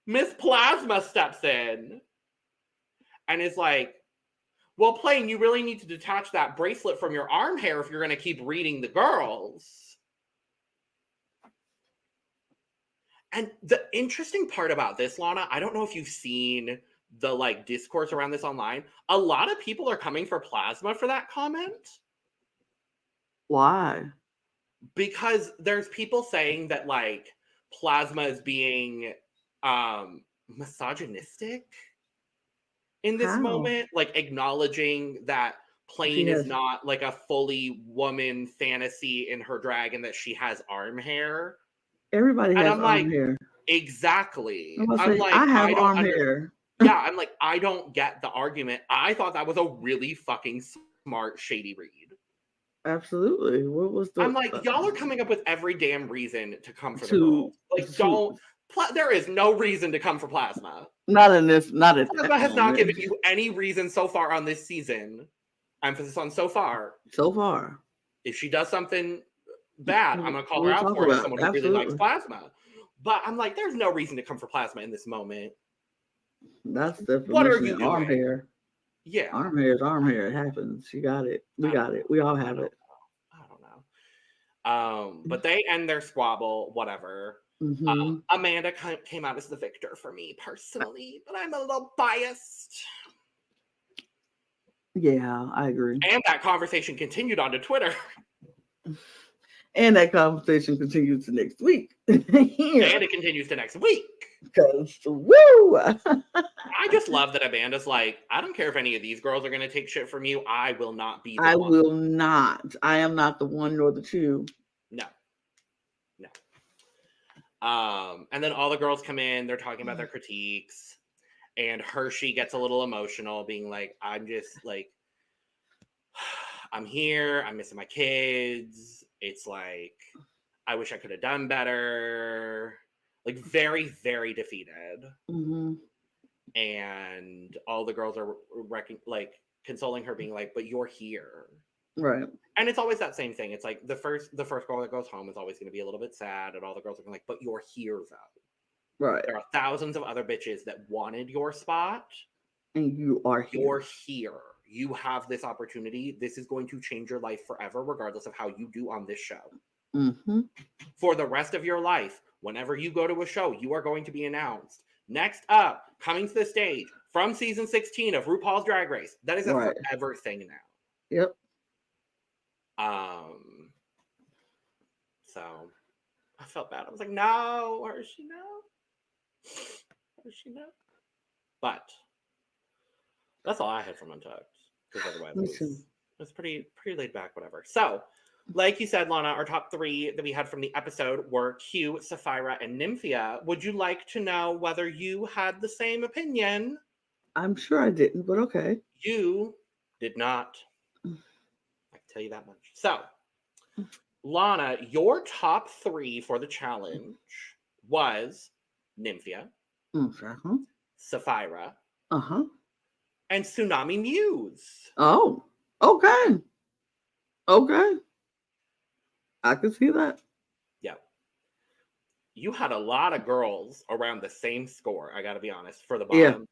Miss Plasma steps in and is like, well, Plane, you really need to detach that bracelet from your arm hair if you're going to keep reading the girls. And the interesting part about this, Lana, I don't know if you've seen the like discourse around this online. A lot of people are coming for Plasma for that comment. Why? Because there's people saying that like Plasma is being misogynistic in this moment, like acknowledging that Plane is not like a fully woman fantasy in her drag and that she has arm hair. Everybody has arm hair. Exactly. I'm like, I have arm hair. Yeah, I'm like, I don't get the argument. I thought that was a really fucking smart, shady read. Absolutely. What was the? I'm like, y'all are coming up with every damn reason to come for the girls. Like, don't. There is no reason to come for Plasma. Not in this. Not at. Plasma has not given you any reason so far on this season. Emphasis on so far. So far. If she does something bad, I'm gonna call her out for it. Someone who really likes Plasma. But I'm like, there's no reason to come for Plasma in this moment. That's the What are you doing? Arm hair. Yeah. Arm hair is arm hair. It happens. You got it. We got it. We all have it. I don't know. But they end their squabble, whatever. Mm-hmm. Amanda came out as the victor for me personally, but I'm a little biased. Yeah, I agree. And that conversation continued onto Twitter. And that conversation continues to next week. And it continues to next week. Because, woo! I just love that Amanda's like, I don't care if any of these girls are going to take shit from you. I will not be the one. I will not. I am not the one nor the two. No. And then all the girls come in. They're talking about their critiques. And Hershii gets a little emotional, being like, I'm just like, I'm here. I'm missing my kids. It's like, I wish I could have done better. Like, very, very defeated. Mm-hmm. And all the girls are consoling her, being like, but you're here. Right. And it's always that same thing. It's like the first girl that goes home is always going to be a little bit sad. And all the girls are like, but you're here, though. Right. There are thousands of other bitches that wanted your spot. And you are here. You're here. You have this opportunity. This is going to change your life forever, regardless of how you do on this show. Mm-hmm. For the rest of your life, whenever you go to a show, you are going to be announced. Next up, coming to the stage from season 16 of RuPaul's Drag Race. That is a forever thing now. Yep. So I felt bad. I was like, no, Hershii, no. Hershii, no. But that's all I had from Untucked. Because otherwise it was pretty laid back, whatever. So, like you said, Lana, our top three that we had from the episode were Q, Sapphira, and Nymphia. Would you like to know whether you had the same opinion? I'm sure I didn't, but okay. You did not. I can tell you that much. So, Lana, your top three for the challenge was Nymphia, Sapphira, and Xunami Muse. Oh, okay. Okay. I can see that. Yeah. You had a lot of girls around the same score, I gotta be honest, for the bottoms.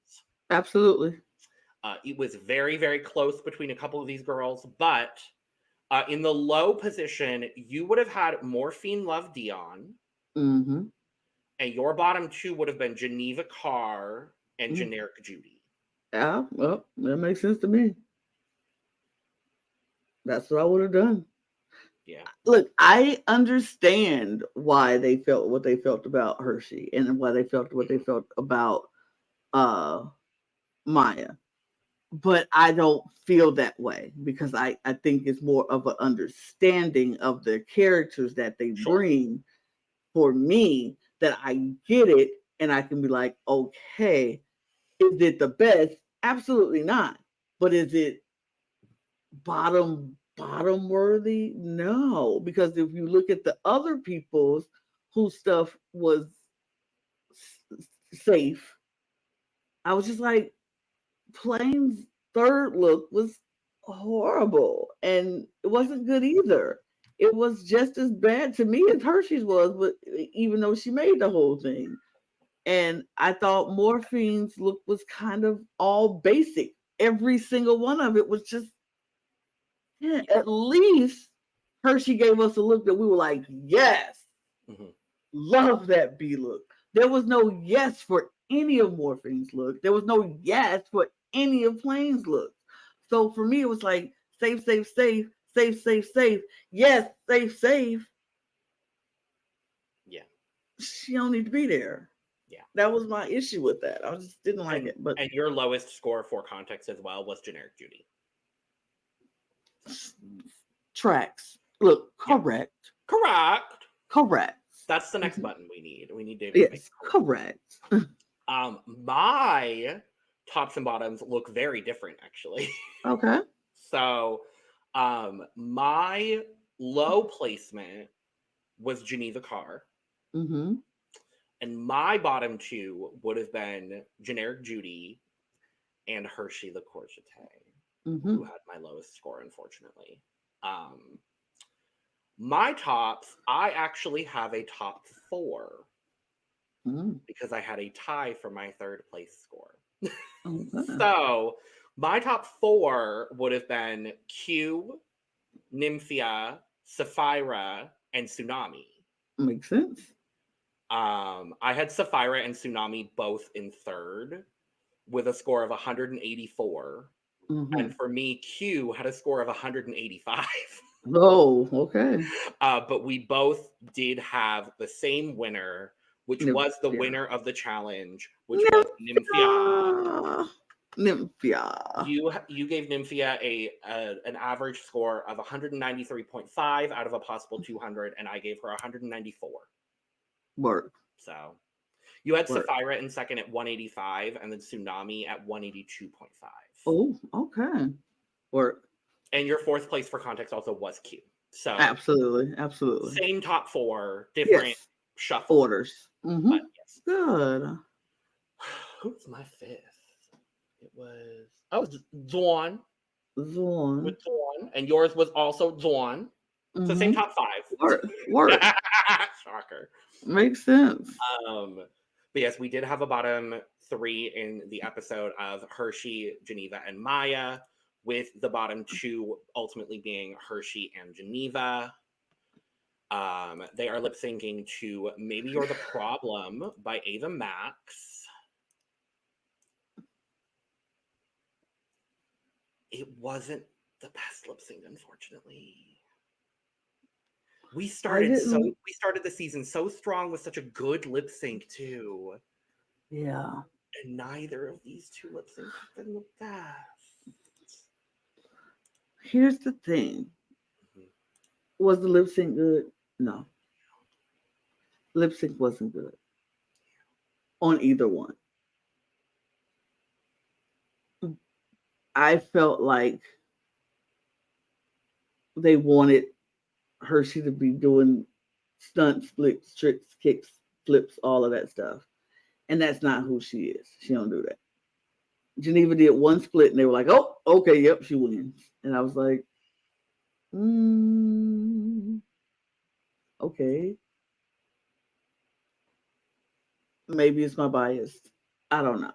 Yeah, absolutely. It was very, very close between a couple of these girls, but in the low position, you would have had Morphine love Dion. Mm-hmm. And your bottom two would have been Geneva Karr and Generic Judy. Yeah, well, that makes sense to me. That's what I would have done. Yeah. Look, I understand why they felt what they felt about Hershii and why they felt what they felt about Mhi'ya. But I don't feel that way because I think it's more of an understanding of the characters that they bring for me that I get it and I can be like, okay, is it the best? Absolutely not. But is it bottom worthy? No, because if you look at the other people's whose stuff was safe, I was just like, Plain's third look was horrible and it wasn't good either. It was just as bad to me as Hershii's was, but even though she made the whole thing. And I thought Morphine's look was kind of all basic. Every single one of it was just, at least Hershii gave us a look that we were like, yes, love that B look. There was no yes for any of Morphine's look. There was no yes for any of Plain's looks. So for me, it was like, safe, safe, safe, safe, safe, safe. Yes, safe, safe. Yeah. She don't need to be there. Yeah. That was my issue with that. I just didn't like it. But and your lowest score for context as well was Generic Judy. Tracks. Look, correct. Yeah. Correct. That's the next button we need. We need David. Yes, correct. My tops and bottoms look very different, actually. Okay. So, my low placement was Geneva Karr. Mm-hmm. And my bottom two would have been Generic Judy and Hershii Licquor-Jete, who had my lowest score, unfortunately. My tops, I actually have a top four. because I had a tie for my third place score. Okay. So my top 4 would have been Q, Nymphia, Sapphira, and Xunami. Makes sense. I had Sapphira and Xunami both in third with a score of 184. And for me, Q had a score of 185. Oh, okay. But we both did have the same winner, which was the winner of the challenge, which was Nymphia. Nymphia. You gave Nymphia an average score of 193.5 out of a possible 200, and I gave her 194. Work. So you had Sapphira in second at 185, and then Xunami at 182.5. Oh, okay. Work. And your fourth place, for context, also was Q. So absolutely. Same top 4, different shuffle orders. But yes. Good. Who's my fifth? It was Dawn. With Dawn, and yours was also Dawn. So same top 5. Work. Shocker. Makes sense. But yes, we did have a bottom 3 in the episode of Hershii, Geneva, and Mhi'ya, with the bottom 2 ultimately being Hershii and Geneva. They are lip syncing to "Maybe You're the Problem" by Ava Max. It wasn't the best lip sync, unfortunately. We started the season so strong with such a good lip sync too. Yeah. And neither of these 2 lip syncs have been the best. Here's the thing. Was the lip sync good? No. Lip sync wasn't good. On either one. I felt like they wanted Hershii to be doing stunts, flips, tricks, kicks, flips, all of that stuff. And that's not who she is. She don't do that. Geneva did one split and they were like, oh, okay, yep, she wins. And I was like, okay. Maybe it's my bias. I don't know.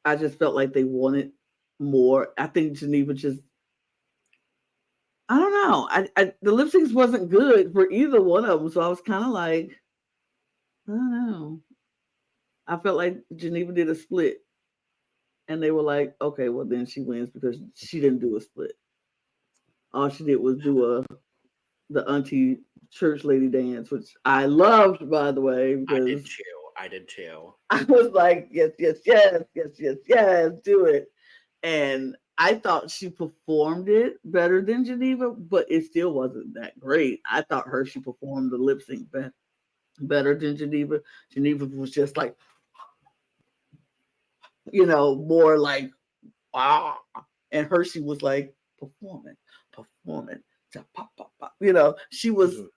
I just felt like they wanted more. I think Geneva just, I don't know. The lip syncs wasn't good for either one of them. So I was kind of like, I don't know. I felt like Geneva did a split. And they were like, okay, well then she wins because she didn't do a split. All she did was do the auntie church lady dance, which I loved, by the way. Because I did too. I was like, yes, do it. And I thought she performed it better than Geneva, but it still wasn't that great. I thought Hershii performed the lip sync better than Geneva. Geneva was just like, more like, ah. And Hershii was like, performing. Pop, pop, pop. She wasn't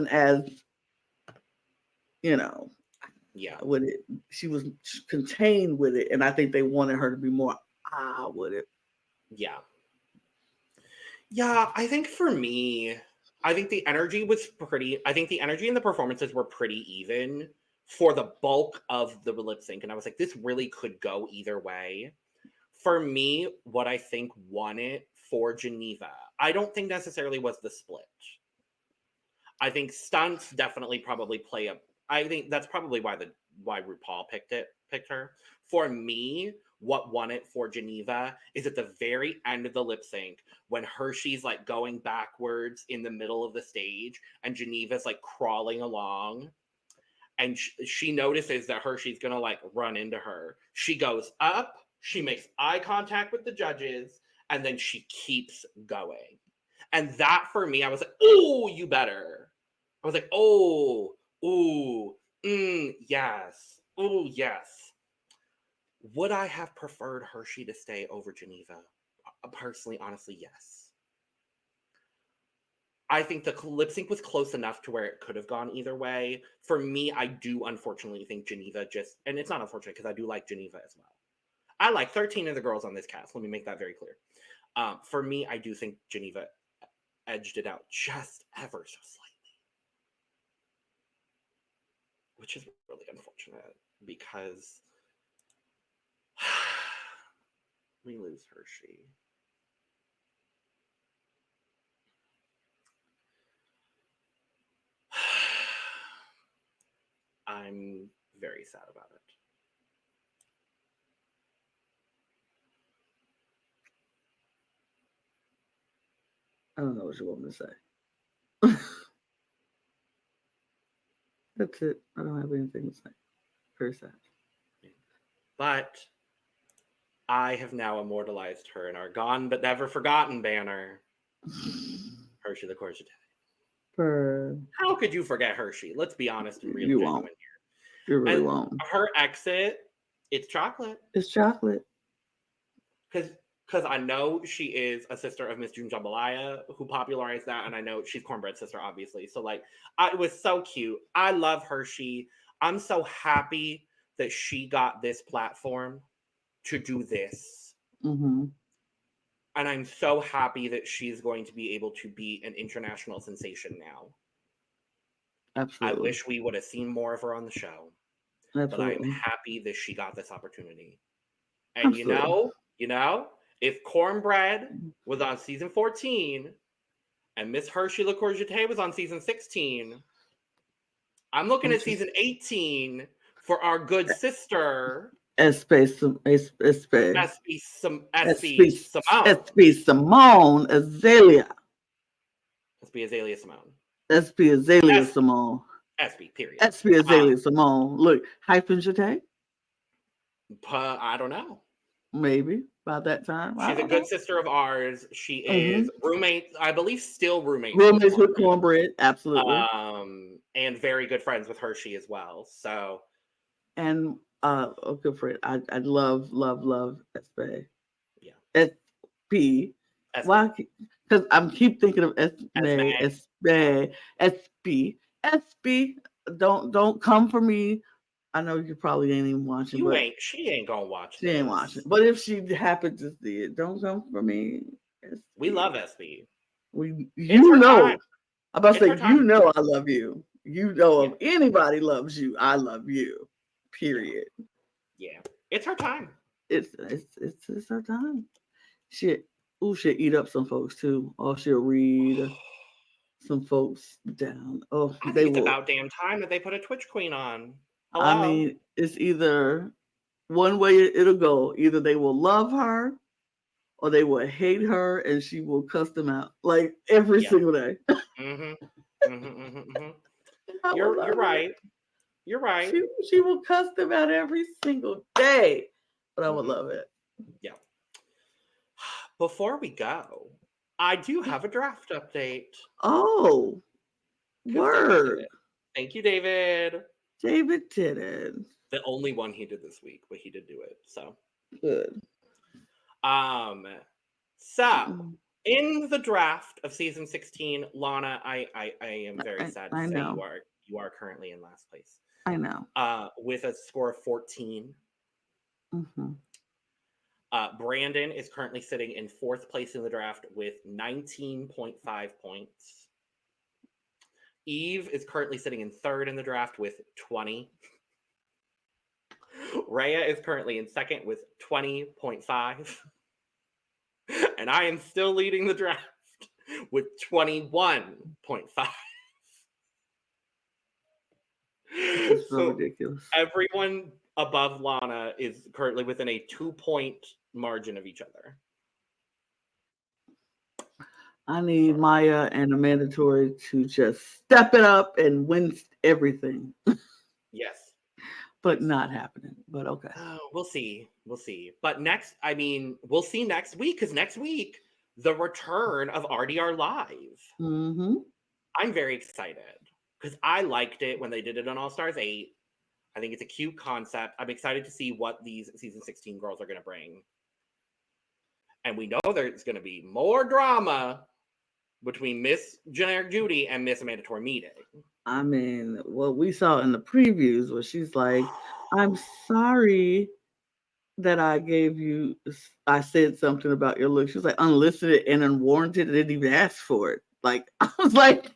as, with it. She was contained with it. And I think they wanted her to be more with it. Yeah. Yeah, I think for me, I think the energy and the performances were pretty even for the bulk of the lip sync. And I was like, this really could go either way. For me, what I think won it for Geneva, I don't think necessarily was the split. I think stunts definitely probably I think that's probably why RuPaul picked her. For me, what won it for Geneva is at the very end of the lip sync when Hershii's like going backwards in the middle of the stage and Geneva's like crawling along. And she notices that Hershii's gonna like run into her. She goes up, she makes eye contact with the judges, and then she keeps going. And that for me, I was like, oh, you better. I was like, oh, ooh, yes, oh, yes. Would I have preferred Hershii to stay over Geneva? Personally, honestly, yes. I think the lip sync was close enough to where it could have gone either way. For me, I do unfortunately think Geneva and it's not unfortunate because I do like Geneva as well. I like 13 of the girls on this cast. Let me make that very clear. For me, I do think Geneva edged it out just ever so slightly. which is really unfortunate because we lose Hershii. I'm very sad about it. I don't know what you want me to say. That's it. I don't have anything to say. Very sad. But I have now immortalized her in our Gone But Never Forgotten banner. Hershii Licqour-Jete. How could you forget Hershii? Let's be honest and real genuine here. You really won't. Her exit, it's chocolate. It's chocolate. Because I know she is a sister of Miss June Jambalaya, who popularized that, and I know she's Cornbread's sister, obviously. So, like, it was so cute. I love Hershii. I'm so happy that she got this platform to do this. Mm-hmm. And I'm so happy that she's going to be able to be an international sensation now. Absolutely. I wish we would have seen more of her on the show. Absolutely. But I'm happy that she got this opportunity. And you know, if Cornbread was on season 14 and Miss Hershii Licqour-Jete was on season 16, I'm looking at season 18 for our good sister SB Simone Azalea. SB Azalea Simone. SB Azalea Simone. SB, period. SB Azalea Simone. Look, Jete? I don't know. Maybe by that time. She's a good sister of ours. She is roommate, I believe, still roommates with Cornbread. Absolutely. And very good friends with Hershii as well. So, and good friend. I love SB. Yeah. SP. Why? Because I keep thinking of SB. Don't come for me. I know you probably ain't even watching. She ain't gonna watch. She ain't watching. But if she happened to see it, don't come for me. SB. We love SB. I'm about to say, you know I love you. You know if anybody loves you, I love you. Period. Yeah. It's her time. It's her time. She'll eat up some folks too. Or she'll read some folks down. Oh, I think it's about damn time that they put a Twitch queen on. Hello? I mean, it's either one way it'll go. Either they will love her or they will hate her and she will cuss them out like every single day. You're right. You're right. She will cuss them out every single day. But I would love it. Yeah. Before we go, I do have a draft update. Oh, word. Thank you, David. David did it. The only one he did this week, but he did do it. So good. So in the draft of season 16, Lana, I am very sad to say you are currently in last place. I know. With a score of 14. Mm-hmm. Brandon is currently sitting in 4th place in the draft with 19.5 points. Eve is currently sitting in 3rd in the draft with 20. Rhea is currently in 2nd with 20.5. And I am still leading the draft with 21.5. It's so ridiculous. Everyone above Lana is currently within a 2-point margin of each other. I need Mhi'ya and Amanda Tori to just step it up and win everything. Yes. But not happening. But okay. We'll see. But we'll see next week, because next week, the return of RDR Live. Mm-hmm. I'm very excited because I liked it when they did it on All Stars 8. I think it's a cute concept. I'm excited to see what these season 16 girls are going to bring. And we know there's going to be more drama between Miss Generic Judy and Miss Amanda Tori meeting. I mean, what we saw in the previews was she's like, I'm sorry that I said something about your look. She was like unsolicited and unwarranted. I didn't even ask for it. Like, I was like,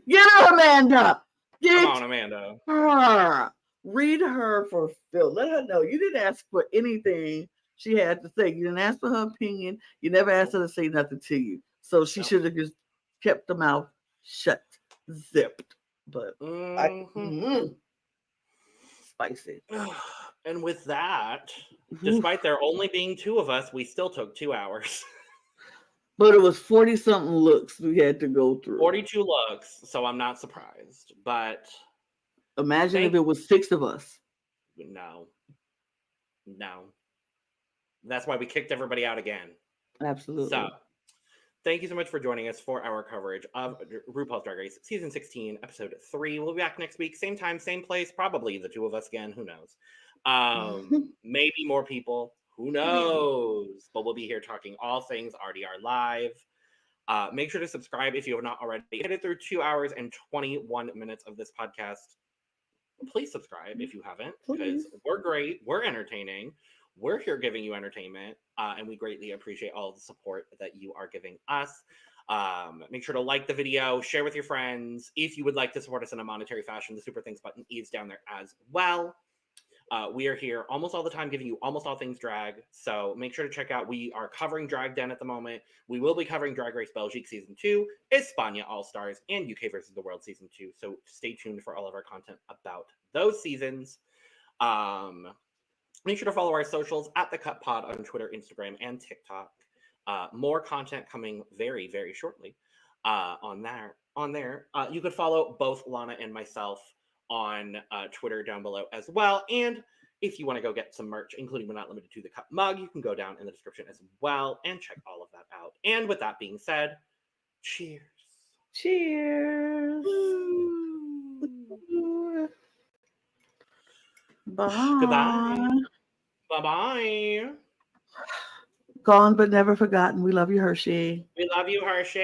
get her, Amanda. Get Come on, Amanda. her. Read her for Phil. Let her know you didn't ask for anything she had to say. You didn't ask for her opinion. You never asked her to say nothing to you. So she should have just kept the mouth shut, zipped. But spicy. And with that, despite there only being 2 of us, we still took 2 hours. But it was 40-something looks we had to go through. 42 looks, so I'm not surprised. But imagine if it was 6 of us. No. That's why we kicked everybody out again. Absolutely. So, thank you so much for joining us for our coverage of RuPaul's Drag Race Season 16, Episode 3. We'll be back next week, same time, same place. Probably the 2 of us again. Who knows? Maybe more people. Who knows? But we'll be here talking all things RDR Live. Make sure to subscribe if you have not already. Hit it through 2 hours and 21 minutes of this podcast. Please subscribe if you haven't, because we're great. We're entertaining. We're here giving you entertainment, and we greatly appreciate all the support that you are giving us. Make sure to like the video, share with your friends. If you would like to support us in a monetary fashion, the Super Thanks button is down there as well. We are here almost all the time giving you almost all things drag, so make sure to check out. We are covering Drag Den at the moment. We will be covering Drag Race Belgique Season 2, España All-Stars, and UK vs. the World Season 2, so stay tuned for all of our content about those seasons. Make sure to follow our socials at The Cut Pod on Twitter, Instagram, and TikTok. More content coming very, very shortly on there. You could follow both Lana and myself on Twitter down below as well. And if you want to go get some merch, including but not limited to the Cup mug, you can go down in the description as well and check all of that out. And with that being said, cheers. Cheers. Bye. Goodbye. Bye-bye. Gone but never forgotten. We love you, Hershii. We love you, Hershii.